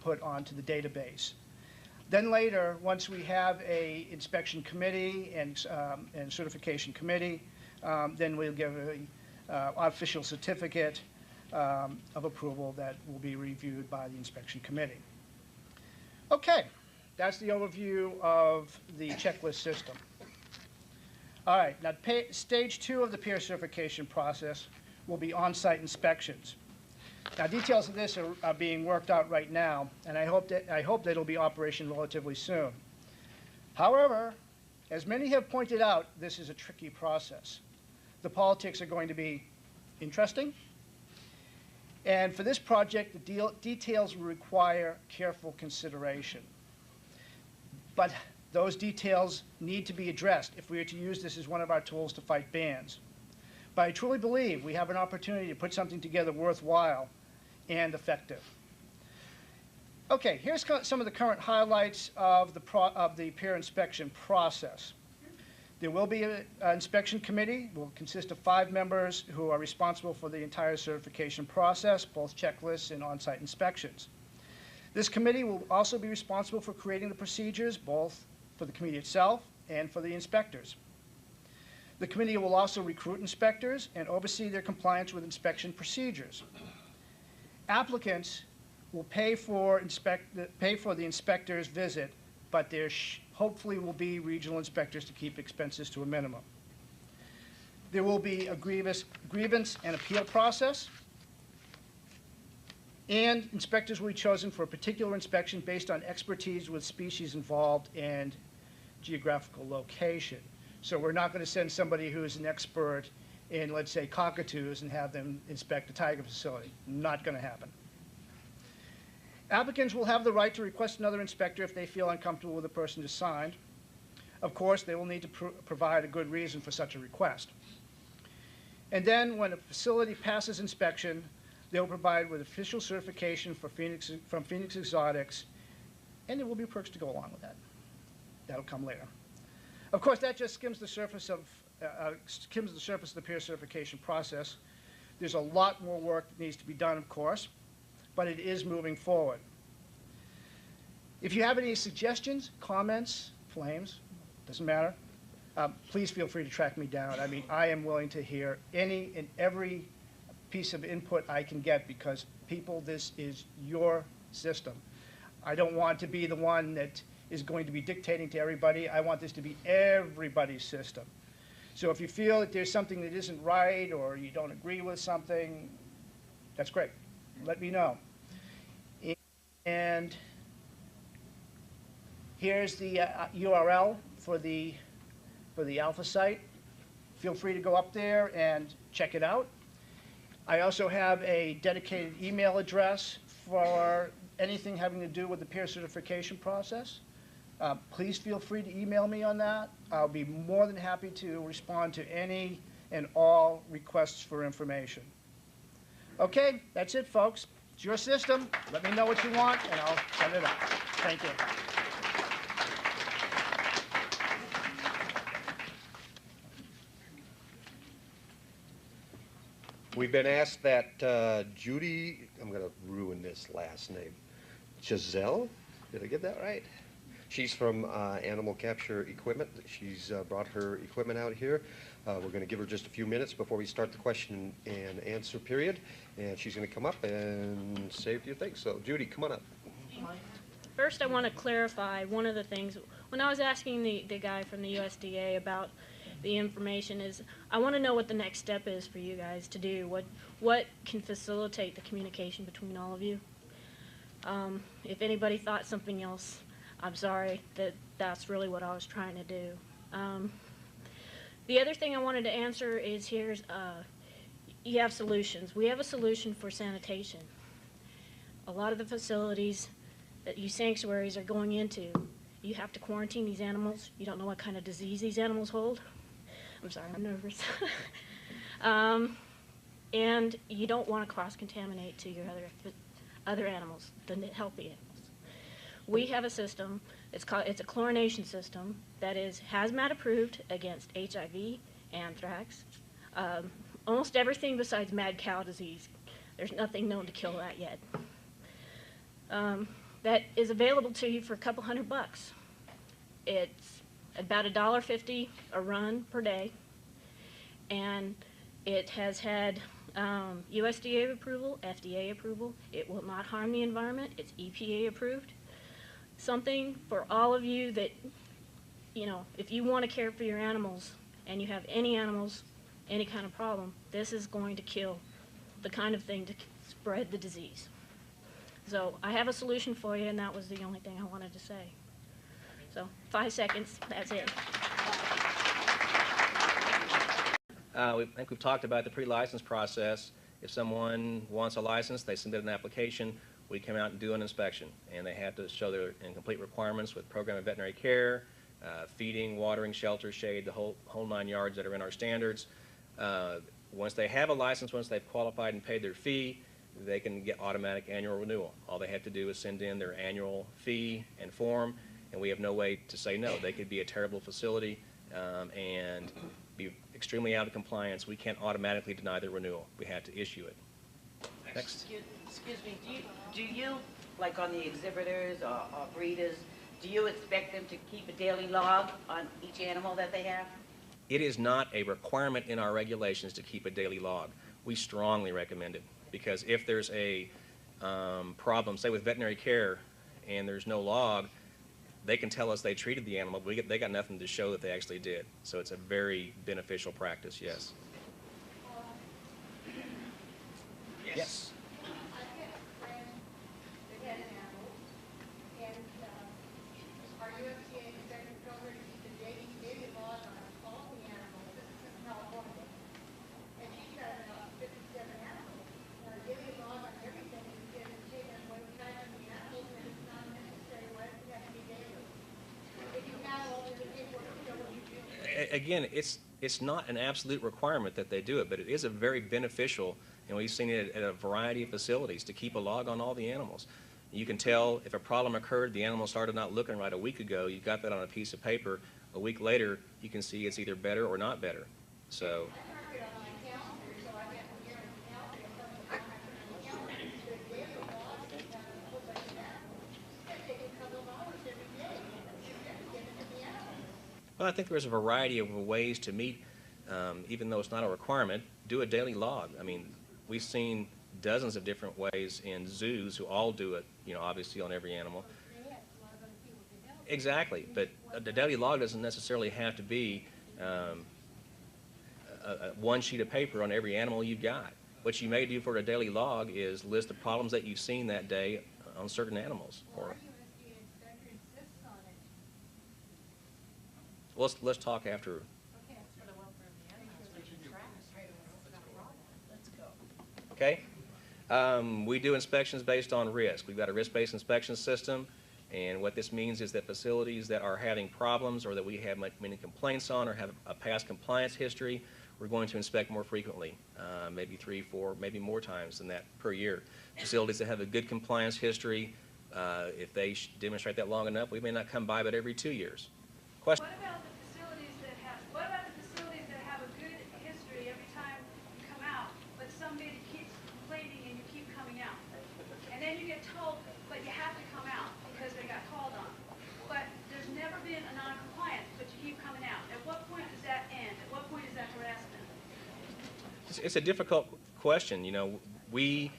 put onto the database. Then later, once we have a inspection committee and certification committee, then we'll give an official certificate of approval that will be reviewed by the inspection committee. Okay, that's the overview of the checklist system. All right, now stage 2 of the peer certification process will be on-site inspections. Now, details of this are being worked out right now, and I hope that it'll be operational relatively soon. However, as many have pointed out, this is a tricky process. The politics are going to be interesting, and for this project, the details will require careful consideration. But those details need to be addressed if we are to use this as one of our tools to fight bans. But I truly believe we have an opportunity to put something together worthwhile and effective. Okay, here's some of the current highlights of the peer inspection process. There will be an inspection committee. It will consist of 5 members who are responsible for the entire certification process, both checklists and on-site inspections. This committee will also be responsible for creating the procedures, both for the committee itself and for the inspectors. The committee will also recruit inspectors and oversee their compliance with inspection procedures. Applicants will pay for the inspector's visit, but there hopefully will be regional inspectors to keep expenses to a minimum. There will be a grievance and appeal process, and inspectors will be chosen for a particular inspection based on expertise with species involved and geographical location. So we're not going to send somebody who is an expert in, let's say, cockatoos and have them inspect a tiger facility. Not going to happen. Applicants will have the right to request another inspector if they feel uncomfortable with the person assigned. Of course, they will need to provide a good reason for such a request. And then when a facility passes inspection, they will provide with official certification from Phoenix Exotics, and there will be perks to go along with that. That'll come later. Of course, that just skims the surface of the peer certification process. There's a lot more work that needs to be done, of course, but it is moving forward. If you have any suggestions, comments, flames, doesn't matter, please feel free to track me down. I mean, I am willing to hear any and every piece of input I can get, because people, this is your system. I don't want to be the one that is going to be dictating to everybody. I want this to be everybody's system. So if you feel that there's something that isn't right, or you don't agree with something, that's great. Let me know. And here's the URL for the alpha site. Feel free to go up there and check it out. I also have a dedicated email address for anything having to do with the peer certification process. Please feel free to email me on that. I'll be more than happy to respond to any and all requests for information. Okay, that's it, folks. It's your system. Let me know what you want, and I'll send it out. Thank you. We've been asked that Judy, I'm going to ruin this last name, Giselle, did I get that right? She's from Animal Capture Equipment. She's brought her equipment out here. We're going to give her just a few minutes before we start the question and answer period, and she's going to come up and say a few things. So Judy, come on up. First, I want to clarify one of the things. When I was asking the guy from the USDA about the information, is I want to know what the next step is for you guys to do. What can facilitate the communication between all of you? If anybody thought something else, I'm sorry, that's really what I was trying to do. The other thing I wanted to answer is you have solutions. We have a solution for sanitation. A lot of the facilities that you sanctuaries are going into, you have to quarantine these animals. You don't know what kind of disease these animals hold. I'm sorry, I'm nervous. And you don't want to cross-contaminate to your other animals, the healthy animals. We have a system, it's a chlorination system that is hazmat approved against HIV, anthrax, almost everything besides mad cow disease. There's nothing known to kill that yet. That is available to you for a couple $100. It's about $1.50 a run per day, and it has had USDA approval, FDA approval. It will not harm the environment. It's EPA approved. Something for all of you that, if you want to care for your animals and you have any animals, any kind of problem, this is going to kill the kind of thing to spread the disease. So I have a solution for you, and that was the only thing I wanted to say. So 5 seconds, that's it. I think we've talked about the pre-license process. If someone wants a license, they submit an application, we come out and do an inspection, and they have to show their complete requirements with program of veterinary care, feeding, watering, shelter, shade, the whole 9 yards that are in our standards. Once they have a license, once they've qualified and paid their fee, they can get automatic annual renewal. All they have to do is send in their annual fee and form, and we have no way to say no. They could be a terrible facility and be extremely out of compliance. We can't automatically deny their renewal. We have to issue it. Next. Excuse me, do you, like on the exhibitors or breeders, do you expect them to keep a daily log on each animal that they have? It is not a requirement in our regulations to keep a daily log. We strongly recommend it, because if there's a problem, say with veterinary care, and there's no log, they can tell us they treated the animal, but they got nothing to show that they actually did. So it's a very beneficial practice, yes. Yes. Again, it's not an absolute requirement that they do it, but it is a very beneficial, and we've seen it at a variety of facilities, to keep a log on all the animals. You can tell if a problem occurred, the animal started not looking right a week ago, you got that on a piece of paper. A week later, you can see it's either better or not better. So. Well, I think there's a variety of ways to meet, even though it's not a requirement, do a daily log. I mean, we've seen dozens of different ways in zoos who all do it, you know, obviously on every animal. Exactly, but the daily log doesn't necessarily have to be one sheet of paper on every animal you've got. What you may do for a daily log is list the problems that you've seen that day on certain animals. Or, let's talk after. Okay. We do inspections based on risk. We've got a risk-based inspection system, and what this means is that facilities that are having problems or that we have many complaints on or have a past compliance history, we're going to inspect more frequently, maybe 3, 4, maybe more times than that per year. Facilities that have a good compliance history, if they demonstrate that long enough, we may not come by but every 2 years. Question? What about the facilities that have a good history every time you come out, but somebody keeps complaining and you keep coming out? And then you get told, but you have to come out because they got called on. But there's never been a non-compliance, but you keep coming out. At what point does that end? At what point is that harassment? It's a difficult question. You know, we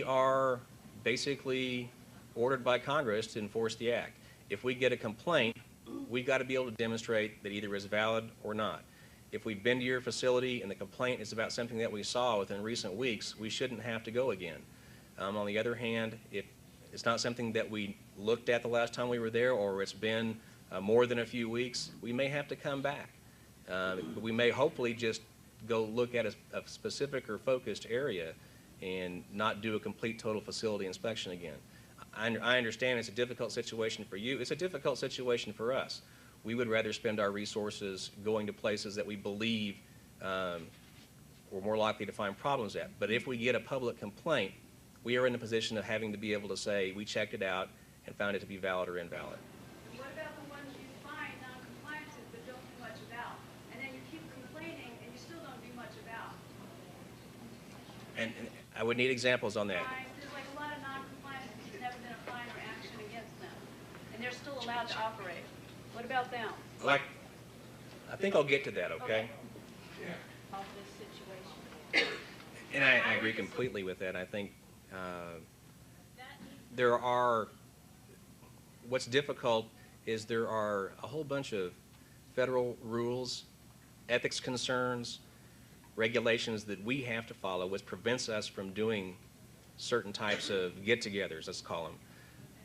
are basically ordered by Congress to enforce the act. If we get a complaint, we've got to be able to demonstrate that either is valid or not. If we've been to your facility and the complaint is about something that we saw within recent weeks, we shouldn't have to go again. On the other hand, if it's not something that we looked at the last time we were there, or it's been more than a few weeks, we may have to come back. We may hopefully just go look at a specific or focused area and not do a complete total facility inspection again. I understand it's a difficult situation for you. It's a difficult situation for us. We would rather spend our resources going to places that we believe we're more likely to find problems at. But if we get a public complaint, we are in the position of having to be able to say we checked it out and found it to be valid or invalid. What about the ones you find non-compliances but don't do much about? And then you keep complaining and you still don't do much about? And I would need examples on that. There's like a lot of non-compliances, there's never been a fine or action against them. And they're still allowed to operate. What about them? Like, I think I'll get to that, okay? Of this situation. And I agree completely with that. I think what's difficult is there are a whole bunch of federal rules, ethics concerns, regulations that we have to follow, which prevents us from doing certain types of get-togethers, let's call them.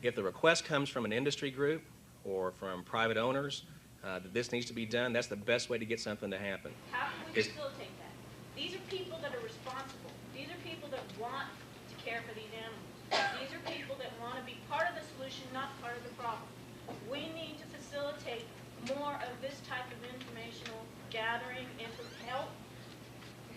If the request comes from an industry group or from private owners that this needs to be done, that's the best way to get something to happen. How can we facilitate that? These are people that are responsible. These are people that want to care for these animals. These are people that want to be part of the solution, not part of the problem. We need to facilitate more of this type of informational gathering and to help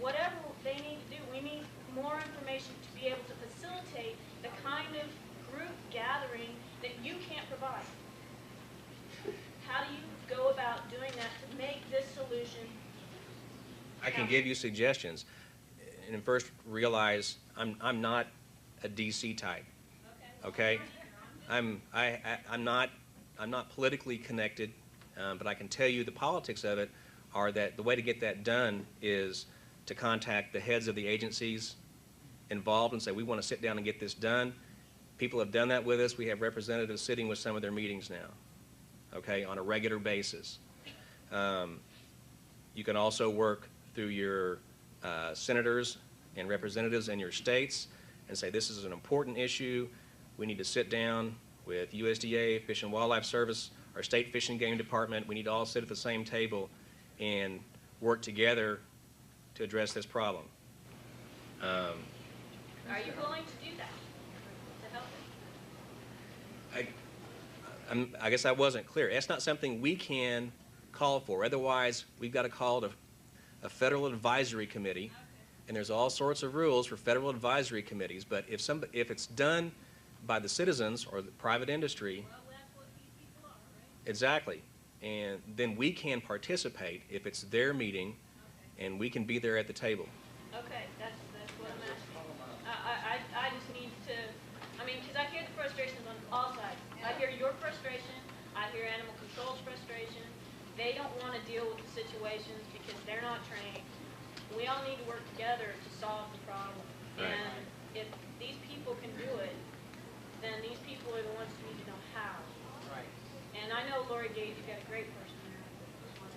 whatever they need to do. We need more information to be able to facilitate the kind of group gathering that you can't provide. How do you go about doing that to make this solution? I can give you suggestions. And first realize I'm not a DC type. Okay? I'm not politically connected, but I can tell you the politics of it are that the way to get that done is to contact the heads of the agencies involved and say, we want to sit down and get this done. People have done that with us. We have representatives sitting with some of their meetings now, okay, on a regular basis. You can also work through your senators and representatives in your states and say, this is an important issue. We need to sit down with USDA, Fish and Wildlife Service, our state fish and game department. We need to all sit at the same table and work together to address this problem. Are you willing to do that, to help it? I guess I wasn't clear. That's not something we can call for. Otherwise, we've got to call a federal advisory committee, and there's all sorts of rules for federal advisory committees. But if it's done by the citizens or the private industry. Exactly. And then we can participate if it's their meeting, and we can be there at the table. Okay, that's what I'm asking. I just need to, I mean, because I hear the frustrations on all sides. I hear your frustration, I hear animal control's frustration. They don't want to deal with the situations because they're not trained. We all need to work together to solve the problem. Right. And if these people can do it, then these people are the ones who need to know how. Right. And I know Lori Gage, you've got a great person there.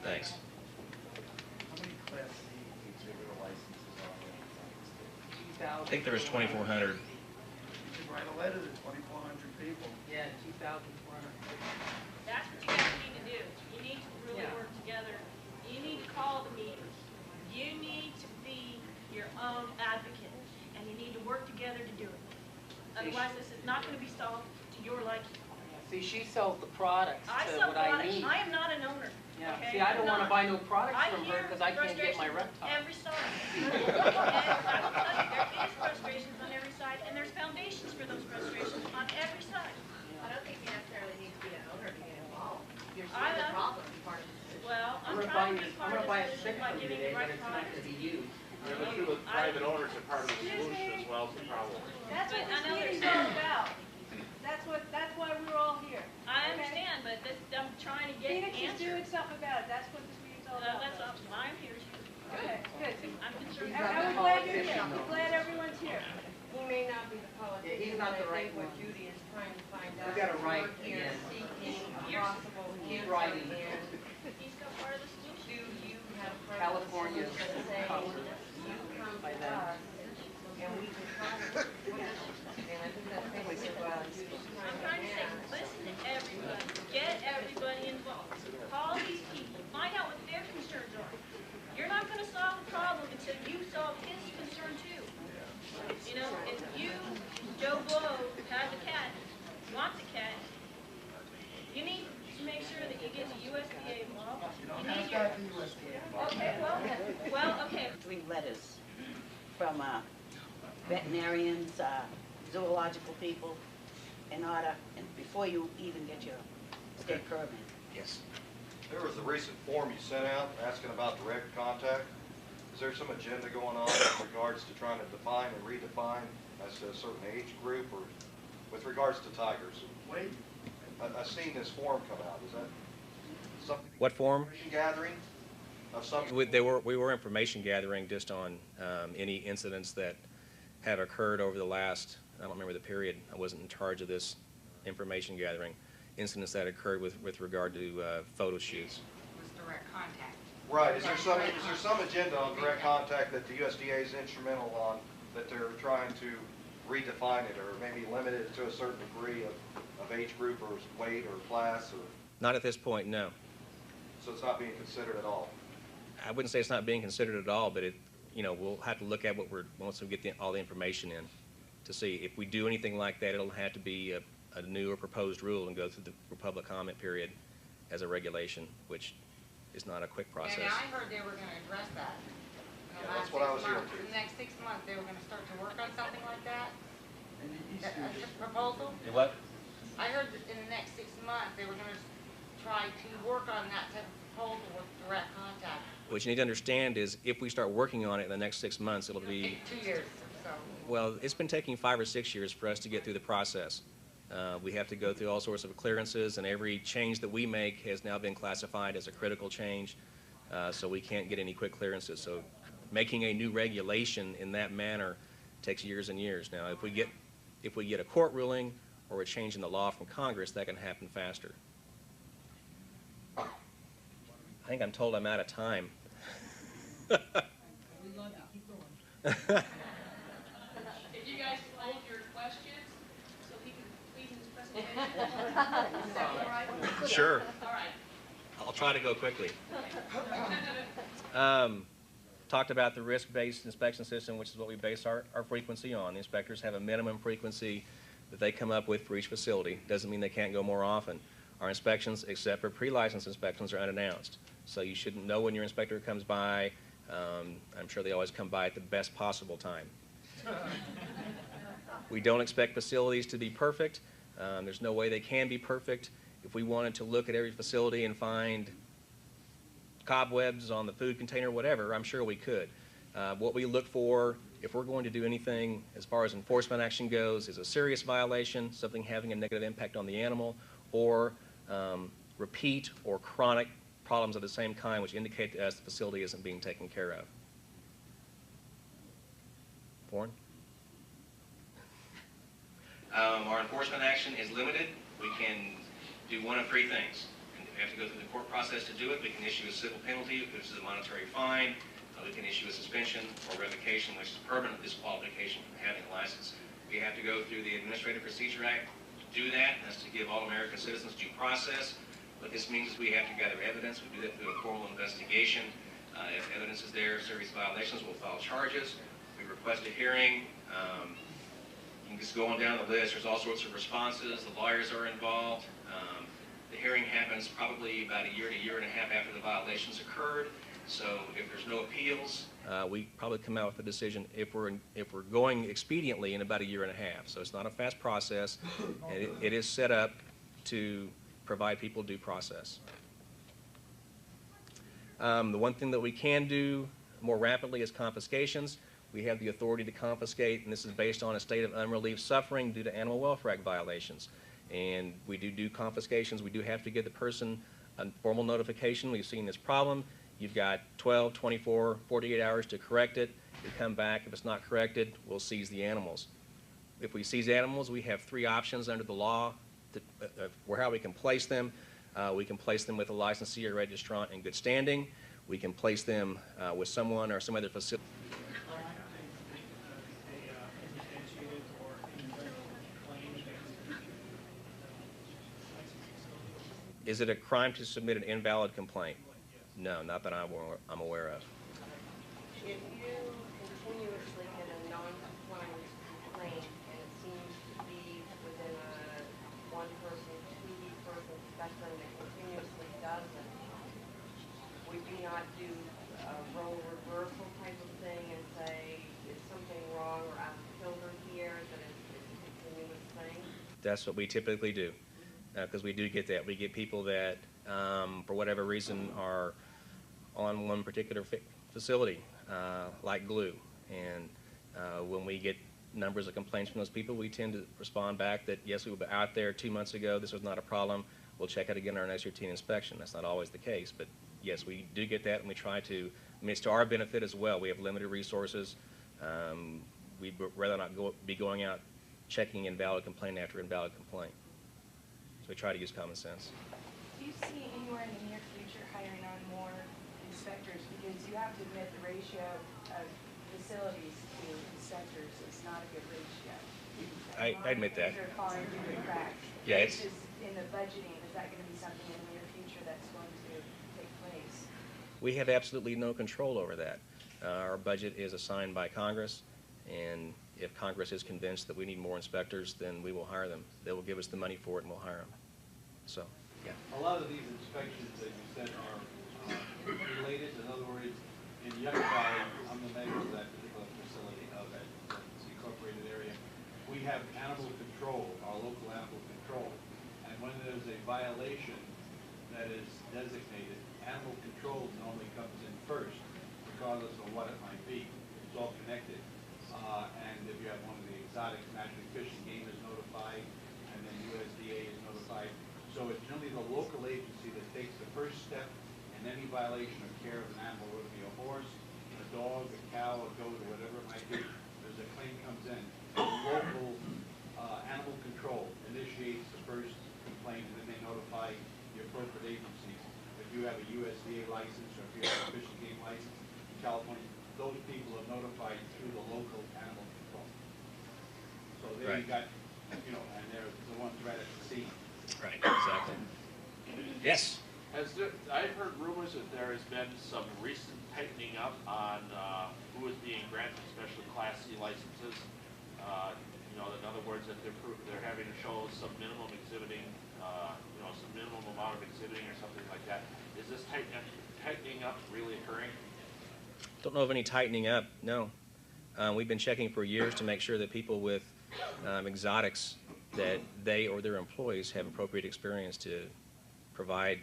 Thanks. How many Class C exhibitor licenses are there? I think there was 2,400. You should write a letter to 2,400 people. Yeah, 2,400. That's what you guys need to do. You need to really Yeah. work together. You need to call the meetings. You need to be your own advocate, and you need to work together to do it. Otherwise, this is not going to be solved to your liking. See, she sells the products I to sell what I products. need. I am not an owner. Yeah. Okay? See, I don't I'm want to not. buy no products I from her hear because I can't get my frustrations reptile. every side. And I will tell you, there is frustrations on every side, and there's foundations for those frustrations on every side. I don't think you necessarily need to be an owner to get involved. You're I seeing the know. problem, be part of the solution. Well, I'm gonna trying to buy be this- part I'm of gonna buy the a solution stick by from giving today, the but right it's not products. going to be used. Yeah, but too, the private owners are part of the solution as well as the problem. That's what But I this know there's meeting's all about. That's why we're all here. I Okay? understand, but this, I'm trying to get Phoenix is doing answers. something about it. That's what this meeting's all about. That's all, mine here is Okay, good. I'm concerned. I'm glad you're here. I'm glad everyone's here. He may not be the politician. Yeah, he's not the but I right think what one. Judy is trying to find out. We gotta is write we're here again. seeking a You're- possible He's answer, writing. and He's got part of the solution. do you have a California that say, you come by to then. us, and we can try to, and I think that's basically what Judy's I'm trying trying to to say, ask. listen to everybody, get everybody involved. Call these people, find out what their concerns are. You're not gonna solve the problem until you solve his concern too. You know, if you, Joe Blow, has a cat, wants a cat, you need to make sure that you get the USDA involved. You need your, okay, well, okay. 3 letters from veterinarians, zoological people, in order, and before you even get your state permit. Yes. There was a recent form you sent out asking about direct contact. Is there some agenda going on with regards to trying to define and redefine as to a certain age group, or with regards to tigers? Wait. I've seen this form come out. Is that something? What form? Information gathering of some. We were information gathering just on any incidents that had occurred over the last, I don't remember the period, I wasn't in charge of this information gathering, incidents that occurred with regard to photo shoots. Was direct contact. Right. Is there some agenda on direct contact that the USDA is instrumental on, that they're trying to redefine it, or maybe limit it to a certain degree of age group or weight or class, or Not at this point, no. so it's not being considered at all? I wouldn't say it's not being considered at all, but we'll have to look at once we get all the information in to see if we do anything like that. It'll have to be a new or proposed rule and go through the public comment period as a regulation, which is not a quick process. And I heard they were gonna address that. In the Yeah, that's last what I 6 was hearing months. too. In the next 6 months, they were gonna start to work on something like that. A proposal. What? I heard that in the next 6 months, they were gonna try to work on that type of proposal with direct contact. What you need to understand is if we start working on it in the next 6 months, it'll be, 2 years, so. well, it's been taking 5 or 6 years for us to get through the process. We have to go through all sorts of clearances, and every change that we make has now been classified as a critical change, so we can't get any quick clearances. So making a new regulation in that manner takes years and years. Now, if we get a court ruling or a change in the law from Congress, that can happen faster. I think I'm told I'm out of time. If you guys hold your questions, so he can lead his presentation. Is that all right? Sure. All right. I'll try to go quickly. Talked about the risk-based inspection system, which is what we base our frequency on. The inspectors have a minimum frequency that they come up with for each facility. Doesn't mean they can't go more often. Our inspections, except for pre-license inspections, are unannounced. So you shouldn't know when your inspector comes by. I'm sure they always come by at the best possible time. We don't expect facilities to be perfect. There's no way they can be perfect. If we wanted to look at every facility and find cobwebs on the food container, whatever, I'm sure we could. What we look for, if we're going to do anything as far as enforcement action goes, is a serious violation, something having a negative impact on the animal, or repeat or chronic problems of the same kind, which indicate to us the facility isn't being taken care of. Warren? Our enforcement action is limited. We can do one of three things. If we have to go through the court process to do it, we can issue a civil penalty, which is a monetary fine. We can issue a suspension or revocation, which is permanent disqualification from having a license. We have to go through the Administrative Procedure Act to do that, and that's to give all American citizens due process. What this means is we have to gather evidence. We do that through a formal investigation. If evidence is there, serious violations, we'll file charges. We request a hearing. You can just go on down the list. There's all sorts of responses. The lawyers are involved. The hearing happens probably about a year to year and a half after the violations occurred. So if there's no appeals, we probably come out with a decision if we're going expediently in about a year and a half. So it's not a fast process. And it is set up to provide people due process. The one thing that we can do more rapidly is confiscations. We have the authority to confiscate, and this is based on a state of unrelieved suffering due to Animal Welfare Act violations. And we do confiscations. We do have to give the person a formal notification. We've seen this problem. You've got 12, 24, 48 hours to correct it. You come back. If it's not corrected, we'll seize the animals. If we seize animals, we have three options under the law for how we can place them. We can place them with a licensee or registrant in good standing. We can place them with someone or some other facility. Is it a crime to submit an invalid complaint? No, not that I'm aware of. If you continuously get a non-compliant complaint and it seems to be within a one-person, two-person spectrum that continuously does it, would you not do a role reversal type of thing and say, is something wrong or out of kilter here, that it's a continuous thing? That's what we typically do, because we do get that. We get people that, for whatever reason, are on one particular facility, like glue. And when we get numbers of complaints from those people, we tend to respond back that, yes, we were out there 2 months ago, this was not a problem, we'll check it again in our next routine inspection. That's not always the case, but yes, we do get that, and we try to, I mean, it's to our benefit as well. We have limited resources. We'd rather not be going out checking invalid complaint after invalid complaint. So we try to use common sense. Do you see anywhere in the near future hiring on more inspectors? Because you have to admit the ratio of facilities to inspectors is not a good ratio. I admit that. Things are falling through the cracks. Yeah, it's just in the budgeting. Is that going to be something in the near future that's going to take place? We have absolutely no control over that. Our budget is assigned by Congress, and if Congress is convinced that we need more inspectors, then we will hire them. They will give us the money for it, and we'll hire them. So, yeah. A lot of these inspections that you said are related. In other words, in Yucca Valley, I'm the mayor of that particular facility of that incorporated area. We have animal control, our local animal control, and when there's a violation that is designated, animal control normally comes in first, regardless of what it might be. It's all connected. And if you have one of the exotics, naturally fishing game is notified, and then USDA is notified. So it's generally the local agency that takes the first step in any violation of care of an animal, whether it be a horse, a dog, a cow, a goat, or whatever it might be. There's a claim comes in. The local animal control initiates the first complaint, and then they notify the appropriate agencies. If you have a USDA license or if you have a fishing game license in California, those people are notified through the local animal control. So there you got, you know, and they're the ones right at the scene. Right, exactly. Yes? I've heard rumors that there has been some recent tightening up on who is being granted special Class C licenses. You know, in other words, that they're having to show some minimum exhibiting, you know, some minimum amount of exhibiting or something like that. Is this tightening up really occurring? Don't know of any tightening up, no. We've been checking for years to make sure that people with exotics that they or their employees have appropriate experience to provide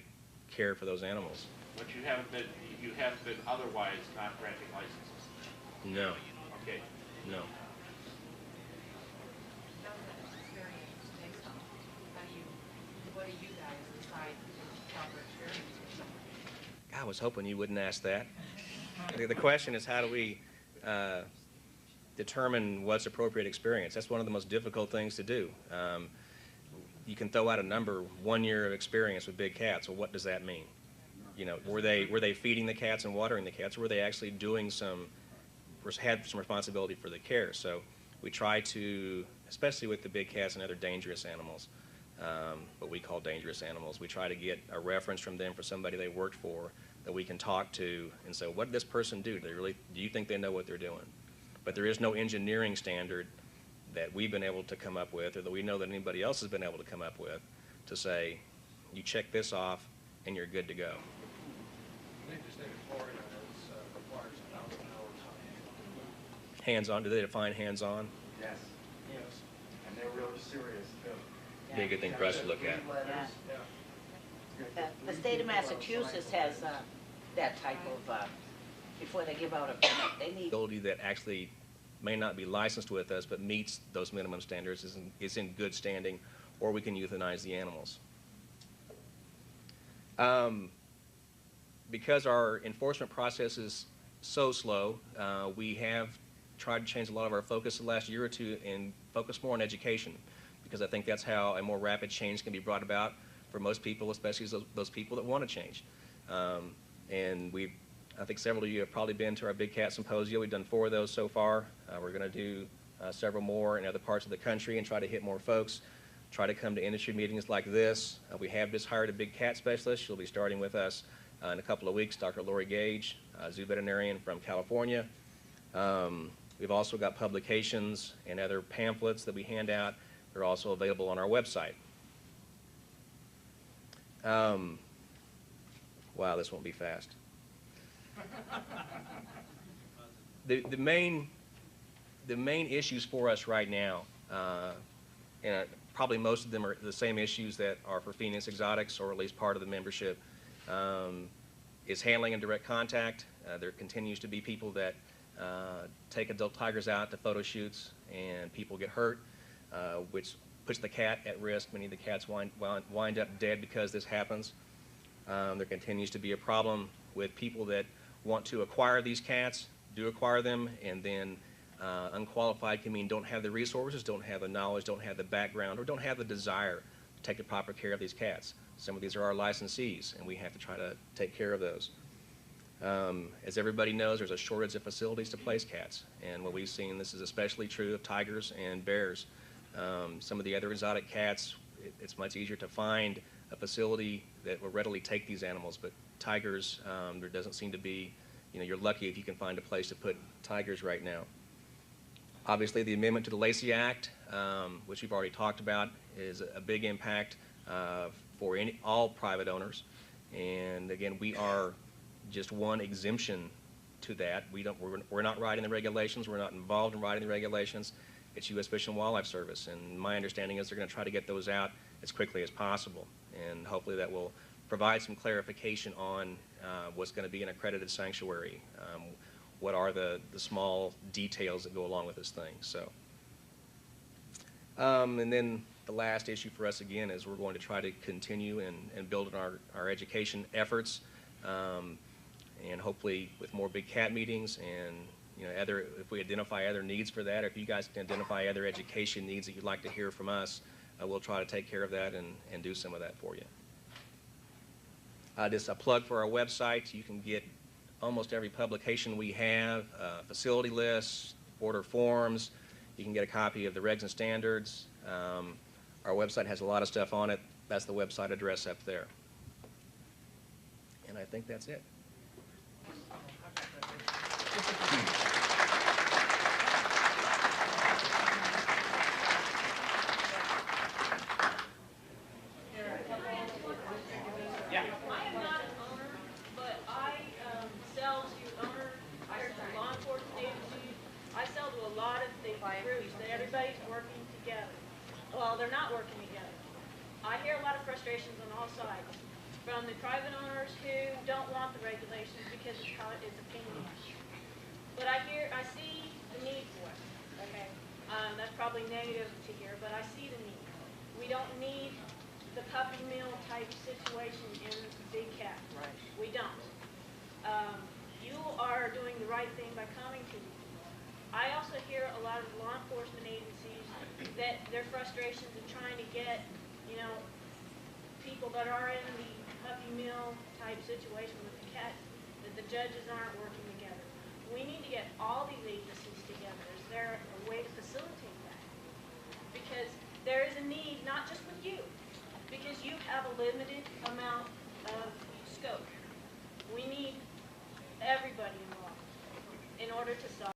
care for those animals. But you haven't been otherwise not granting licenses? No, Okay. no. What do you guys decide is proper experience for someone? I was hoping you wouldn't ask that. The question is, how do we determine what's appropriate experience? That's one of the most difficult things to do. You can throw out a number, 1 year of experience with big cats. Well, what does that mean? You know, were they feeding the cats and watering the cats? Or were they actually doing had some responsibility for the care? So we try to, especially with the big cats and other dangerous animals, what we call dangerous animals, we try to get a reference from them for somebody they worked for that we can talk to and say, what did this person do? Do you think they know what they're doing? But there is no engineering standard that we've been able to come up with, or that we know that anybody else has been able to come up with, to say, you check this off and you're good to go. I think the state of Florida requires 1,000-hour time. Hands-on, do they define hands-on? Yes. Yes. And they're really serious, too. Be a good thing for us to look at. Yeah. The state of Massachusetts has that type of, before they give out a permit, they need Ability that actually may not be licensed with us, but meets those minimum standards, is in good standing, or we can euthanize the animals. Because our enforcement process is so slow, we have tried to change a lot of our focus the last year or two and focus more on education, because I think that's how a more rapid change can be brought about for most people, especially those people that want to change. And I think several of you have probably been to our Big Cat Symposia. We've done 4 of those so far. We're going to do several more in other parts of the country and try to hit more folks. Try to come to industry meetings like this. We have just hired a big cat specialist. She'll be starting with us in a couple of weeks, Dr. Lori Gage, zoo veterinarian from California. We've also got publications and other pamphlets that we hand out. They're also available on our website. Wow, this won't be fast. The main issues for us right now, and probably most of them are the same issues that are for Phoenix Exotics, or at least part of the membership, is handling and direct contact. There continues to be people that take adult tigers out to photo shoots, and people get hurt, which puts the cat at risk. Many of the cats wind up dead because this happens. There continues to be a problem with people that want to acquire these cats, do acquire them, and then unqualified can mean don't have the resources, don't have the knowledge, don't have the background, or don't have the desire to take the proper care of these cats. Some of these are our licensees, and we have to try to take care of those. As everybody knows, there's a shortage of facilities to place cats, and what we've seen, this is especially true of tigers and bears. Some of the other exotic cats, it's much easier to find a facility that will readily take these animals, but tigers, there doesn't seem to be, you're lucky if you can find a place to put tigers right now. Obviously, the amendment to the Lacey Act, which we've already talked about, is a big impact for all private owners. And again, we are just one exemption to that. We're not writing the regulations. We're not involved in writing the regulations. It's U.S. Fish and Wildlife Service. And my understanding is they're going to try to get those out as quickly as possible. And hopefully that will provide some clarification on what's going to be an accredited sanctuary. What are the small details that go along with this thing. So, and then the last issue for us again is we're going to try to continue and build on our education efforts, and hopefully with more big cat meetings, and if we identify other needs for that, or if you guys can identify other education needs that you'd like to hear from us, we'll try to take care of that and do some of that for you. Just a plug for our website. You can get almost every publication we have, facility lists, order forms. You can get a copy of the regs and standards. Our website has a lot of stuff on it. That's the website address up there. And I think that's it. Everybody's working I hear a lot of frustrations on all sides, from the private owners who don't want the regulations because it's a pain in the ass. But I see the need for it, okay? That's probably negative to hear, but I see the need. We don't need the puppy mill type situation in Big Cat. Right. We don't. You are doing the right thing by coming to me. I also hear a lot of law enforcement agencies that their frustrations in trying to get, people that are in the puppy mill type situation with the cats, that the judges aren't working together. We need to get all these agencies together. Is there a way to facilitate that? Because there is a need, not just with you, because you have a limited amount